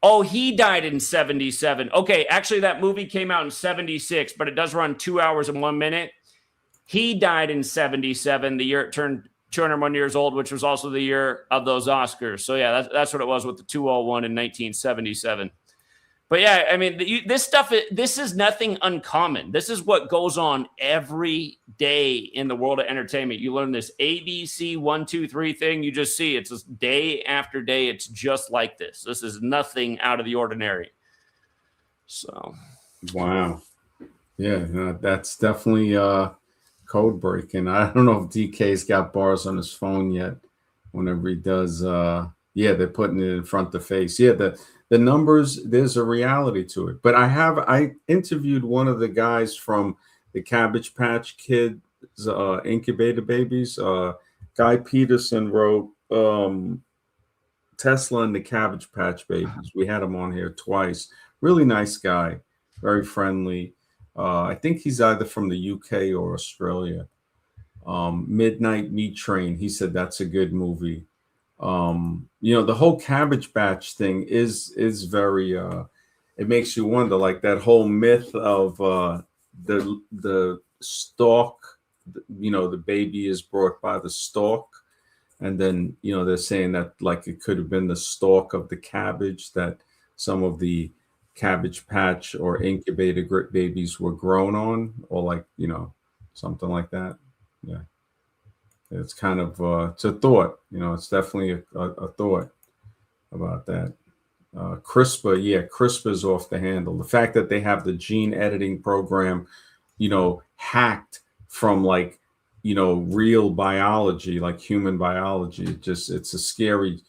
Oh, he died in 77. Okay, actually that movie came out in 76, but it does run 2 hours and 1 minute. He died in 77, the year it turned 201 years old, which was also the year of those Oscars. So yeah, that's what it was with the 201 in 1977. But yeah, I mean, this is nothing uncommon. This is what goes on every day in the world of entertainment. You learn this ABC 1, 2, 3 thing. You just see it's just day after day. It's just like this. This is nothing out of the ordinary. So, wow. Yeah, that's definitely code breaking. I don't know if DK's got bars on his phone yet. Whenever he does, yeah, they're putting it in front of the face. Yeah, the numbers, there's a reality to it. But I interviewed one of the guys from the Cabbage Patch Kids incubator babies. Guy Peterson wrote Tesla and the Cabbage Patch Babies. We had him on here twice. Really nice guy, very friendly. I think he's either from the UK or Australia. Midnight Meat Train. He said that's a good movie. The whole Cabbage Patch thing is very. It makes you wonder, like that whole myth of the stalk. The baby is brought by the stalk. And then, they're saying that like it could have been the stalk of the cabbage that some of the Cabbage Patch or incubator babies were grown on, or like, something like that. Yeah. It's kind of, it's a thought, it's definitely a thought about that. CRISPR, CRISPR's off the handle. The fact that they have the gene editing program, hacked from like, real biology, like human biology. It's a scary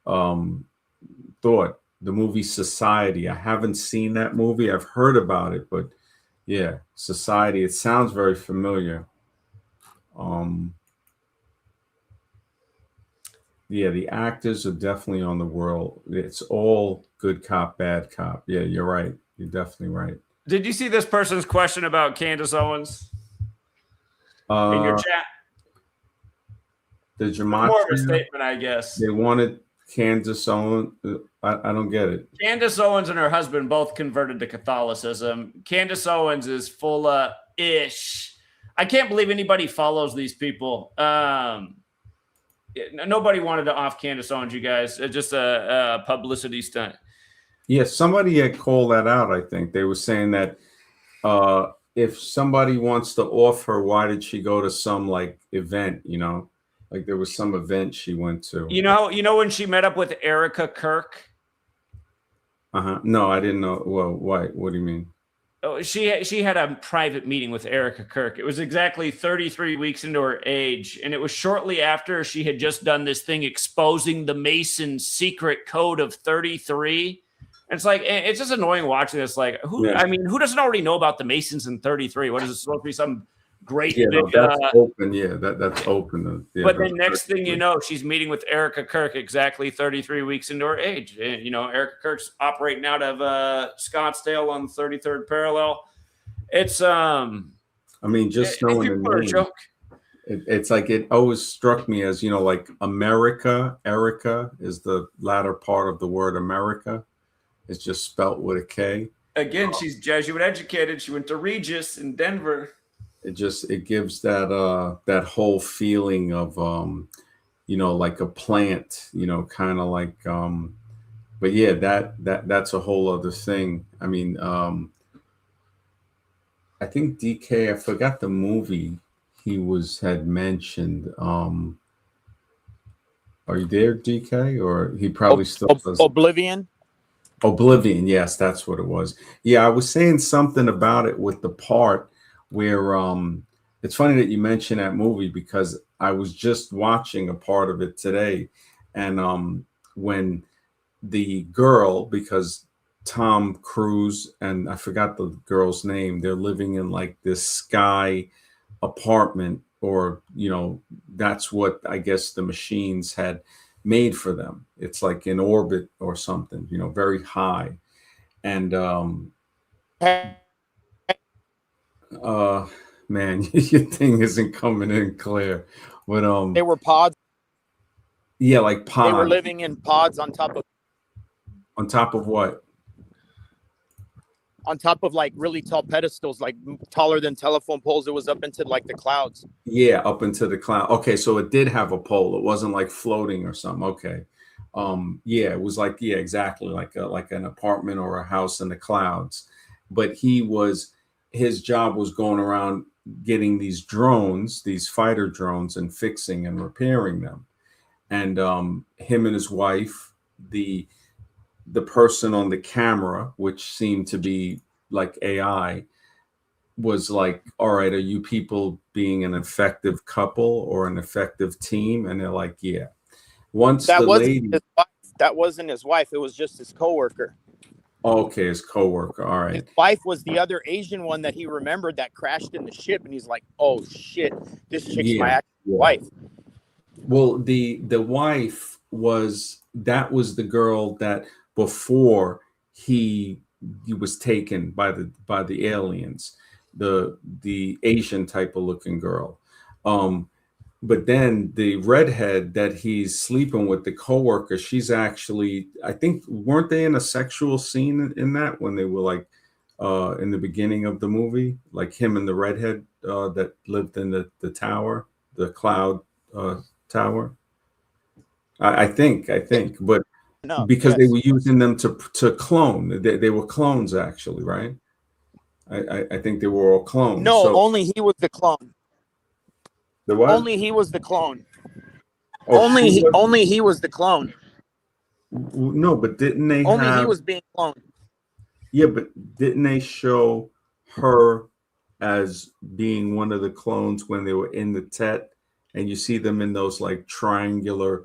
thought. The movie Society. I haven't seen that movie. I've heard about it, but yeah, Society. It sounds very familiar. Yeah, the actors are definitely on the world. It's all good cop, bad cop. Yeah, you're right. You're definitely right. did you see this person's question about Candace Owens in your chat? The Jamont More of a statement, I guess. They wanted Candace Owens. I don't get it. Candace Owens and her husband both converted to Catholicism. Candace Owens is full of ish. I can't believe anybody follows these people. Nobody wanted to off Candace Owens, you guys. It's just a publicity stunt. Yeah, somebody had called that out, I think. They were saying that if somebody wants to off her, why did she go to some like event, Like there was some event she went to. You know when she met up with Erica Kirk? No, I didn't know. Well, why? What do you mean? Oh, she had a private meeting with Erica Kirk. It was exactly 33 weeks into her age, and it was shortly after she had just done this thing exposing the Mason's secret code of 33. And it's like, it's just annoying watching this. Like, who doesn't already know about the Masons in 33? What is it supposed to be? Some great big, that's open. Yeah, that's open. Yeah, but then next thing you know, she's meeting with Erica Kirk exactly 33 weeks into her age. And, Erica Kirk's operating out of Scottsdale on the 33rd parallel. It's just knowing the name. Joke. It's like it always struck me as like America. Erica is the latter part of the word America. It's just spelt with a K. Again, she's Jesuit educated. She went to Regis in Denver. It gives that whole feeling of like a plant, kind of like but yeah, that's a whole other thing. I mean, I think DK, I forgot the movie he had mentioned. Are you there, DK? Or he probably still does Oblivion. Oblivion, yes, that's what it was. Yeah, I was saying something about it with the part where it's funny that you mentioned that movie because I was just watching a part of it today. And when the girl, because Tom Cruise and I forgot the girl's name, they're living in like this sky apartment, or that's what I guess the machines had made for them. It's like in orbit or something, very high. And man, your thing isn't coming in clear. But they were pods. Yeah, like pods. They were living in pods on top of what? On top of like really tall pedestals, like taller than telephone poles. It was up into like the clouds. Yeah, up into the cloud. Okay, so it did have a pole. It wasn't like floating or something. Okay. Yeah, it was like, yeah, exactly, like an apartment or a house in the clouds. But his job was going around getting these drones, these fighter drones, and fixing and repairing them. And him and his wife, the the person on the camera, which seemed to be like AI, was like, all right, are you people being an effective couple or an effective team? And they're like, yeah. Once That the wasn't lady, his wife. That wasn't his wife. It was just his coworker. okay, his coworker, all His right. wife was the other Asian one that he remembered that crashed in the ship, and he's like, "Oh shit, this chick's my Yeah, actual yeah. wife." Well, the wife was, that was the girl that before he was taken by the aliens, the Asian type of looking girl. But then the redhead that he's sleeping with, the coworker, she's actually, I think, weren't they in a sexual scene in that when they were like in the beginning of the movie, like him and the redhead that lived in the tower, the cloud tower. I think, but No, because they yes, were using them to clone, they were clones actually, right? I think they were all clones. no, So only he was the clone. the what? Only he was the clone. Oh, she was, Only he was the clone. no, but didn't they Only he have? was being cloned. Yeah, but didn't they show her as being one of the clones when they were in the Tet, and you see them in those like triangular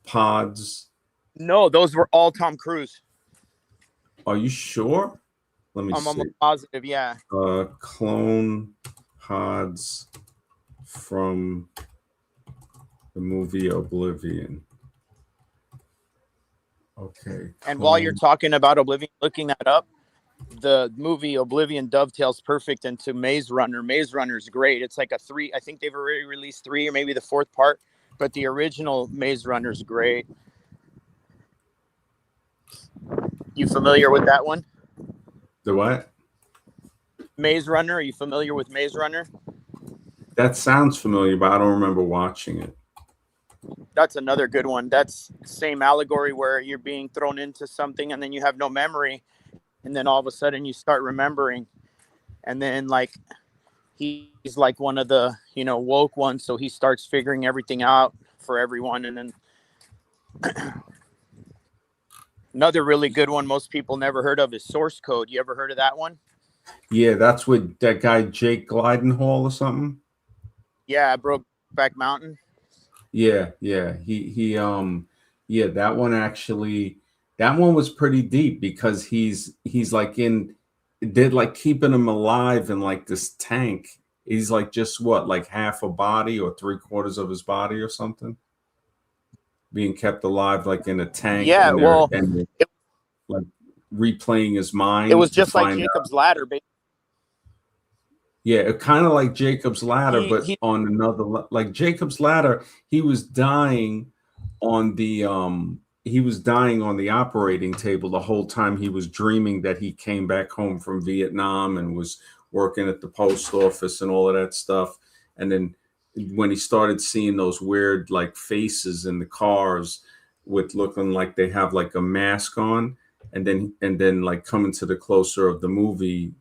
pods? No, those were all Tom Cruise. Are you sure? Let me I'm see. almost positive. Yeah. Clone pods from the movie Oblivion. Okay. And while you're Clone. talking about Oblivion, looking that up, the movie Oblivion dovetails perfect into Maze Runner. Maze Runner's great. It's like a 3. I think they've already released 3 or maybe the 4th part, but the original Maze Runner's great. You familiar with that one? The what? Maze Runner. Are you familiar with Maze Runner? That sounds familiar, but I don't remember watching it. That's another good one. That's the same allegory where you're being thrown into something and then you have no memory, and then all of a sudden you start remembering, and then like he's like one of the woke ones, so he starts figuring everything out for everyone. And then another really good one most people never heard of is Source Code. You ever heard of that one? Yeah, that's with that guy Jake Gyllenhaal or something. Yeah, Brokeback Mountain. Yeah. Yeah, that one actually, that one was pretty deep because he's like did like keeping him alive in like this tank. He's like just what, like half a body or 3/4 of his body or something, being kept alive like in a tank, Yeah, and well, they're like replaying his it mind was to just like find out. Jacob's Ladder. Yeah, kind of like Jacob's Ladder, but He on another like Jacob's Ladder, he was dying on the operating table the whole time. He was dreaming that he came back home from Vietnam and was working at the post office and all of that stuff. And then when he started seeing those weird like faces in the cars with looking like they have like a mask on, and then like coming to the closer of the movie,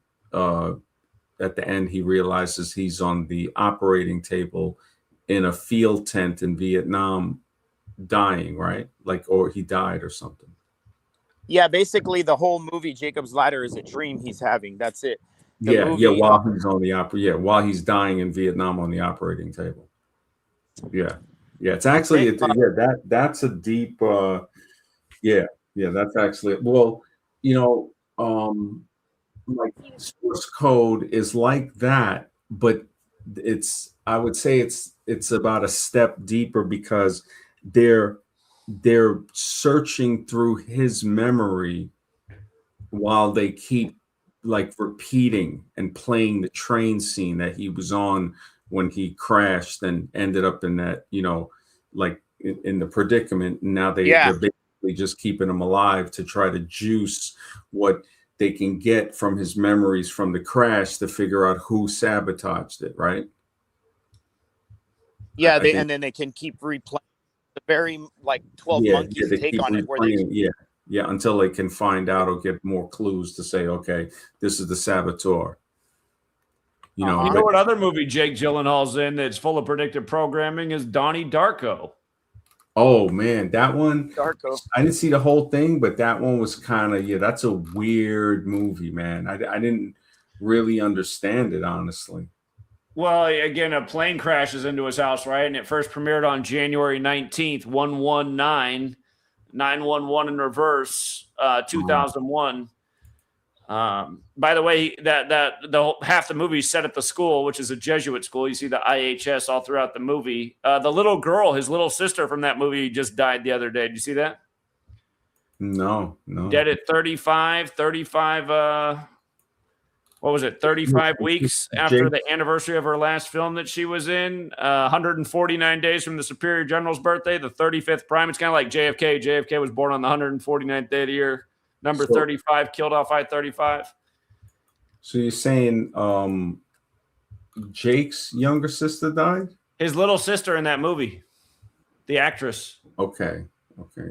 at the end he realizes he's on the operating table in a field tent in Vietnam, dying, right? Like, or he died or something. Yeah, basically the whole movie Jacob's Ladder is a dream he's having. That's it. The Yeah, movie, while he's on the while he's dying in Vietnam on the operating table. Yeah. It's actually that's a deep yeah, that's actually, well, like Source Code is like that, but I would say it's about a step deeper because they're searching through his memory while they keep like repeating and playing the train scene that he was on when he crashed and ended up in that, like in the predicament. And now they're basically just keeping him alive to try to juice what they can get from his memories from the crash to figure out who sabotaged it, right? Yeah, and then they can keep replaying the very like 12 Monkeys they take keep on it, where replaying, until they can find out or get more clues to say, okay, this is the saboteur. You know what other movie Jake Gyllenhaal's in that's full of predictive programming is Donnie Darko. Oh man, that one. Darko. I didn't see the whole thing, but that one was kind of, yeah. That's a weird movie, man. I didn't really understand it, honestly. Well, again, a plane crashes into his house, right? And it first premiered on January 19th, 119, 911 in reverse, 2001. By the way, half the movie is set at the school, which is a Jesuit school. You see the IHS all throughout the movie. The little girl, his little sister from that movie, just died the other day. Did you see that? No. Dead at 35. What was it? 35 weeks after the anniversary of her last film that she was in. 149 days from the Superior General's birthday, the 35th prime. It's kind of like JFK. JFK was born on the 149th day of the year. Number 35 killed off I-35. So you're saying Jake's younger sister died? His little sister in that movie, the actress. Okay.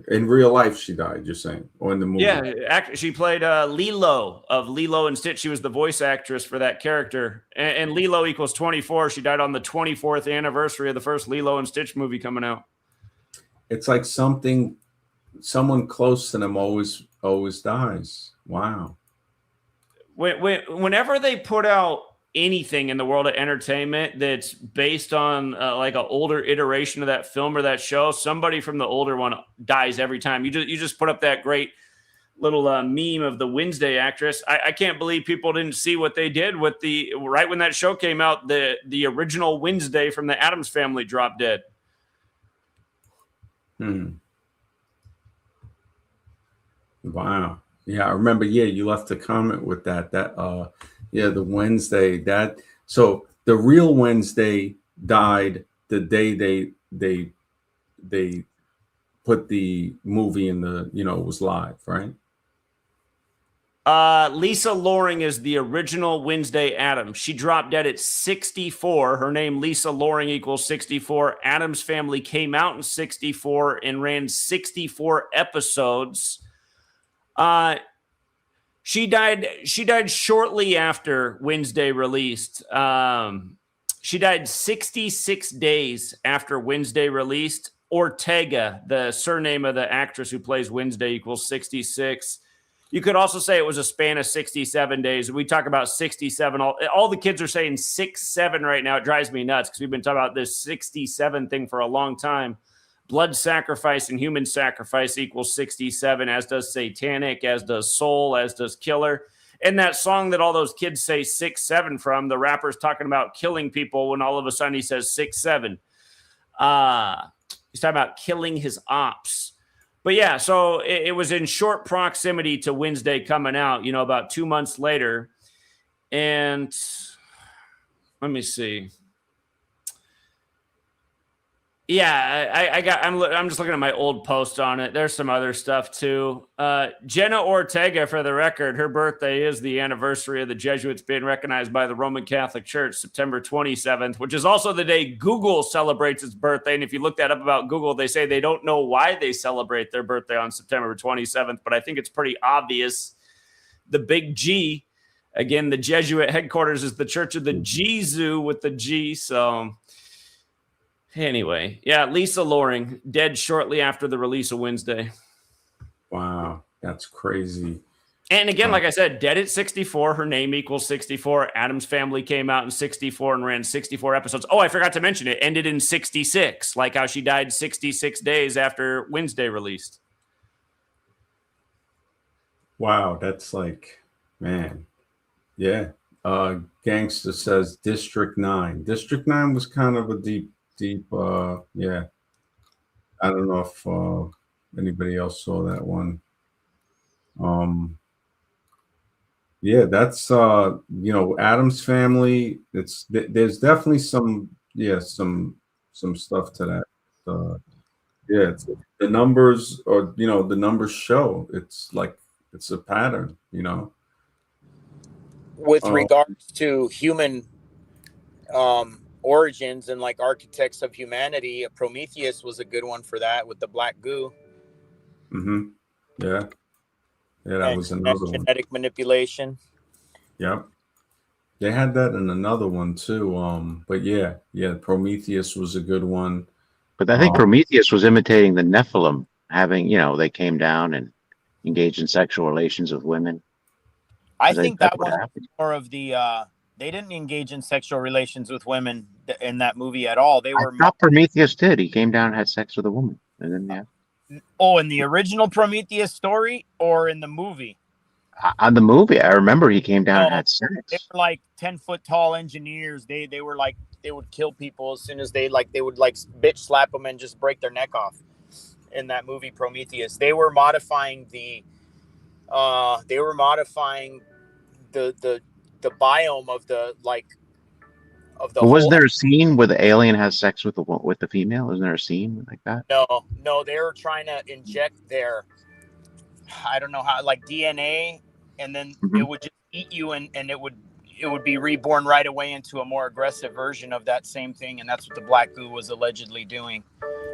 In real life, she died, you're saying? Or in the movie? Yeah, she played Lilo of Lilo and Stitch. She was the voice actress for that character. And Lilo equals 24. She died on the 24th anniversary of the first Lilo and Stitch movie coming out. It's like someone close to them always dies. Wow. Whenever they put out anything in the world of entertainment that's based on like an older iteration of that film or that show, somebody from the older one dies every time. You just put up that great little meme of the Wednesday actress. I can't believe people didn't see what they did with right when that show came out, the original Wednesday from the Addams Family dropped dead. Wow. Yeah, I remember. Yeah, you left a comment with that. The Wednesday. So the real Wednesday died the day they put the movie in it was live, right? Lisa Loring is the original Wednesday Addams. She dropped dead at 64. Her name, Lisa Loring, equals 64. Addams Family came out in 64 and ran 64 episodes. She died shortly after Wednesday released. She died 66 days after Wednesday released. Ortega, the surname of the actress who plays Wednesday, equals 66. You could also say it was a span of 67 days. We talk about 67. All the kids are saying 6-7 right now. It drives me nuts because we've been talking about this 67 thing for a long time. Blood sacrifice and human sacrifice equals 67, as does satanic, as does soul, as does killer. And that song that all those kids say 6-7 from, the rapper's talking about killing people when all of a sudden he says 6-7. He's talking about killing his ops. But yeah, so it was in short proximity to Wednesday coming out, about 2 months later. And let me see. Yeah, I'm just looking at my old post on it. There's some other stuff too. Jenna Ortega, for the record, her birthday is the anniversary of the Jesuits being recognized by the Roman Catholic Church, September 27th, which is also the day Google celebrates its birthday. And if you look that up about Google, they say they don't know why they celebrate their birthday on September 27th, but I think it's pretty obvious. The big G, again, the Jesuit headquarters is the Church of the Jesu with the G, so... Anyway, yeah, Lisa Loring, dead shortly after the release of Wednesday. Wow, that's crazy. And again, like I said, dead at 64. Her name equals 64. Addams Family came out in 64 and ran 64 episodes. Oh, I forgot to mention it. Ended in 66, like how she died 66 days after Wednesday released. Wow, that's like, man. Yeah. Gangster says District 9. District 9 was kind of a deep, yeah. I don't know if anybody else saw that one. Yeah, that's Addams Family. There's definitely some stuff to that. Yeah, the numbers, or the numbers show it's like it's a pattern. With regards to human origins and like architects of humanity, Prometheus was a good one for that with the black goo. Mm-hmm. Yeah, that was another one. Genetic manipulation. Yep, they had that in another one too. But yeah, Prometheus was a good one. But I think Prometheus was imitating the Nephilim, having, they came down and engaged in sexual relations with women. I think That's that what one happened. more of the they didn't engage in sexual relations with women in that movie at all. They I were thought Prometheus did. He came down and had sex with a woman, and then in the original Prometheus story or in the movie. On the movie, I remember he came down and No, had they sex. were like 10-foot tall engineers. They were like they would kill people as soon as they would bitch slap them and just break their neck off. In that movie Prometheus, they were modifying the the biome of the But was whole. there a scene where the alien has sex with the female? Isn't there a scene like that? No, they were trying to inject their, I don't know how, like DNA, and then it would just eat you, and it would be reborn right away into a more aggressive version of that same thing, and that's what the black goo was allegedly doing.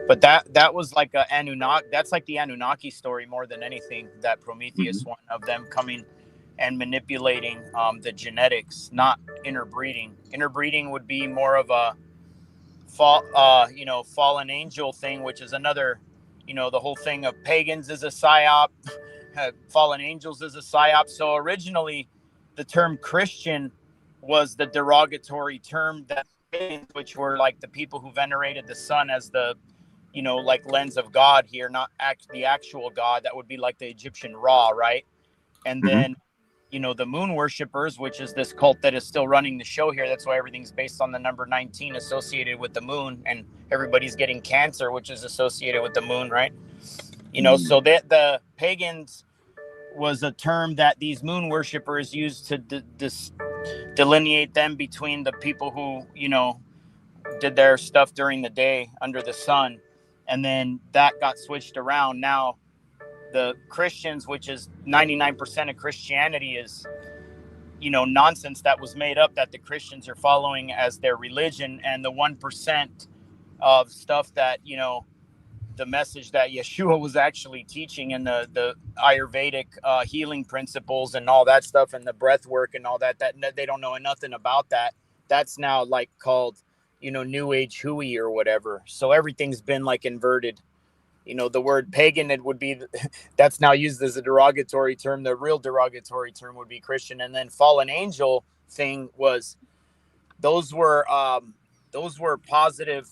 But that was like a Anunnaki. That's like the Anunnaki story more than anything. That Prometheus one of them coming and manipulating the genetics, not interbreeding. Interbreeding would be more of a fallen angel thing, which is another, the whole thing of pagans is a psyop, fallen angels is a psyop. So originally, the term Christian was the derogatory term that, which were like the people who venerated the sun as the, like lens of God here, not the actual God. That would be like the Egyptian Ra, right? And then, the moon worshippers, which is this cult that is still running the show here. That's why everything's based on the number 19 associated with the moon, and everybody's getting cancer, which is associated with the moon, right? So that the pagans was a term that these moon worshippers used to delineate them between the people who, did their stuff during the day under the sun. And then that got switched around. Now the Christians, which is 99% of Christianity, is, nonsense that was made up that the Christians are following as their religion. And the 1% of stuff that, the message that Yeshua was actually teaching, and the Ayurvedic healing principles and all that stuff, and the breath work and all that they don't know nothing about that. That's now like called, New Age hooey or whatever. So everything's been like inverted. The word pagan, it would be, that's now used as a derogatory term. The real derogatory term would be Christian. And then fallen angel thing was, those were positive,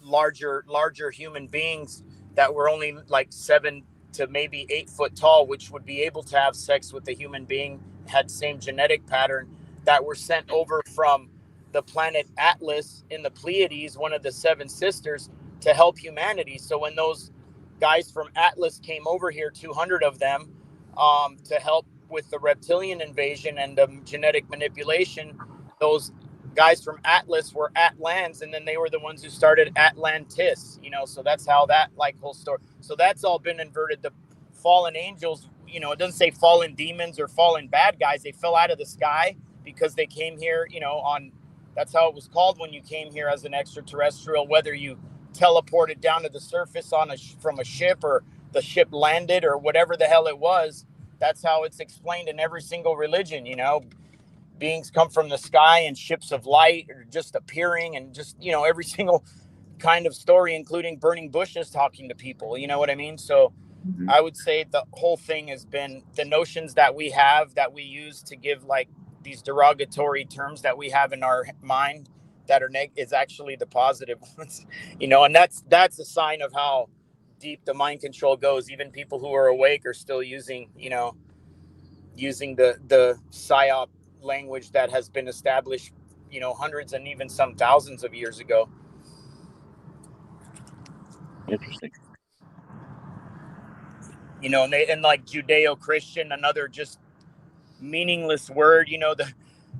larger human beings that were only like 7 to maybe 8 foot tall, which would be able to have sex with a human being, had same genetic pattern, that were sent over from the planet Atlas in the Pleiades, one of the 7 sisters, to help humanity. So when those guys from Atlas came over here, 200 of them, to help with the reptilian invasion and the genetic manipulation, those guys from Atlas were Atlans, and then they were the ones who started Atlantis, so that's how that whole story. So that's all been inverted. The fallen angels, it doesn't say fallen demons or fallen bad guys. They fell out of the sky because they came here, that's how it was called when you came here as an extraterrestrial, whether you teleported down to the surface from a ship, or the ship landed, or whatever the hell it was. That's how it's explained in every single religion. Beings come from the sky and ships of light, or just appearing, and just, every single kind of story, including burning bushes talking to people. You know what I mean? So I would say the whole thing has been the notions that we have, that we use to give like these derogatory terms that we have in our mind that are is actually the positive ones, and that's a sign of how deep the mind control goes. Even people who are awake are still using the psyop language that has been established, hundreds and even some thousands of years ago. Interesting. And like Judeo-Christian, another just meaningless word.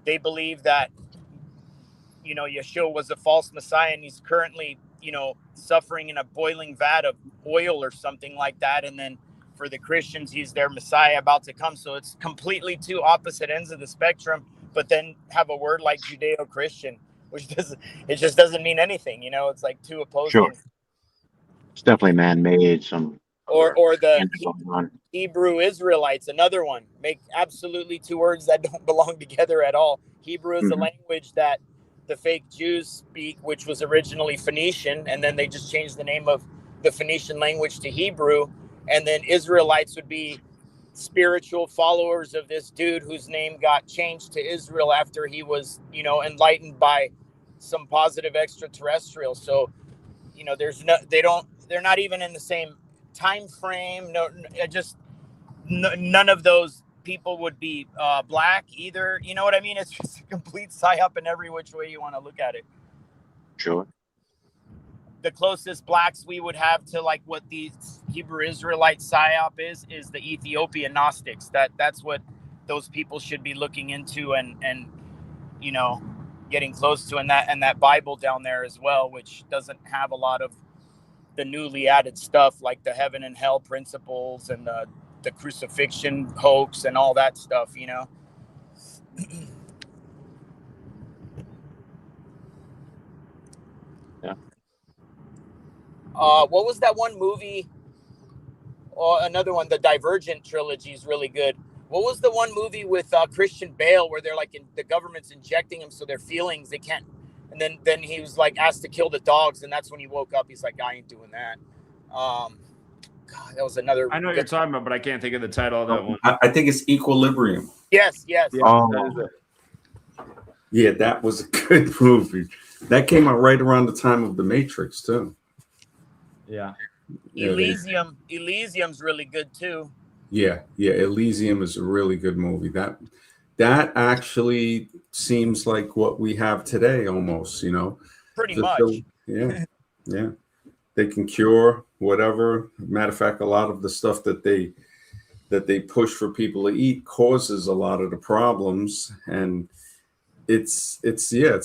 They believe that, Yeshua was a false Messiah, and he's currently, suffering in a boiling vat of oil or something like that. And then for the Christians, he's their Messiah about to come. So it's completely two opposite ends of the spectrum, but then have a word like Judeo-Christian, which just doesn't mean anything. It's like two opposing. Sure. It's definitely man-made. Or the going on. Hebrew Israelites, another one. Make absolutely two words that don't belong together at all. Hebrew is a language that the fake Jews speak, which was originally Phoenician, and then they just changed the name of the Phoenician language to Hebrew, and then Israelites would be spiritual followers of this dude whose name got changed to Israel after he was, you know, enlightened by some positive extraterrestrial. So, you know, they're not even in the same time frame. None of those people would be black either. You know what I mean? It's just a complete psyop in every which way you want to look at it. Sure. The closest blacks we would have to like what the Hebrew Israelite psyop is the Ethiopian Gnostics. That's what those people should be looking into and you know, getting close to, and that Bible down there as well, which doesn't have a lot of the newly added stuff like the heaven and hell principles and the crucifixion hoax and all that stuff, you know. Yeah. What was that one movie? Another one, the Divergent trilogy is really good. What was the one movie with Christian Bale where they're like the government's injecting him so their feelings they can't, and then he was like asked to kill the dogs, and that's when he woke up. He's like, I ain't doing that. God, that was another. I know what you're talking about, but I can't think of the title of that one. I think it's Equilibrium. Yes. Yeah, Oh. that is it. Yeah, that was a good movie. That came out right around the time of The Matrix, too. Yeah. Elysium's really good too. Yeah. Elysium is a really good movie. That actually seems like what we have today, almost. You know, Pretty much. Yeah. They can cure whatever. Matter of fact, a lot of the stuff that they push for people to eat causes a lot of the problems, and it's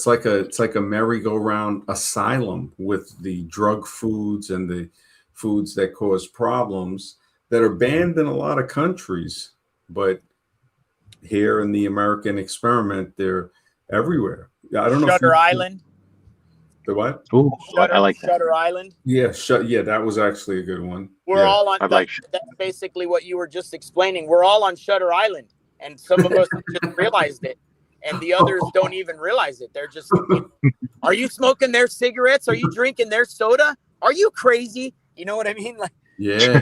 like a merry-go-round asylum with the drug foods and the foods that cause problems that are banned in a lot of countries, but here in the American experiment, they're everywhere. I don't know. Shutter Island. The what? Ooh, I like that. Shutter Island. Yeah, that was actually a good one. We're Yeah. all on. That's basically what you were just explaining. We're all on Shutter Island, and some of us just realized it, and the others don't even realize it. They're just, are you smoking their cigarettes? Are you drinking their soda? Are you crazy? You know what I mean? Like, yeah,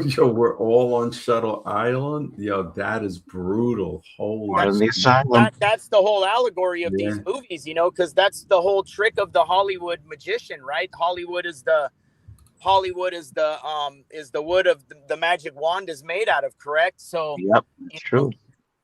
yo, we're all on Shutter Island. Yo, that is brutal. Holy, the asylum. that's the whole allegory of these movies, you know, because that's the whole trick of the Hollywood magician, right? Hollywood is the wood of the magic wand is made out of, correct? So Yep, it's true.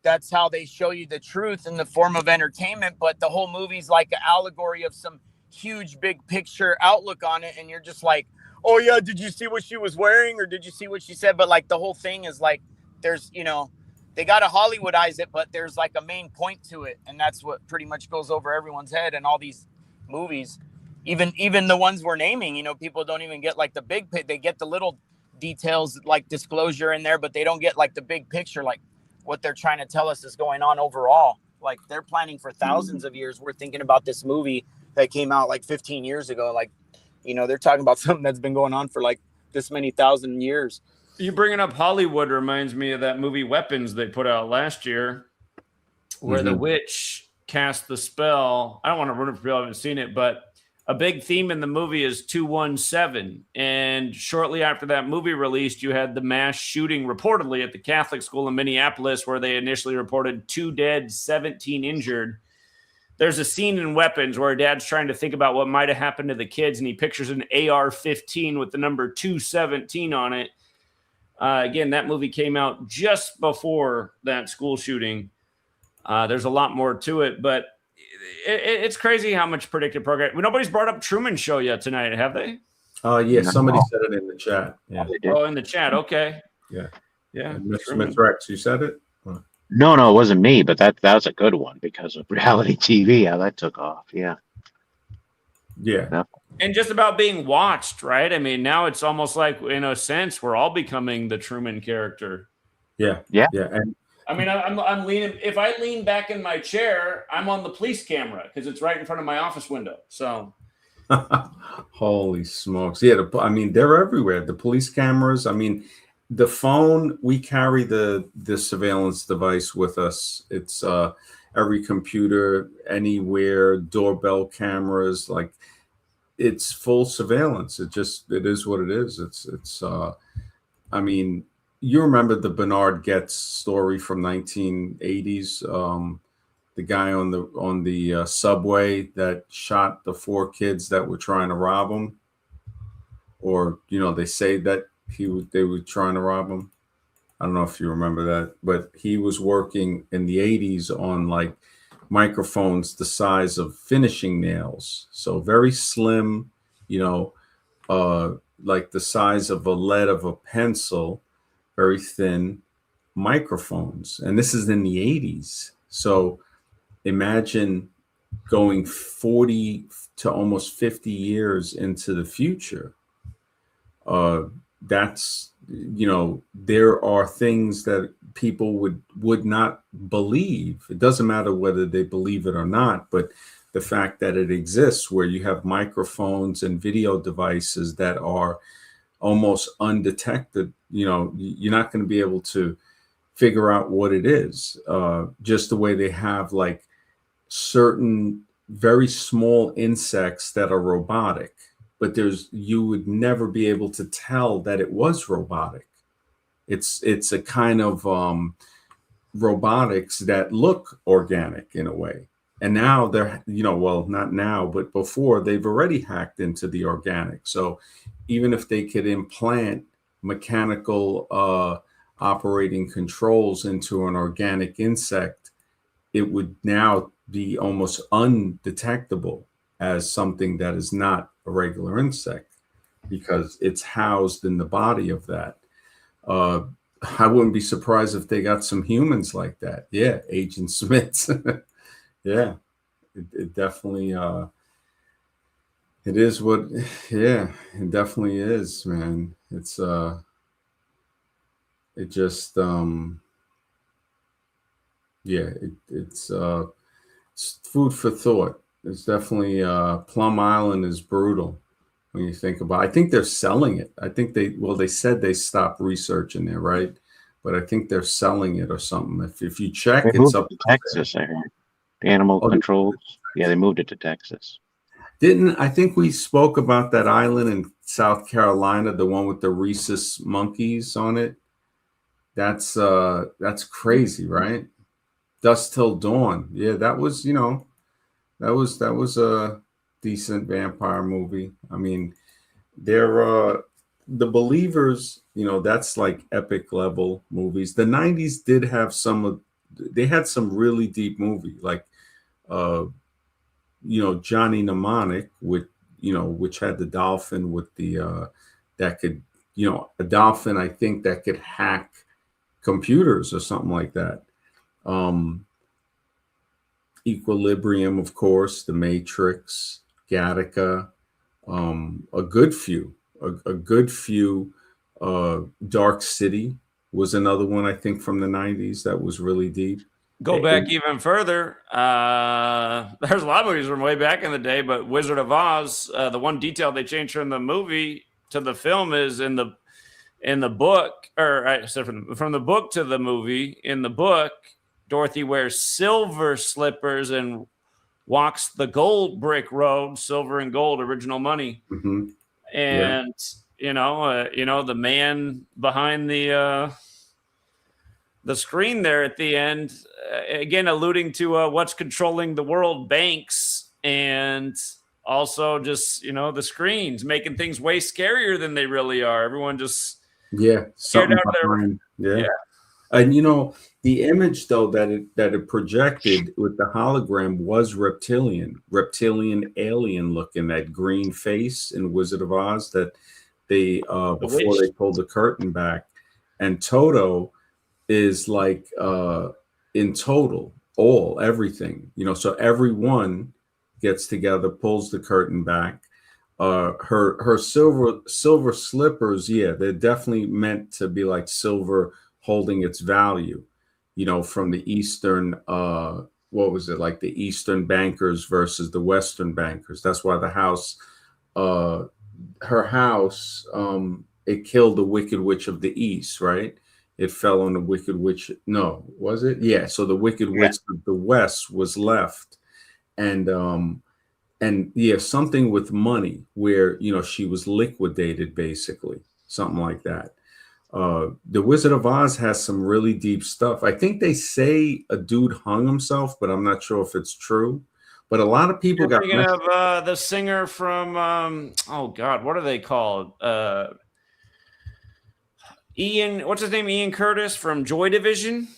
That's how they show you the truth in the form of entertainment, but the whole movie's like an allegory of some huge big picture outlook on it, and you're just like, oh yeah, did you see what she was wearing, or did you see what she said? But like the whole thing is like, there's, you know, they got to Hollywoodize it, but there's like a main point to it, and that's what pretty much goes over everyone's head in all these movies. Even the ones we're naming, you know, people don't even get like the big they get the little details like disclosure in there, but they don't get like the big picture, like what they're trying to tell us is going on overall. Like they're planning for thousands of years. We're thinking about this movie that came out like 15 years ago. Like, you know, they're talking about something that's been going on for like this many thousand years. You bringing up Hollywood reminds me of that movie Weapons they put out last year, where the witch cast the spell. I don't want to ruin it for people who haven't seen it, but a big theme in the movie is 217. And shortly after that movie released, you had the mass shooting reportedly at the Catholic school in Minneapolis, where they initially reported 2 dead, 17 injured. There's a scene in Weapons where Dad's trying to think about what might have happened to the kids, and he pictures an AR-15 with the number 217 on it. Again, that movie came out just before that school shooting. There's a lot more to it, but it's crazy how much predictive program. Nobody's brought up Truman Show yet tonight, have they? Yeah, somebody said it in the chat. Yeah. Oh, in the chat. Okay. Yeah. Yeah. Smith Rex, you said it? No, it wasn't me, but that was a good one because of reality TV, how that took off. Yeah. And just about being watched, right? I mean, now it's almost like, in a sense, we're all becoming the Truman character. Yeah. And I mean, I'm leaning. If I lean back in my chair, I'm on the police camera because it's right in front of my office window. So, holy smokes! Yeah, I mean, they're everywhere. The police cameras. I mean, the phone. We carry the surveillance device with us. every computer anywhere, doorbell cameras, like it's full surveillance. It is what it is. I mean, you remember the Bernard Getz story from 1980s, the guy on the subway that shot the 4 kids that were trying to rob him, or they say that they were trying to rob him. I don't know if you remember that, but he was working in the 80s on like microphones the size of finishing nails, so very slim, like the size of a lead of a pencil, very thin microphones. And this is in the 80s. So imagine going 40 to almost 50 years into the future. That's, there are things that people would not believe. It doesn't matter whether they believe it or not, but the fact that it exists, where you have microphones and video devices that are almost undetected, you're not going to be able to figure out what it is. Just the way they have like certain very small insects that are robotic, but you would never be able to tell that it was robotic. It's a kind of robotics that look organic in a way. And now they're, well, not now, but before, they've already hacked into the organic. So even if they could implant mechanical operating controls into an organic insect, it would now be almost undetectable as something that is not a regular insect, because it's housed in the body of that. I wouldn't be surprised if they got some humans like that. Yeah, Agent Smiths. Yeah, it definitely it is what, yeah, it definitely is, man. It's it just yeah, it's food for thought. It's definitely Plum Island is brutal when you think about it. I think they're selling it. I think they said they stopped researching it, right? But I think they're selling it or something. If you check, They it's moved up it to Texas, I heard. The animal controls. Yeah, they moved it to Texas. I think we spoke about that island in South Carolina, the one with the rhesus monkeys on it? That's crazy, right? Dusk Till Dawn. Yeah, that was, that was a decent vampire movie. I mean, they're the Believers, that's like epic level movies. The 90s did have they had some really deep movie, like Johnny Mnemonic with, which had the dolphin with the that could, a dolphin, I think, that could hack computers or something like that. Equilibrium, of course, The Matrix, Gattaca, a good few. Dark City was another one, I think, from the 90s that was really deep. Go back even further. There's a lot of movies from way back in the day, but Wizard of Oz, the one detail they changed from the movie to the film is in the book, or so from the book to the movie. In the book, Dorothy wears silver slippers and walks the gold brick road, silver and gold, original money. Mm-hmm. And the man behind the screen there at the end, again alluding to what's controlling the world, banks, and also just the screens making things way scarier than they really are. Everyone just something behind. Yeah. And the image though that it projected with the hologram was reptilian alien looking, that green face in Wizard of Oz that they before they pulled the curtain back. And Toto is like in total, everything, so everyone gets together, pulls the curtain back. Her silver slippers, they're definitely meant to be like silver holding its value, from the Eastern, what was it, like the Eastern bankers versus the Western bankers. That's why the house, her house, it killed the Wicked Witch of the East, right? it fell on the Wicked Witch. No, was it? Yeah. So the Wicked Witch of the West was left, and yeah, something with money where she was liquidated, basically, something like that. The Wizard of Oz has some really deep stuff. I think they say a dude hung himself, but I'm not sure if it's true. But a lot of people You're thinking of the singer from oh God, what are they called? Ian, what's his name? Ian Curtis from Joy Division.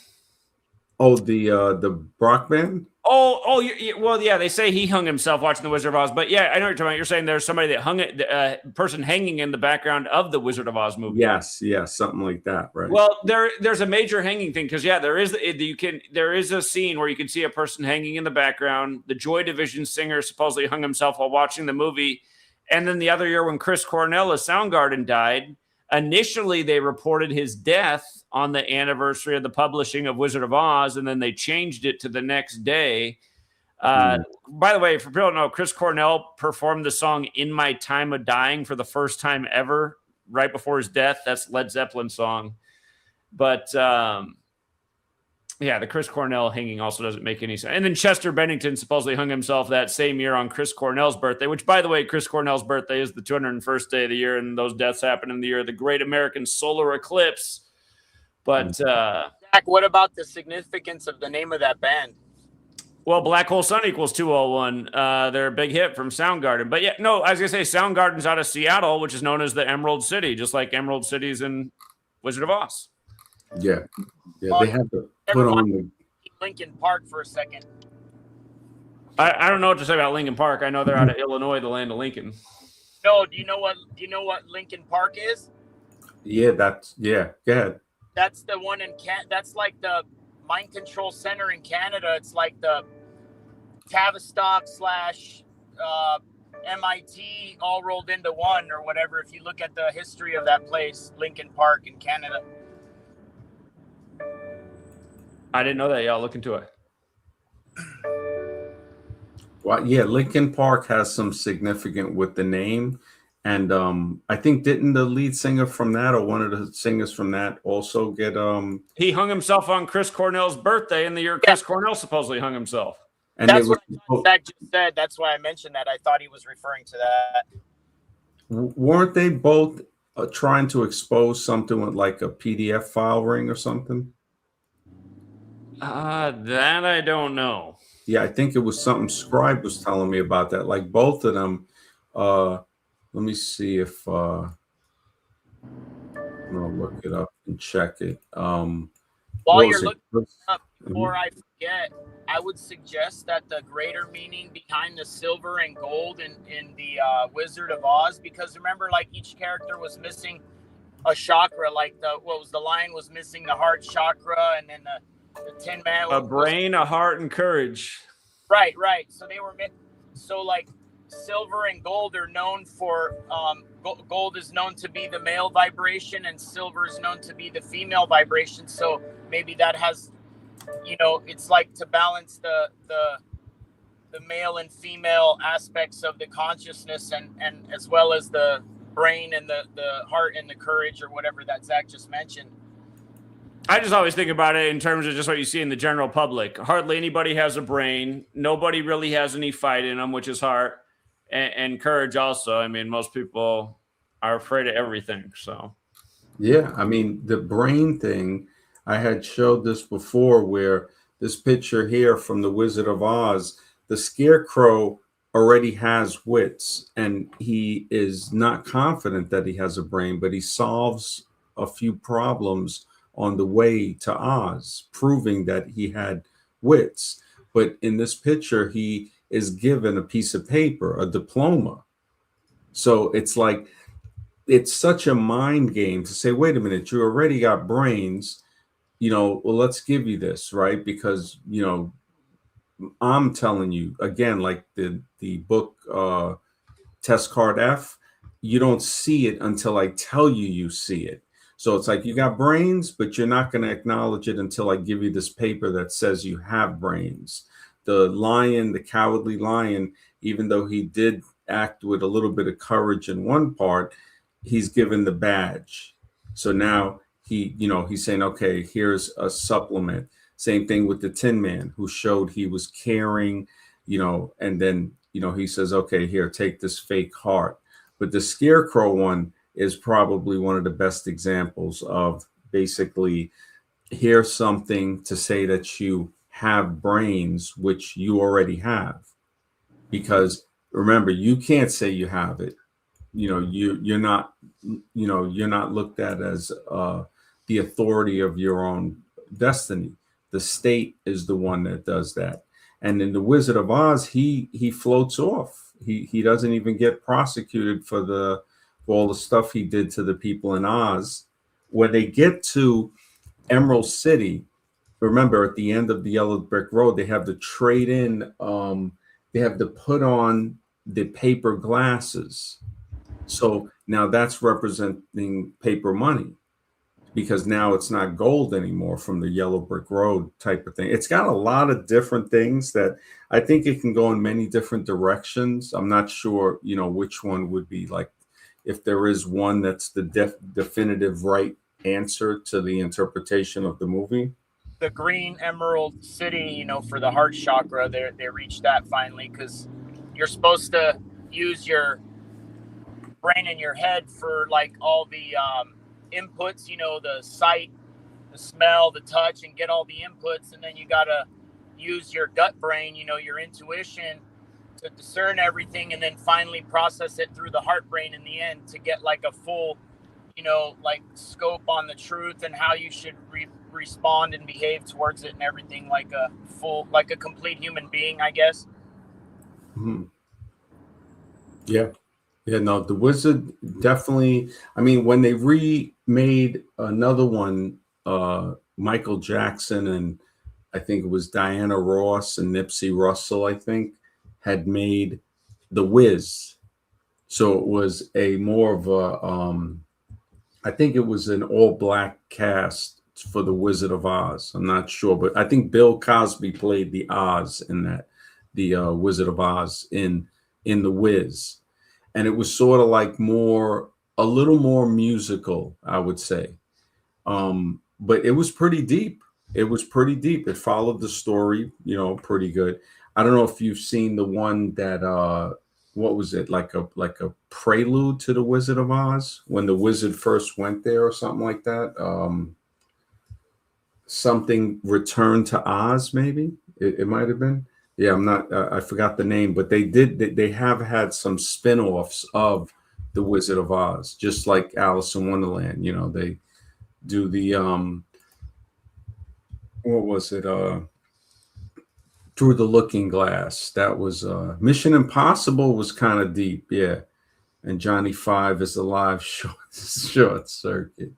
Oh, the Brock band. Well, yeah. They say he hung himself watching The Wizard of Oz, but yeah, I know what you're talking about. You're saying there's somebody that hung it, person hanging in the background of the Wizard of Oz movie. Yes, something like that, right? Well, there's a major hanging thing because there is a scene where you can see a person hanging in the background. The Joy Division singer supposedly hung himself while watching the movie, and then the other year when Chris Cornell of Soundgarden died, initially they reported his death on the anniversary of the publishing of Wizard of Oz, and then they changed it to the next day. By the way, for people who don't know, Chris Cornell performed the song "In My Time of Dying" for the first time ever right before his death. That's Led Zeppelin's song. But the Chris Cornell hanging also doesn't make any sense. And then Chester Bennington supposedly hung himself that same year on Chris Cornell's birthday, which, by the way, Chris Cornell's birthday is the 201st day of the year, and those deaths happen in the year of the Great American Solar Eclipse. But Zach, what about the significance of the name of that band? Well, Black Hole Sun equals 201. They're a big hit from Soundgarden. But yeah, no, I was going to say Soundgarden's out of Seattle, which is known as the Emerald City, just like Emerald City's in Wizard of Oz. Yeah. They have to put on the Lincoln Park for a second. I don't know what to say about Lincoln Park. I know they're out of Illinois, the land of Lincoln. No, do you know what Lincoln Park is? Yeah, go ahead. That's the one in that's like the mind control center in Canada. It's like the Tavistock / MIT all rolled into one or whatever. If you look at the history of that place, Lincoln Park in Canada. I didn't know that. Y'all look into it. Well, yeah, Lincoln Park has some significant with the name. And I think didn't the lead singer from that or one of the singers from that also get he hung himself on Chris Cornell's birthday in the year Chris Cornell supposedly hung himself. And that's what Zach just said. That's why I mentioned that. I thought he was referring to that. Weren't they both trying to expose something with like a PDF file ring or something? That I don't know. Yeah, I think it was something Scribe was telling me about that. Like both of them. Let me see if I'm gonna look it up and check it. While you're looking it up, before I forget, I would suggest that the greater meaning behind the silver and gold in the Wizard of Oz, because remember, like each character was missing a chakra. Like the lion was missing the heart chakra, and then the Tin Man a brain, a heart, and courage. Right. So they were like. Silver and gold are known for gold is known to be the male vibration and silver is known to be the female vibration. So maybe that has, it's like to balance the male and female aspects of the consciousness and as well as the brain and the heart and the courage or whatever that Zach just mentioned. I just always think about it in terms of just what you see in the general public. Hardly anybody has a brain. Nobody really has any fight in them, which is heart. And courage also. I mean, most people are afraid of everything. So, yeah, I mean, the brain thing, I had showed this before where this picture here from the Wizard of Oz, the Scarecrow already has wits and he is not confident that he has a brain, but he solves a few problems on the way to Oz, proving that he had wits. But in this picture, he is given a piece of paper, a diploma. So it's like, it's such a mind game to say, wait a minute, you already got brains, well, let's give you this, right? Because, I'm telling you, again, like the book Test Card F, you don't see it until I tell you see it. So it's like you got brains, but you're not going to acknowledge it until I give you this paper that says you have brains. The lion, the cowardly lion, even though he did act with a little bit of courage in one part, he's given the badge. So now he's saying, okay, here's a supplement. Same thing with the Tin Man, who showed he was caring, and then, he says, okay, here, take this fake heart. But the Scarecrow one is probably one of the best examples of basically, here's something to say that you have brains, which you already have. Because remember, you can't say you have it. You're not, you're not looked at as the authority of your own destiny. The state is the one that does that. And in the Wizard of Oz, he floats off. He doesn't even get prosecuted for all the stuff he did to the people in Oz. When they get to Emerald City, remember at the end of the Yellow Brick Road, they have to trade in. They have to put on the paper glasses. So now that's representing paper money, because now it's not gold anymore from the Yellow Brick Road type of thing. It's got a lot of different things that I think it can go in many different directions. I'm not sure, which one would be like, if there is one that's the definitive right answer to the interpretation of the movie. The green Emerald City, for the heart chakra, they reached that finally, because you're supposed to use your brain in your head for like all the inputs, the sight, the smell, the touch, and get all the inputs. And then you got to use your gut brain, your intuition, to discern everything, and then finally process it through the heart brain in the end to get like a full, like scope on the truth and how you should respond and behave towards it and everything, like a complete human being, I guess. Mm-hmm. Yeah, no, the Wizard definitely. I mean, when they remade another one, Michael Jackson and I think it was Diana Ross and Nipsey Russell, I think, had made The Wiz. So it was a more of a, I think it was an all-black cast for The Wizard of Oz. I'm not sure, but I think Bill Cosby played the Oz in that, the Wizard of Oz in The Wiz. And it was sort of like a little more musical, I would say. But it was pretty deep. It followed the story, pretty good. I don't know if you've seen the one that what was it, like a prelude to the Wizard of Oz, when the wizard first went there or something like that. Something Return to Oz, maybe it might have been. Yeah, I'm not. I forgot the name, but they have had some spin-offs of the Wizard of Oz, just like Alice in Wonderland. They do the what was it? Through the Looking Glass. That was Mission Impossible was kind of deep, yeah. And Johnny Five is the live short circuit.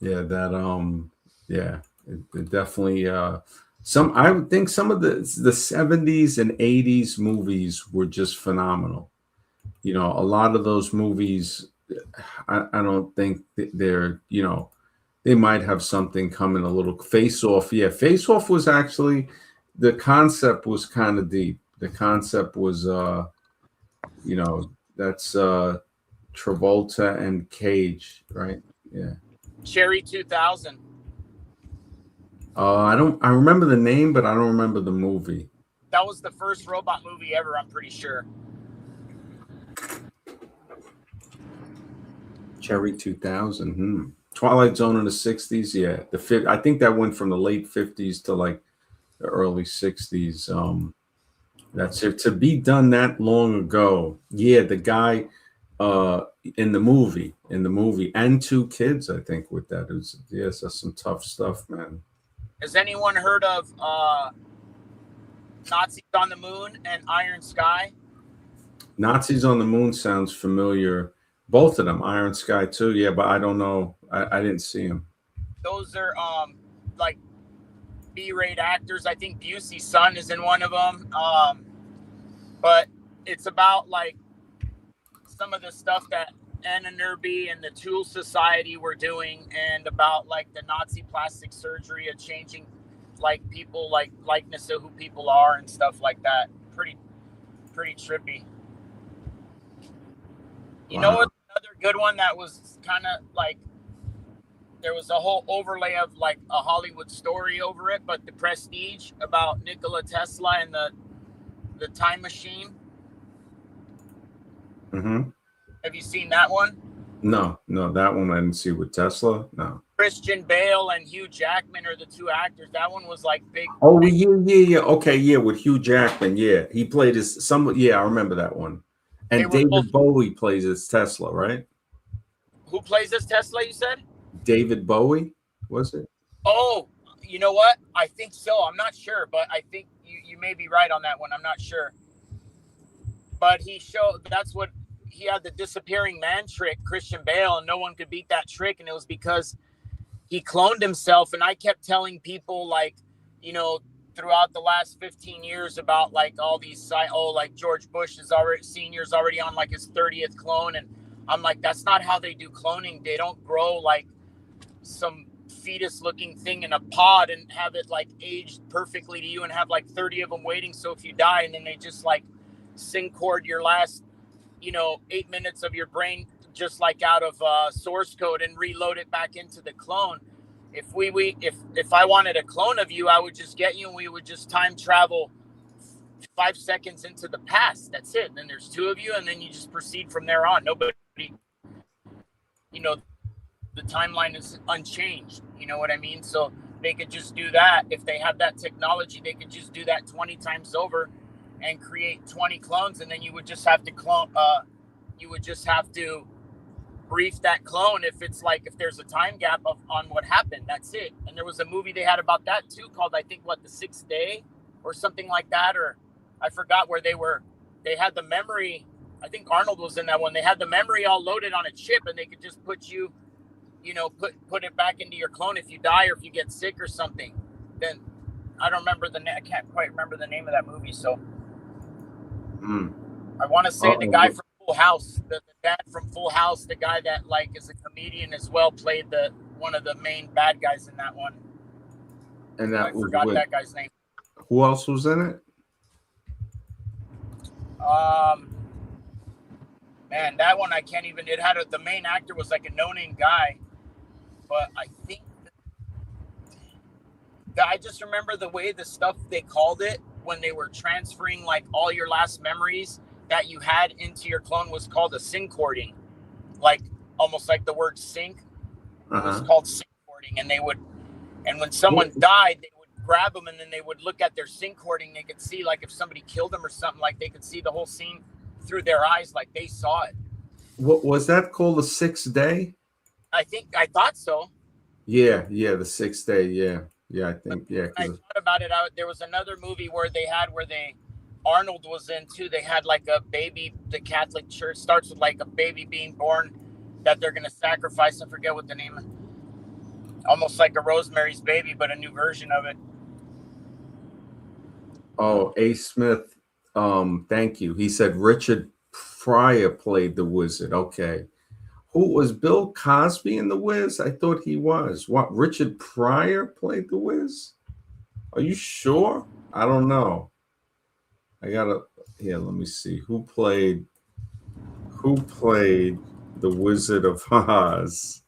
Yeah, that yeah, it definitely I would think some of the 70s and 80s movies were just phenomenal. A lot of those movies, I don't think they're, they might have something coming a little. Face Off. Yeah, Face Off was actually, the concept was kind of deep. The concept was, that's Travolta and Cage, right? Yeah. Cherry 2000. I remember the name, but I don't remember the movie. That was the first robot movie ever, I'm pretty sure. Cherry 2000. Twilight Zone in the 60s. Yeah. I think that went from the late 50s to like the early 60s. That's it. To be done that long ago. Yeah, the guy in the movie, and two kids, I think, with that. Yes, that's some tough stuff, man. Has anyone heard of Nazis on the Moon and Iron Sky? Nazis on the Moon sounds familiar. Both of them, Iron Sky too. Yeah, but I don't know. I didn't see them. Those are like B-rate actors. I think Busey's son is in one of them. But it's about like some of the stuff that Anna Nerby and the Tool Society were doing, and about like the Nazi plastic surgery of changing like people, like likeness of who people are and stuff like that. Pretty trippy. You know what? Another good one that was kind of like there was a whole overlay of like a Hollywood story over it, but The Prestige about Nikola Tesla and the time machine. Mm-hmm. Have you seen that one? No, that one I didn't see with Tesla. No. Christian Bale and Hugh Jackman are the two actors. That one was like big. Oh, yeah. Okay, yeah, with Hugh Jackman. Yeah, he played as some. Yeah, I remember that one. And David Bowie plays as Tesla, right? Who plays as Tesla? You said David Bowie, was it? Oh, you know what? I think so. I'm not sure, but I think you may be right on that one. I'm not sure. But that's what he had, the disappearing man trick, Christian Bale, and no one could beat that trick. And it was because he cloned himself. And I kept telling people, like, throughout the last 15 years about like all these, like George Bush senior's already on like his 30th clone. And I'm like, that's not how they do cloning. They don't grow like some fetus looking thing in a pod and have it like aged perfectly to you and have like 30 of them waiting. So if you die, and then they just like syncord your last 8 minutes of your brain just like out of source code and reload it back into the clone. If I wanted a clone of you, I would just get you and we would just time travel 5 seconds into the past. That's it. And then there's 2 of you, and then you just proceed from there on. Nobody, the timeline is unchanged. You know what I mean? So they could just do that. If they have that technology, they could just do that 20 times over and create 20 clones, and then you would just have to brief that clone if there's a time gap on what happened. That's it. And there was a movie they had about that too, called I think The Sixth Day or something like that, or I forgot, where they had the memory. I think Arnold was in that one. They had the memory all loaded on a chip, and they could just put you, put it back into your clone if you die or if you get sick or something. Then I don't remember I can't quite remember the name of that movie. So I want to say the guy from Full House, the dad from Full House, the guy that like is a comedian as well, played one of the main bad guys in that one. And I forgot that guy's name. Who else was in it? Man, that one I can't even. It had the main actor was like a no-name guy, but I think I just remember the way the stuff they called it when they were transferring like all your last memories that you had into your clone was called a syncording, like almost like the word sync. It was called syncording, and when someone died, they would grab them and then they would look at their syncording. They could see like if somebody killed them or something, like they could see the whole scene through their eyes, like they saw it. What was that called? The Sixth Day? I thought so. Yeah, the Sixth Day. Yeah, I think, yeah. I thought about it. There was another movie where Arnold was in too. They had like a baby. The Catholic Church starts with like a baby being born that they're gonna sacrifice. I forget what the name is. Almost like a Rosemary's Baby, but a new version of it. Oh, A. Smith. Thank you. He said Richard Pryor played the wizard. Okay. Who was Bill Cosby in The Wiz? I thought he was. What? Richard Pryor played The Wiz? Are you sure? I don't know. Let me see. Who played The Wizard of Oz?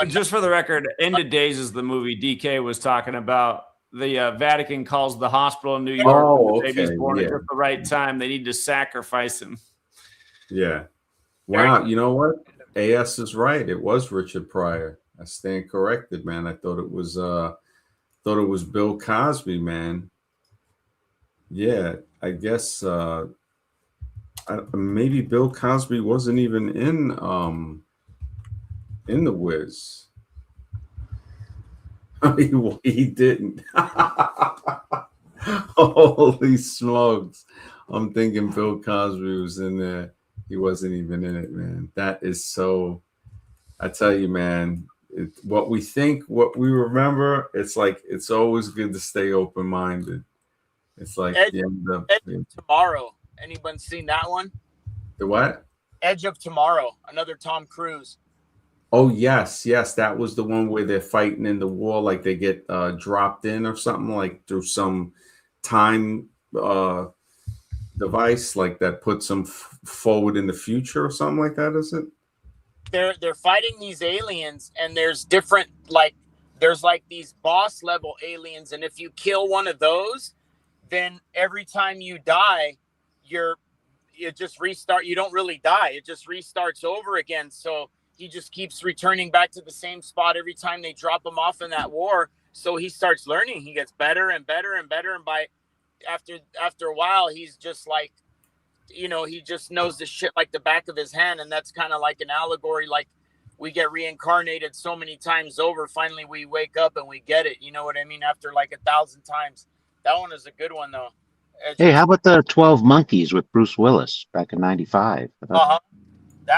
Just for the record, End of Days is the movie DK was talking about. The Vatican calls the hospital in New York. Oh, the baby's born at the right time. They need to sacrifice him. Yeah. Wow. You know what? AS is right. It was Richard Pryor. I stand corrected, man. I thought it was Bill Cosby, man. Yeah, I guess maybe Bill Cosby wasn't even in The Wiz. he didn't. Holy smokes. I'm thinking Bill Cosby was in there. He wasn't even in it, man. That is so, I tell you, man, what we think, what we remember, it's like, it's always good to stay open-minded. It's like Edge of Tomorrow. Anyone seen that one? The what? Edge of Tomorrow, another Tom Cruise. Oh, yes. That was the one where they're fighting in the war, like they get dropped in or something, like through some time device like that puts them forward in the future or something like that, is it? they're fighting these aliens, and there's different there's these boss level aliens, and if you kill one of those, then every time you die, it just restart. You don't really die. It just restarts over again. So he just keeps returning back to the same spot every time they drop him off in that war. So he starts learning. He gets better and better and better. And after a while, he's just like, he just knows the shit like the back of his hand. And that's kind of like an allegory. Like, we get reincarnated so many times over. Finally, we wake up and we get it. You know what I mean? After like 1,000 times. That one is a good one, though. Hey, how about the 12 Monkeys with Bruce Willis back in '95? That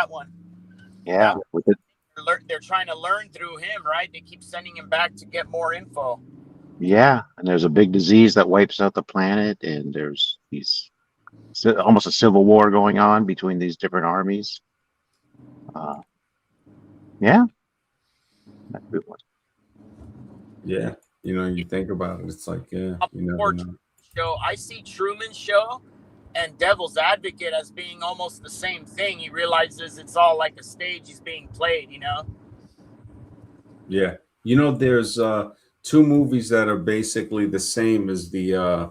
one. Yeah. With it. They're trying to learn through him, right? They keep sending him back to get more info. Yeah. And there's a big disease that wipes out the planet. And there's almost a civil war going on between these different armies. Yeah. That's a good one. Yeah. You think about it, it's like, yeah. Show. I see Truman Show and Devil's Advocate as being almost the same thing. He realizes it's all like a stage he's being played, Yeah. There's 2 movies that are basically the same as the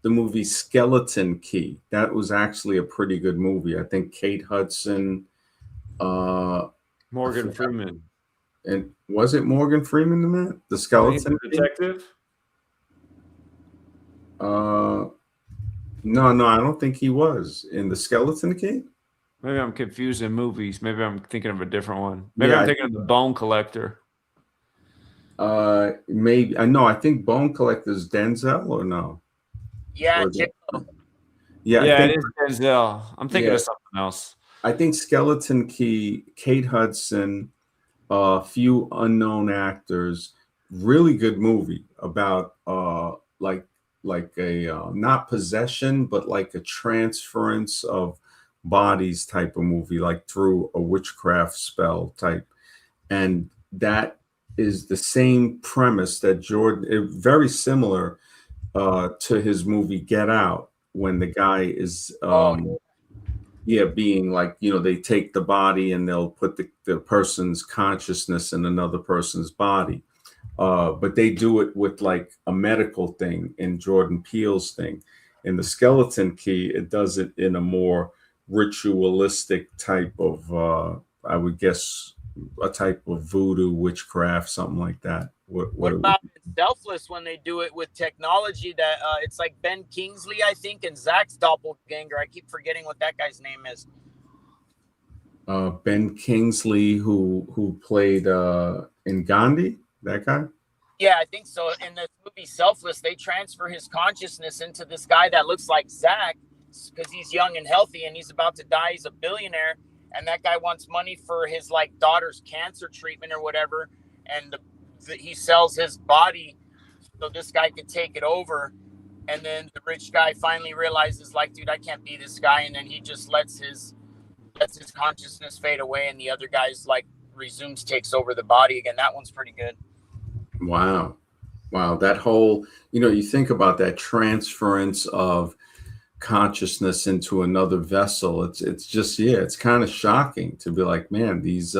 movie Skeleton Key. That was actually a pretty good movie. I think Kate Hudson, Morgan Freeman. And was it Morgan Freeman in that? The Skeleton Detective? No, I don't think he was in the Skeleton Key. Maybe I'm confusing movies. Maybe I'm thinking of a different one. Maybe I'm thinking of the Bone Collector. Maybe no. I think Bone Collector is Denzel, or no? Yeah, yeah, it is Denzel. I'm thinking of something else. I think Skeleton Key, Kate Hudson, a few unknown actors. Really good movie about like a not possession, but like a transference of bodies type of movie, like through a witchcraft spell type. And that is the same premise that Jordan, very similar to his movie Get Out, when the guy is being like, they take the body and they'll put the person's consciousness in another person's body. But they do it with like a medical thing in Jordan Peele's thing. In the Skeleton Key, it does it in a more ritualistic type of, I would guess, a type of voodoo, witchcraft, something like that. What about Selfless, when they do it with technology that it's like Ben Kingsley, I think, and Zach's doppelganger? I keep forgetting what that guy's name is. Ben Kingsley, who played in Gandhi, that guy? Yeah, I think so. In the movie Selfless, they transfer his consciousness into this guy that looks like Zach, because he's young and healthy and he's about to die. He's a billionaire, and that guy wants money for his like daughter's cancer treatment or whatever, and he sells his body so this guy could take it over. And then the rich guy finally realizes, like, dude, I can't be this guy, and then he just lets his consciousness fade away, and the other guy's like takes over the body again. That one's pretty good. Wow. That whole, you think about that transference of consciousness into another vessel. It's just, it's kind of shocking to be like, man, this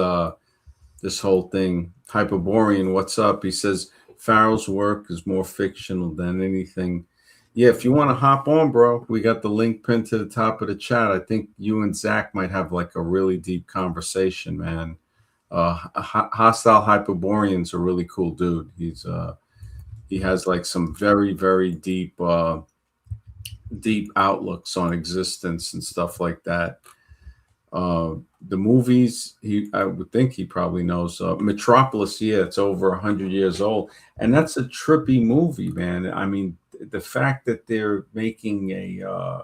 whole thing. Hyperborean, what's up? He says Farrell's work is more fictional than anything. Yeah, if you want to hop on, bro, we got the link pinned to the top of the chat. I think you and Zach might have like a really deep conversation, man. Hostile Hyperborean's a really cool dude. He has like some very, very deep outlooks on existence and stuff like that. The movies, I would think he probably knows. Metropolis, it's over 100 years old, and that's a trippy movie, man. I mean, the fact that they're making a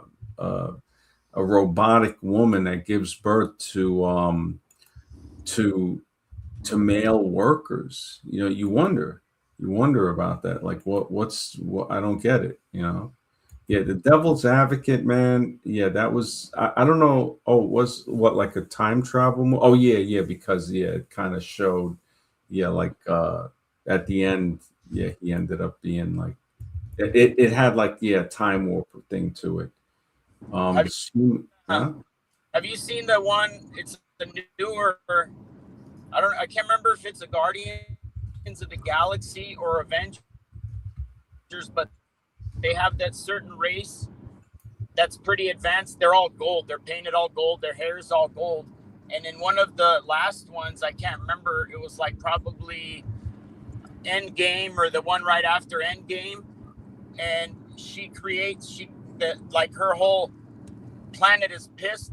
robotic woman that gives birth to male workers, you wonder about that. Like, what? I don't get it, Yeah, The Devil's Advocate, man. Yeah, that was, I don't know. Oh, it was what, like a time travel? Oh, yeah, because, it kind of showed, like at the end, he ended up being like, it had like, time warp thing to it. Have you seen the one? It's the newer, I can't remember if it's a Guardians of the Galaxy or Avengers, but they have that certain race that's pretty advanced. They're all gold. They're painted all gold. Their hair is all gold. And in one of the last ones, I can't remember, it was like probably Endgame or the one right after Endgame. And like her whole planet is pissed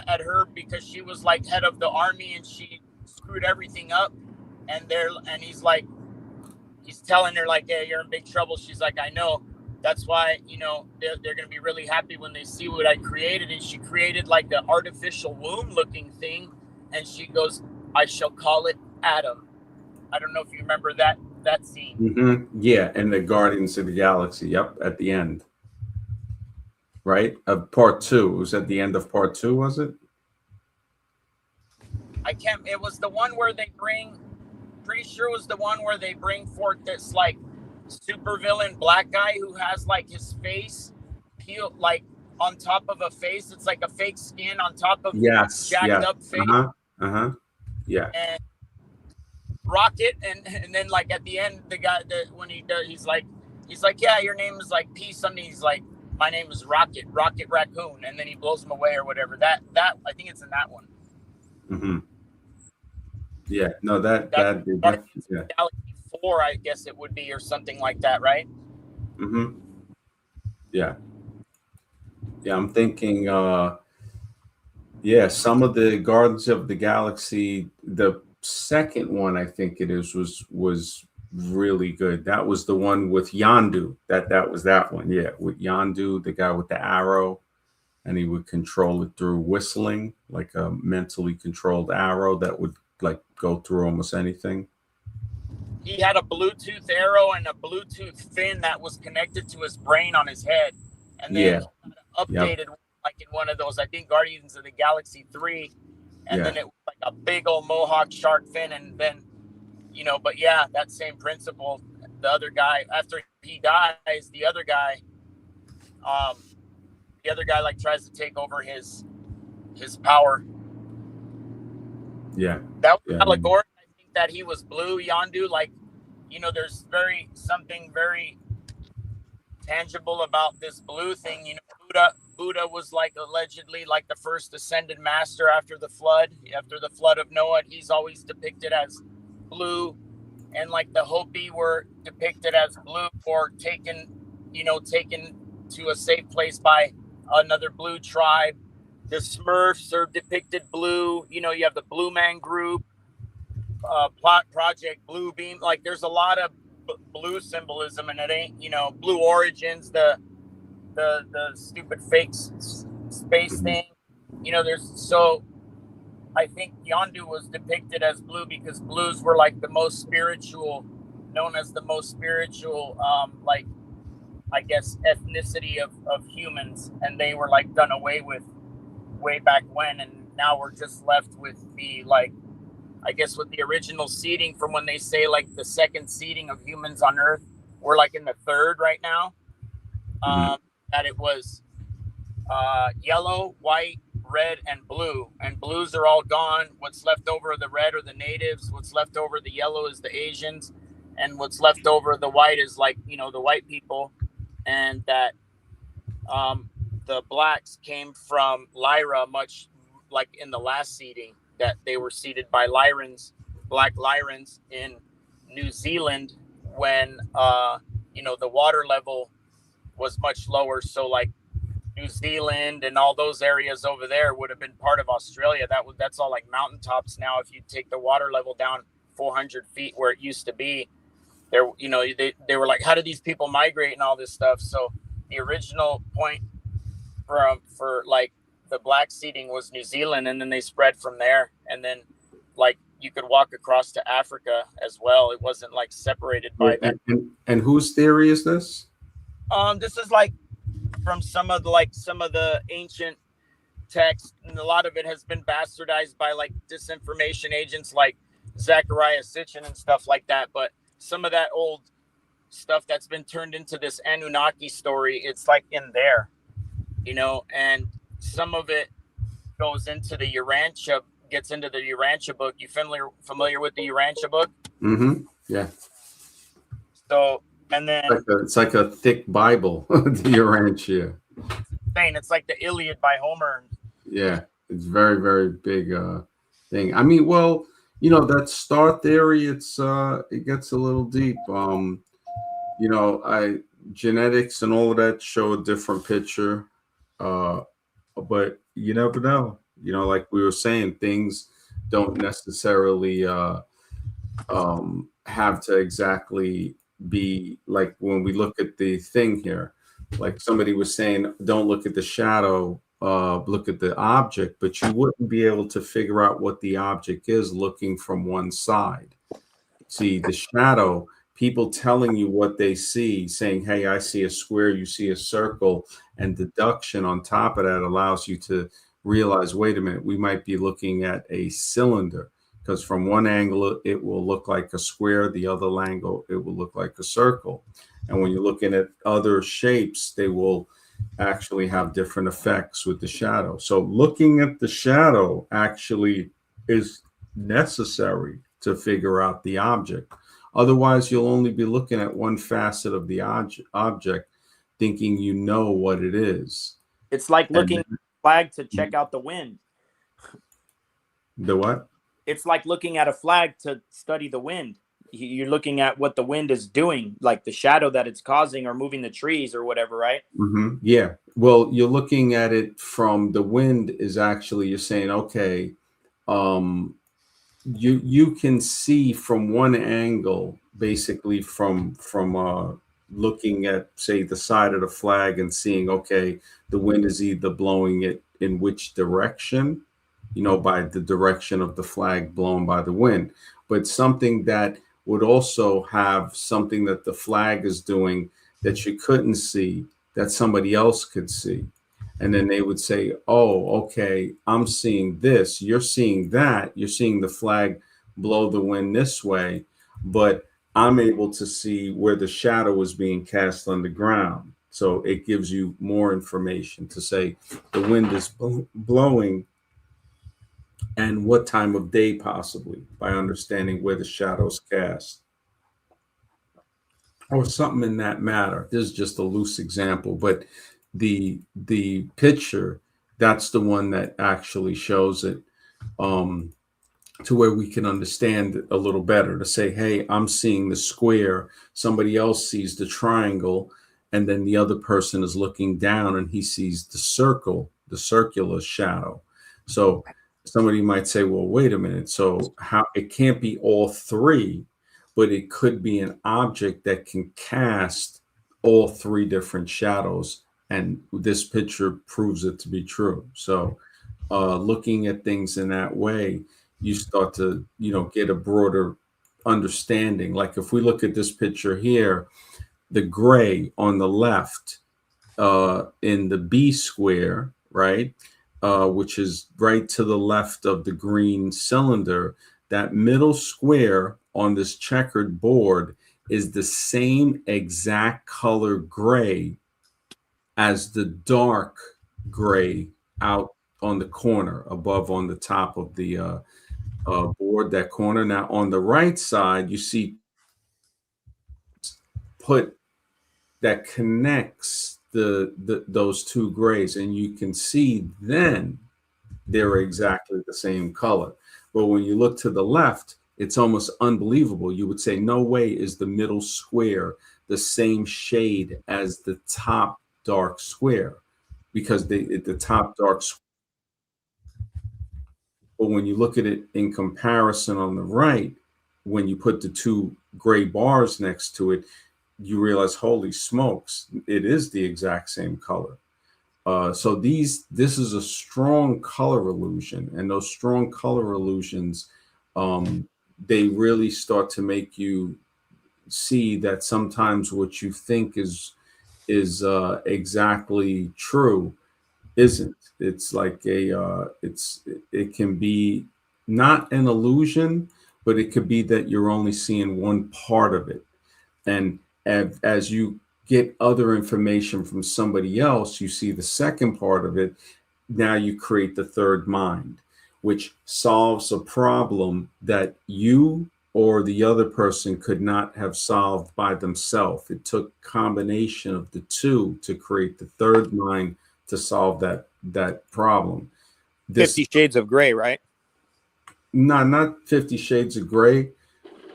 at her because she was like head of the army and she screwed everything up. And he's telling her like, "Hey, you're in big trouble." She's like, "I know. That's why, they're going to be really happy when they see what I created." And she created like the artificial womb looking thing. And she goes, "I shall call it Adam." I don't know if you remember that scene. Mm-hmm. Yeah. And the Guardians of the Galaxy. Yep. At the end. Right. Of part 2. It was at the end of part 2, was it? It was the one where pretty sure it was the one where they bring forth this like supervillain black guy who has like his face peeled like on top of a face. It's like a fake skin on top of jacked up face. Yeah. And Rocket, and then like at the end, the guy when he does, he's like, "Yeah, your name is like P something." He's like, "My name is Rocket Raccoon," and then he blows him away or whatever. That I think it's in that one. Mm-hmm. Yeah. No, that yeah. Galaxy 4, I guess it would be, or something like that, right? Mm-hmm. Yeah. Yeah, I'm thinking some of the Guardians of the Galaxy, the second one I think it is was really good. That was the one with Yondu. That was that one. Yeah, with Yondu, the guy with the arrow, and he would control it through whistling, like a mentally controlled arrow that would like go through almost anything. He had a Bluetooth arrow and a Bluetooth fin that was connected to his brain on his head. And then updated like in one of those, I think Guardians of the Galaxy 3. And then it was like a big old mohawk shark fin. And then, but yeah, that same principle. The other guy, after he dies, the other guy like tries to take over his power. Yeah. That was allegorical. I think that he was blue, Yondu. Like, there's something very tangible about this blue thing. Buddha was like allegedly like the first ascended master after the flood of Noah. He's always depicted as blue, and like the Hopi were depicted as blue or taken to a safe place by another blue tribe. The Smurfs are depicted blue. You have the Blue Man Group, Project Blue Beam. Like there's a lot of blue symbolism, and it ain't Blue Origins, the stupid fake space thing. So I think Yondu was depicted as blue because blues were like known as the most spiritual, like I guess ethnicity of humans, and they were like done away with way back when, and now we're just left with the like, I guess with the original seeding from when they say like the second seeding of humans on Earth, we're like in the third right now. That it was yellow, white, red, and blue, and blues are all gone. What's left over are the red or the natives. What's left over the yellow is the Asians, and what's left over the white is like the white people, and that the blacks came from Lyra, much like in the last seeding, that they were seeded by black Lyrans in New Zealand when the water level was much lower. So like New Zealand and all those areas over there would have been part of Australia. That's all like mountaintops now. If you take the water level down 400 feet where it used to be, there they were like, how do these people migrate and all this stuff? So the original point for like the black seeding was New Zealand, and then they spread from there, and then like you could walk across to Africa as well. It wasn't like separated by that. And whose theory is this? This is like from some of the ancient text, and a lot of it has been bastardized by like disinformation agents like Zechariah Sitchin and stuff like that. But some of that old stuff that's been turned into this Anunnaki story, it's like in there, and some of it goes into the Urantia gets into the Urantia book. You familiar with the Urantia book? Mm-hmm. Yeah. So, and then It's like a thick Bible, the Urantia. it's like the Iliad by Homer. Yeah, it's very, very big thing. I mean, well, you know, that star theory, it gets a little deep. You know, genetics and all of that show a different picture. But you never know. You know, like we were saying, things don't necessarily have to exactly be like when we look at the thing here. Like somebody was saying, don't look at the shadow, look at the object, but you wouldn't be able to figure out what the object is looking from one side. See, the shadow, people telling you what they see, saying, hey, I see a square, you see a circle, and deduction on top of that allows you to realize, wait a minute, we might be looking at a cylinder, because from one angle, it will look like a square, the other angle, it will look like a circle. And when you're looking at other shapes, they will actually have different effects with the shadow. So looking at the shadow actually is necessary to figure out the object. Otherwise, you'll only be looking at one facet of the object, thinking you know what it is. It's like looking at a flag to check out the wind. The what? It's like looking at a flag to study the wind. You're looking at what the wind is doing, like the shadow that it's causing or moving the trees or whatever, right? Mm-hmm. Yeah. Well, you're looking at it from the wind is actually, you're saying, okay, you can see from one angle, basically from looking at, say, the side of the flag and seeing, okay, the wind is either blowing it in which direction, you know, by the direction of the flag blown by the wind, but something that would also have something that the flag is doing that you couldn't see, that somebody else could see. And then they would say, oh, okay, I'm seeing this. You're seeing that. You're seeing the flag blow the wind this way, but I'm able to see where the shadow is being cast on the ground. So it gives you more information to say the wind is blowing and what time of day possibly, by understanding where the shadows cast or something in that matter. This is just a loose example, but the picture, that's the one that actually shows it, to where we can understand it a little better, to say, hey, I'm seeing the square, somebody else sees the triangle, and then the other person is looking down and he sees the circle, the circular shadow. So somebody might say, well, wait a minute, so how it can't be all three, but it could be an object that can cast all three different shadows, and this picture proves it to be true. So looking at things in that way, you start to, you know, get a broader understanding. Like if we look at this picture here, the gray on the left in the B square, right, which is right to the left of the green cylinder, that middle square on this checkered board is the same exact color gray as the dark gray out on the corner above on the top of the board, that corner. Now on the right side, you see put that connects those two grays, and you can see then they're exactly the same color. But when you look to the left, it's almost unbelievable. You would say, no way is the middle square the same shade as the top dark square, because the top dark square. But when you look at it in comparison on the right, when you put the two gray bars next to it, you realize, holy smokes, it is the exact same color. So this is a strong color illusion, and those strong color illusions, they really start to make you see that sometimes what you think is exactly true isn't. It's like it can be not an illusion, but it could be that you're only seeing one part of it, and as you get other information from somebody else, you see the second part of it. Now you create the third mind. which solves a problem that you or the other person could not have solved by themselves. It took combination of the two to create the third mind to solve that problem. 50 Shades of Grey, right? Not 50 Shades of Grey.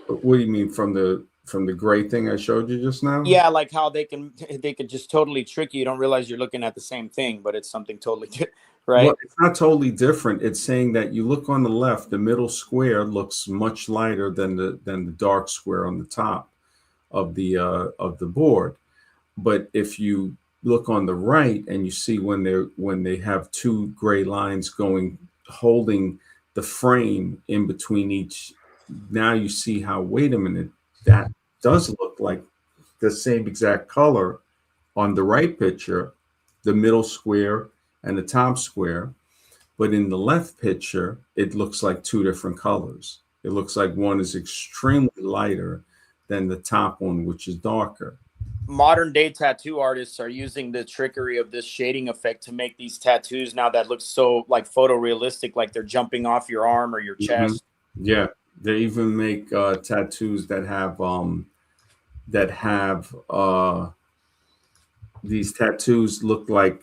What do you mean from the gray thing I showed you just now? Yeah, like how they could just totally trick you. You don't realize you're looking at the same thing, but it's something totally different, right? Well, it's not totally different. It's saying that you look on the left, the middle square looks much lighter than the dark square on the top of the board. But if you look on the right and you see when they have two gray lines going holding the frame in between each, now you see how, wait a minute, that does look like the same exact color on the right picture, the middle square and the top square. But in the left picture, it looks like two different colors. It looks like one is extremely lighter than the top one, which is darker. Modern day tattoo artists are using the trickery of this shading effect to make these tattoos now that look so like photorealistic, like they're jumping off your arm or your chest. Yeah, they even make tattoos that have these tattoos look like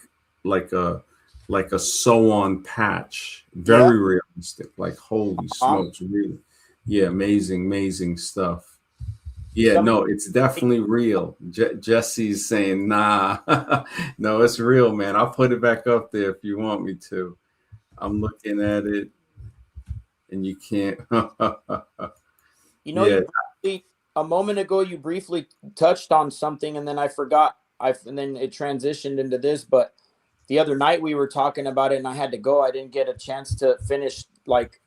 a sew-on patch, very realistic. Like holy smokes, really? Yeah, amazing stuff. Yeah, no, it's definitely real. Jesse's saying, nah, no, it's real, man. I'll put it back up there if you want me to. I'm looking at it, and you can't. You know, a moment ago, you briefly touched on something, and then I forgot. And then it transitioned into this. But the other night we were talking about it, and I had to go. I didn't get a chance to finish like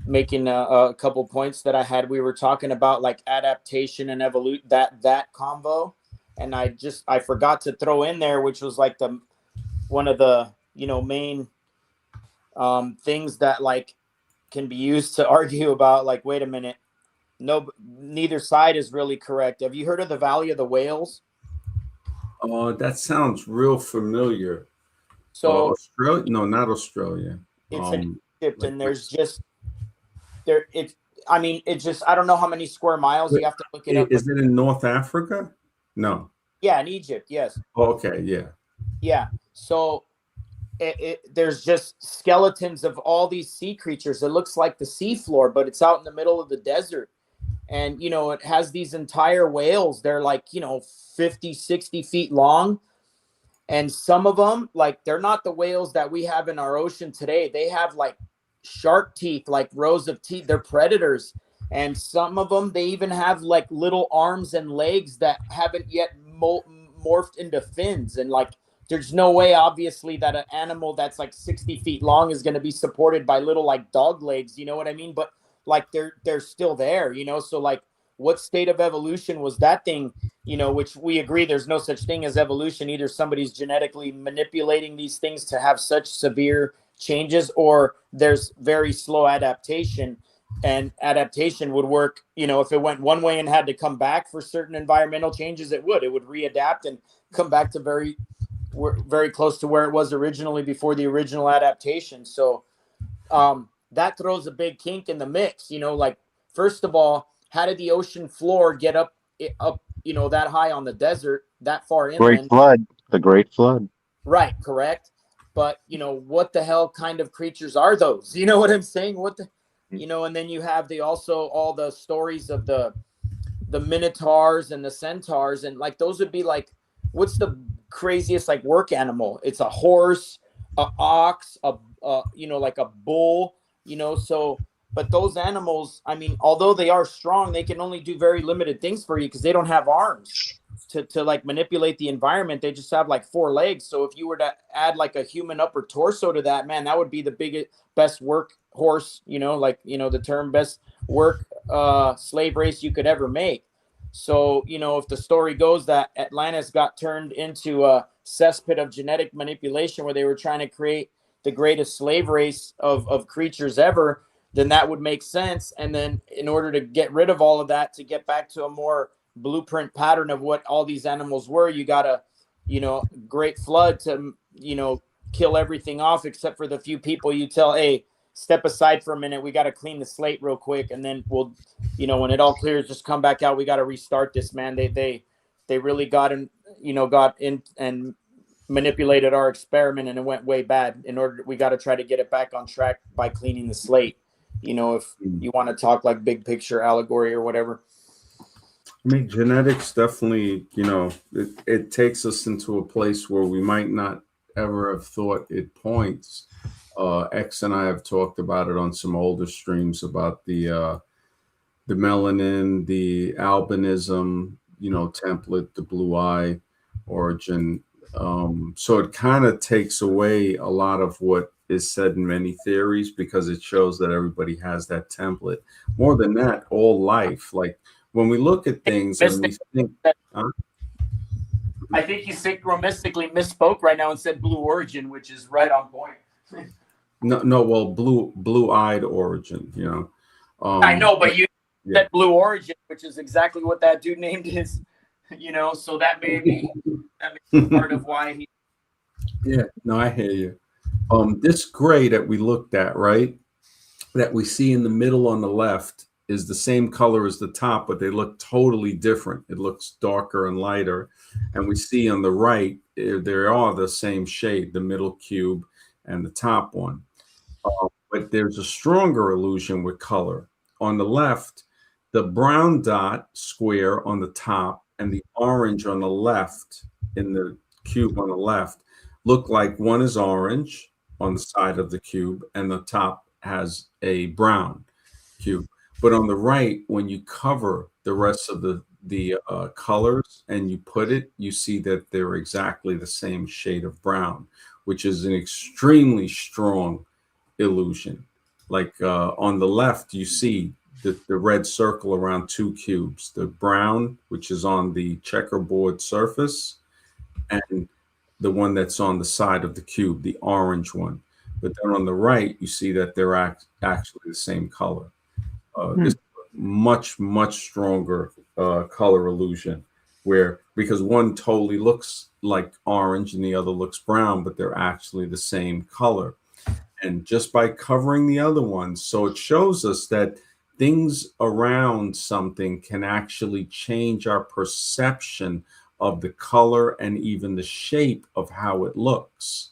making a couple points that I had. We were talking about like adaptation and evolution, that convo, and I forgot to throw in there, which was like one of the main things that like can be used to argue about like, wait a minute, neither side is really correct. Have you heard of the Valley of the Whales? Oh, that sounds real familiar. So Australia? No, not Australia. It's in Egypt, and there's just there. It's just I don't know how many square miles. You have to look it up. Is it in North Africa? No. Yeah, in Egypt. Yes. Oh, okay. Yeah. Yeah. So there's just skeletons of all these sea creatures. It looks like the seafloor, but it's out in the middle of the desert. And, it has these entire whales. They're like, 50, 60 feet long. And some of them, like, they're not the whales that we have in our ocean today. They have like shark teeth, like rows of teeth. They're predators. And some of them, they even have like little arms and legs that haven't yet morphed into fins. And like, there's no way, obviously, that an animal that's like 60 feet long is going to be supported by little like dog legs. You know what I mean? But like, they're still there, So like, what state of evolution was that thing? Which we agree there's no such thing as evolution. Either somebody's genetically manipulating these things to have such severe changes, or there's very slow adaptation. And adaptation would work, if it went one way and had to come back for certain environmental changes, it would readapt and come back to very close to where it was originally before the original adaptation. So that throws a big kink in the mix. Like, first of all, how did the ocean floor get up that high on the desert, that far inland? The Great Flood. Right, correct. But what the hell kind of creatures are those? You know what I'm saying? And then you have all the stories of the minotaurs and the centaurs, and like those would be like, what's the craziest like work animal? It's a horse, a ox, like a bull, so. But those animals, although they are strong, they can only do very limited things for you because they don't have arms to like manipulate the environment. They just have like 4 legs. So if you were to add like a human upper torso to that, man, that would be the best work horse, the term best work slave race you could ever make. So, if the story goes that Atlantis got turned into a cesspit of genetic manipulation where they were trying to create the greatest slave race of creatures ever, then that would make sense. And then in order to get rid of all of that, to get back to a more blueprint pattern of what all these animals were, you got a, great flood to, kill everything off except for the few people you tell, hey, step aside for a minute. We got to clean the slate real quick, and then we'll, when it all clears, just come back out. We got to restart this, man. They really got in and manipulated our experiment, and it went way bad. We got to try to get it back on track by cleaning the slate. If you want to talk like big picture allegory or whatever. I mean, genetics definitely, it takes us into a place where we might not ever have thought it points. X and I have talked about it on some older streams about the melanin, the albinism, template, the blue eye origin. So it kind of takes away a lot of what is said in many theories, because it shows that everybody has that template. More than that, all life, like when we look at things and we think, I think you synchronistically misspoke right now and said blue origin, which is right on point. No, well, blue-eyed origin, I know, but you said blue origin, which is exactly what that dude named his, so that may be part of why he. Yeah, no, I hear you. This gray that we looked at, right, that we see in the middle on the left is the same color as the top, but they look totally different. It looks darker and lighter. And we see on the right, they are the same shade, the middle cube and the top one. But there's a stronger illusion with color. On the left, the brown dot square on the top and the orange on the left, in the cube on the left, look like one is orange on the side of the cube and the top has a brown cube. But on the right, when you cover the rest of the colors and you put it, you see that they're exactly the same shade of brown, which is an extremely strong illusion. Like on the left, you see the red circle around two cubes, the brown, which is on the checkerboard surface, and the one that's on the side of the cube, the orange one. But then on the right, you see that they're actually the same color. This much, much stronger color illusion, because one totally looks like orange and the other looks brown, but they're actually the same color. And just by covering the other ones, so it shows us that things around something can actually change our perception of the color and even the shape of how it looks.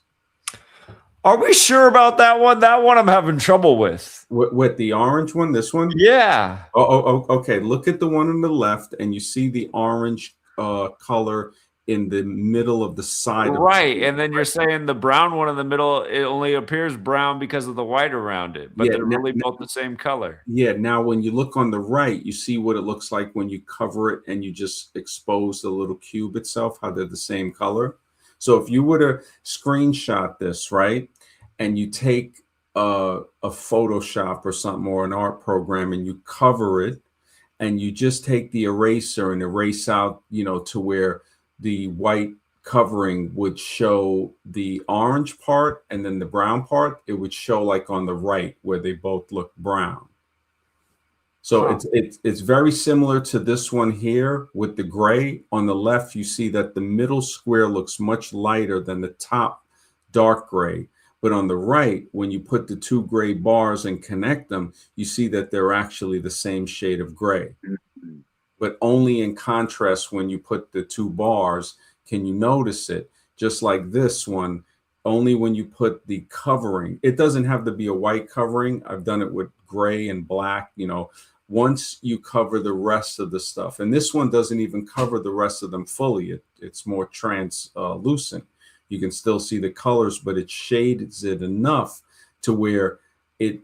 Are we sure about that one? That one I'm having trouble with. With the orange one, this one? Yeah. Oh, okay. Look at the one on the left, and you see the orange color in the middle of the side. Right, and then you're saying the brown one in the middle, it only appears brown because of the white around it, but they're really both the same color. Yeah, now when you look on the right, you see what it looks like when you cover it and you just expose the little cube itself, how they're the same color. So if you were to screenshot this, right, and you take a Photoshop or something or an art program and you cover it and you just take the eraser and erase out, to where the white covering would show the orange part and then the brown part, it would show like on the right where they both look brown. So it's very similar to this one here with the gray. On the left, you see that the middle square looks much lighter than the top dark gray. But on the right, when you put the two gray bars and connect them, you see that they're actually the same shade of gray. But only in contrast, when you put the two bars, can you notice it? Just like this one, only when you put the covering. It doesn't have to be a white covering. I've done it with gray and black, once you cover the rest of the stuff. And this one doesn't even cover the rest of them fully. It's more translucent. You can still see the colors, but it shades it enough to where it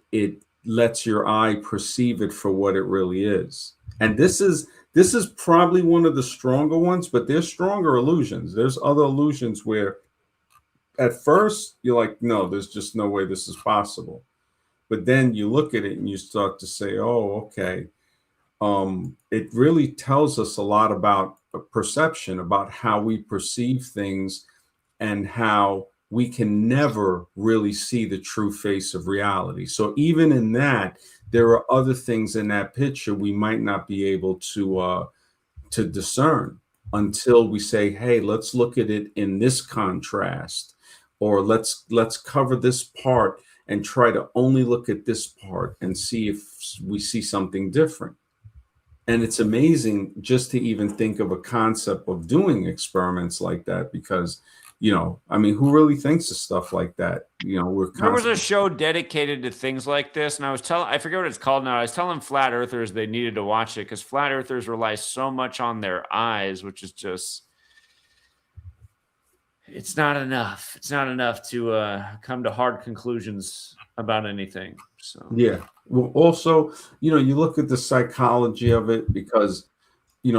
lets your eye perceive it for what it really is. And this is probably one of the stronger ones, but there's stronger illusions. There's other illusions where at first you're like, no, there's just no way this is possible. But then you look at it and you start to say, oh, okay. It really tells us a lot about perception, about how we perceive things and how we can never really see the true face of reality. So even in that, there are other things in that picture we might not be able to discern until we say, hey, let's look at it in this contrast, or let's cover this part and try to only look at this part and see if we see something different. And it's amazing just to even think of a concept of doing experiments like that, because, I mean, who really thinks of stuff like that? There was a show dedicated to things like this, and I forget what it's called now. I was telling flat earthers they needed to watch it because flat earthers rely so much on their eyes, which is just, it's not enough. It's not enough to come to hard conclusions about anything. So yeah. Well, also, you look at the psychology of it, because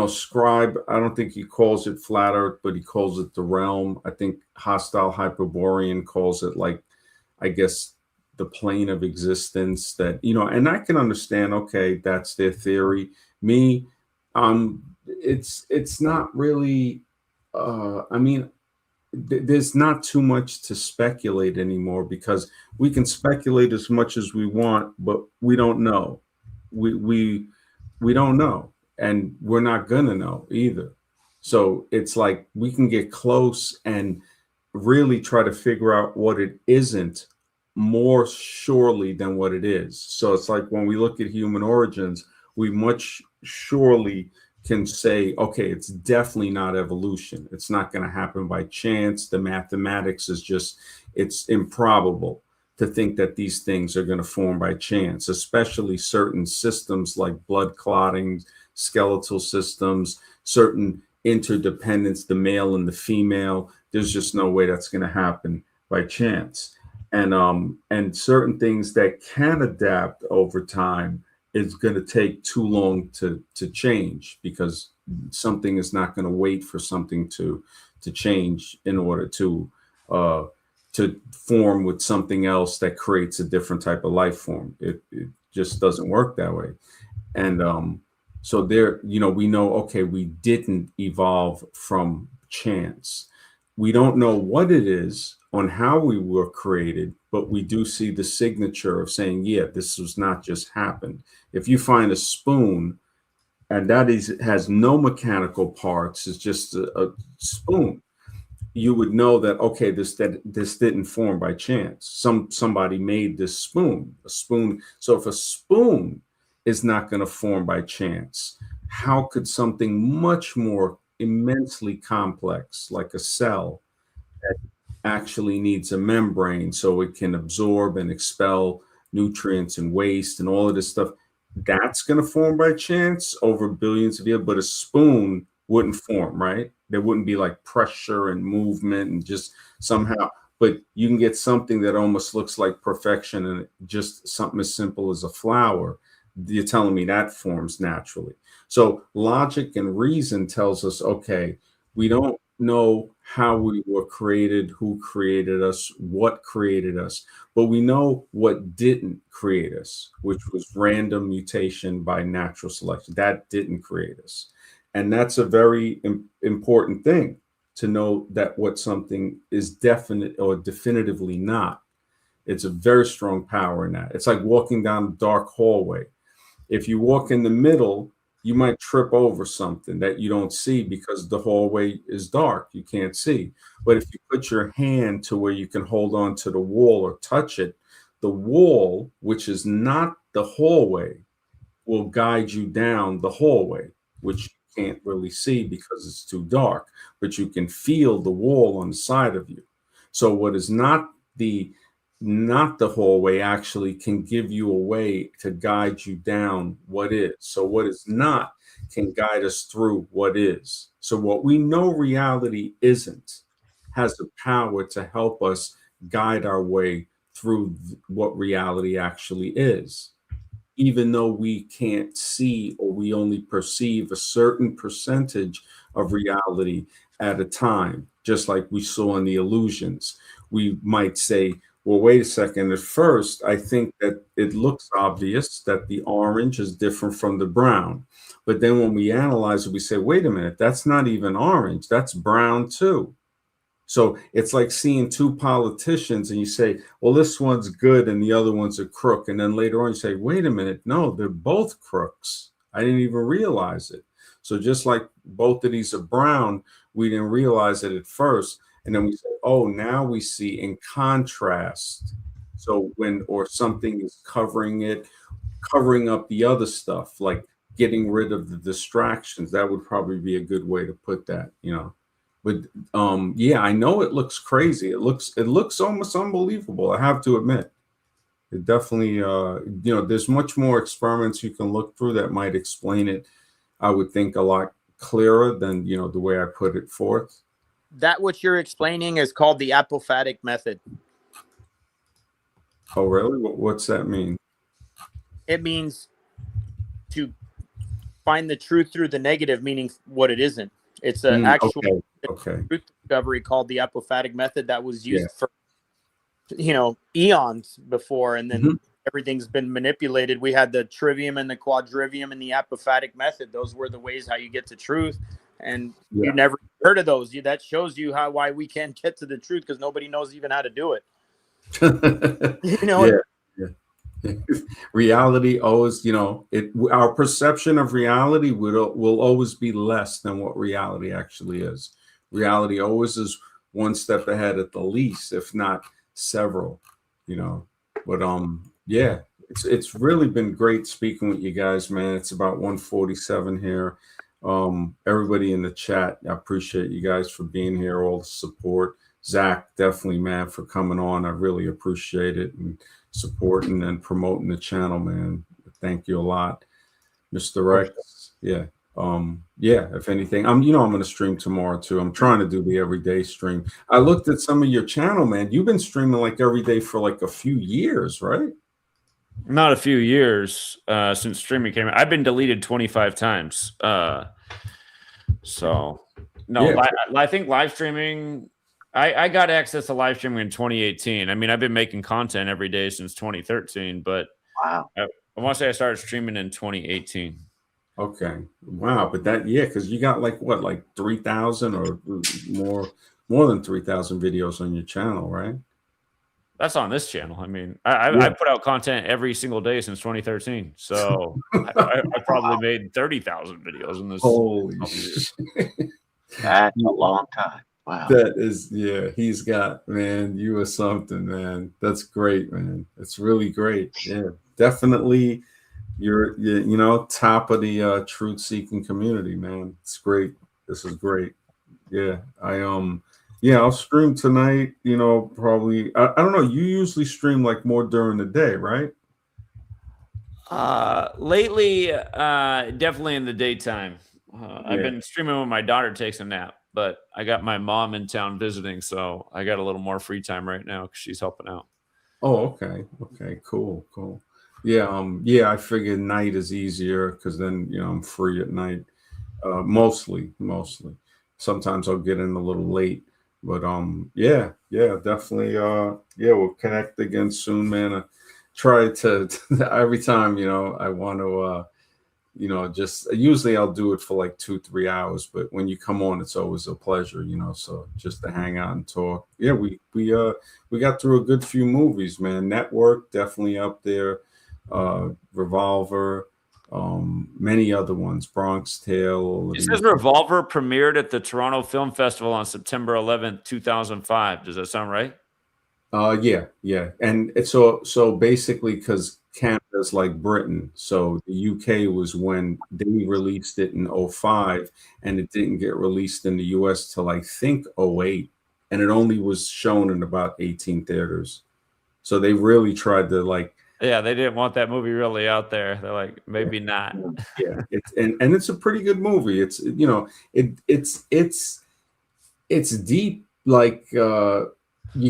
Scribe, I don't think he calls it flat earth, but he calls it the realm. I think Hostile Hyperborean calls it, like, I guess, the plane of existence, that, and I can understand, okay, that's their theory. Me, it's not really, I mean, there's not too much to speculate anymore, because we can speculate as much as we want, but we don't know. We don't know, and we're not gonna know either. So it's like we can get close and really try to figure out what it isn't more surely than what it is. So it's like when we look at human origins, we much surely can say, okay, it's definitely not evolution. It's not going to happen by chance. The mathematics is just, it's improbable to think that these things are going to form by chance, especially certain systems like blood clotting, skeletal systems, certain interdependence, the male and the female. There's just no way that's going to happen by chance. And certain things that can adapt over time, it's going to take too long to change, because something is not going to wait for something to change in order to form with something else that creates a different type of life form. It just doesn't work that way. And so there, we know, okay, we didn't evolve from chance. We don't know what it is on how we were created, but we do see the signature of saying, yeah, this was not just happened. If you find a spoon and has no mechanical parts, it's just a spoon, you would know that, okay, this didn't form by chance. Somebody made this spoon, a spoon. So if a spoon is not going to form by chance, how could something much more immensely complex, like a cell, that actually needs a membrane so it can absorb and expel nutrients and waste and all of this stuff, that's going to form by chance over billions of years? But a spoon wouldn't form, right? There wouldn't be like pressure and movement and just somehow, but you can get something that almost looks like perfection, and just something as simple as a flower. You're telling me that forms naturally. So logic and reason tells us, okay, we don't know how we were created, who created us, what created us, but we know what didn't create us, which was random mutation by natural selection. That didn't create us. And that's a very important thing to know, that what something is definite or definitively not. It's a very strong power in that. It's like walking down a dark hallway. If you walk in the middle, you might trip over something that you don't see because the hallway is dark. You can't see. But if you put your hand to where you can hold on to the wall or touch it, the wall, which is not the hallway, will guide you down the hallway, which you can't really see because it's too dark, but you can feel the wall on the side of you. So what is not the hallway actually can give you a way to guide you down what is. So what is not can guide us through what is. So what we know reality isn't has the power to help us guide our way through what reality actually is. Even though we can't see, or we only perceive a certain percentage of reality at a time, just like we saw in the illusions. We might say, well, wait a second. At first, I think that it looks obvious that the orange is different from the brown. But then when we analyze it, we say, wait a minute, that's not even orange. That's brown too. So it's like seeing two politicians and you say, well, this one's good and the other one's a crook. And then later on you say, wait a minute, no, they're both crooks. I didn't even realize it. So just like both of these are brown, we didn't realize it at first. And then we say, oh, now we see in contrast. So or something is covering up the other stuff, like getting rid of the distractions. That would probably be a good way to put that, But yeah, I know it looks crazy. It looks almost unbelievable. I have to admit. It definitely, there's much more experiments you can look through that might explain it, I would think, a lot clearer than, the way I put it forth. That what you're explaining is called the apophatic method. Oh, really? What's that mean? It means to find the truth through the negative, meaning what it isn't. It's an actual truth discovery called the apophatic method that was used for eons before, and then everything's been manipulated. We had the trivium and the quadrivium and the apophatic method. Those were the ways how you get to truth, and you never heard of those. That shows you why we can't get to the truth, because nobody knows even how to do it. Reality always, our perception of reality will always be less than what reality actually is. Reality always is one step ahead at the least, if not several, but yeah, it's really been great speaking with you guys, man. It's about 1:47 here. Everybody in the chat, I appreciate you guys for being here, all the support. Zach, definitely, man, for coming on. I really appreciate it, and supporting and promoting the channel, man. Thank you a lot. Mr. Rex, yeah. If anything, I'm going to stream tomorrow too. I'm trying to do the everyday stream. I looked at some of your channel, man. You've been streaming like every day for like a few years, right? Not a few years since streaming came out. I've been deleted 25 times. So no, yeah. I think live streaming, I got access to live streaming in 2018. I mean, I've been making content every day since 2013, but wow. I want to say I started streaming in 2018. Okay. Wow. But because you got like 3,000 or more than 3,000 videos on your channel, right? That's on this channel. I mean, I put out content every single day since 2013. So I probably made 30,000 videos in this. Holy shit. That's a long time. Wow. That is, he's got, man, you are something, man. That's great, man. It's really great. Yeah, definitely. You're top of the truth seeking community, man. It's great. This is great. Yeah, I'll stream tonight. Probably. I don't know. You usually stream like more during the day, right? Lately, definitely in the daytime. I've been streaming when my daughter takes a nap, but I got my mom in town visiting, so I got a little more free time right now because she's helping out. Oh, okay. Okay, cool. Yeah, I figured night is easier because then, I'm free at night. Mostly. Sometimes I'll get in a little late, but definitely. We'll connect again soon, man. I try to every time, I want to, usually I'll do it for like 2-3 hours, but when you come on, it's always a pleasure, so just to hang out and talk. Yeah, we got through a good few movies, man. Network, definitely up there. Revolver, many other ones, Bronx Tale. It says Revolver premiered at the Toronto Film Festival on September 11th, 2005. Does that sound right? Yeah. And it's so basically, because Canada's like Britain, so the UK was when they released it in 2005, and it didn't get released in the US till I think 2008, and it only was shown in about 18 theaters. So they really tried to yeah, they didn't want that movie really out there. They're like, maybe not. Yeah, and it's a pretty good movie. It's it's deep. Like you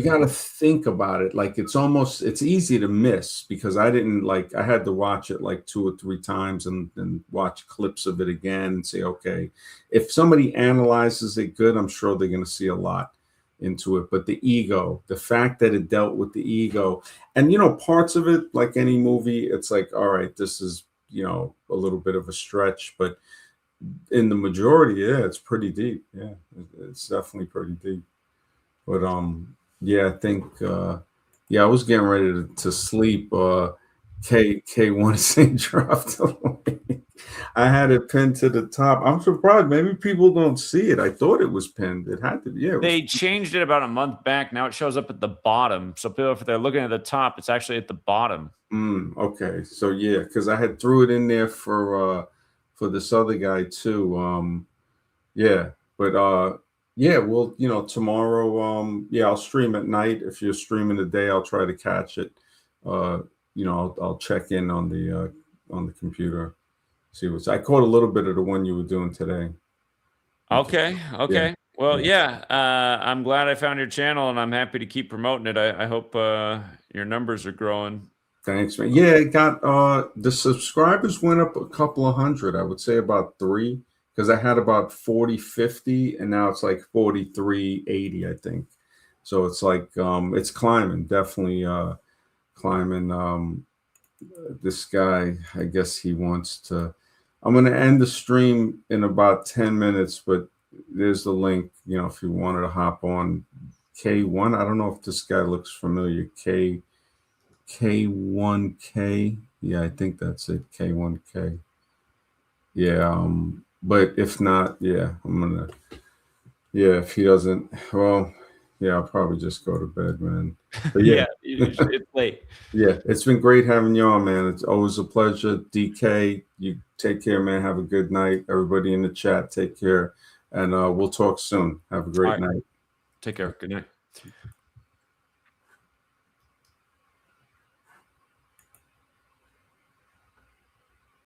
got to think about it. Like it's easy to miss because I didn't I had to watch it like 2 or 3 times and watch clips of it again and say, okay, if somebody analyzes it good, I'm sure they're going to see a lot into it. But the fact that it dealt with the ego, and parts of it, like any movie, it's like, all right, this is a little bit of a stretch, but in the majority, it's pretty deep. Yeah, it's definitely pretty deep. But I think I was getting ready to sleep. K1 dropped away. I had it pinned to the top. I'm surprised. Maybe people don't see it. I thought it was pinned. It had to be. Yeah, They changed it about a month back. Now it shows up at the bottom. So people, if they're looking at the top, it's actually at the bottom. Okay. So yeah, because I had threw it in there for this other guy too. Yeah, but yeah, well, tomorrow, yeah, I'll stream at night. If you're streaming today, I'll try to catch it. I'll check in on the computer. See what's. I caught a little bit of the one you were doing today. Okay. Yeah. Well, yeah. I'm glad I found your channel, and I'm happy to keep promoting it. I hope your numbers are growing. Thanks, man. Yeah, it got the subscribers went up a couple of hundred. I would say about 3, because I had about 40, 50, and now it's like 43, 80, I think. So it's like it's climbing, definitely climbing. This guy, I guess he wants to. I'm going to end the stream in about 10 minutes, but there's the link, if you wanted to hop on. K1, I don't know if this guy looks familiar. K1K. Yeah, I think that's it. K1K. Yeah, but if not, yeah, if he doesn't, well, yeah, I'll probably just go to bed, man. But yeah, it's late. Yeah, it's been great having you on, man. It's always a pleasure. DK, you take care, man. Have a good night. Everybody in the chat, take care. And we'll talk soon. Have a great night. Take care. Good night.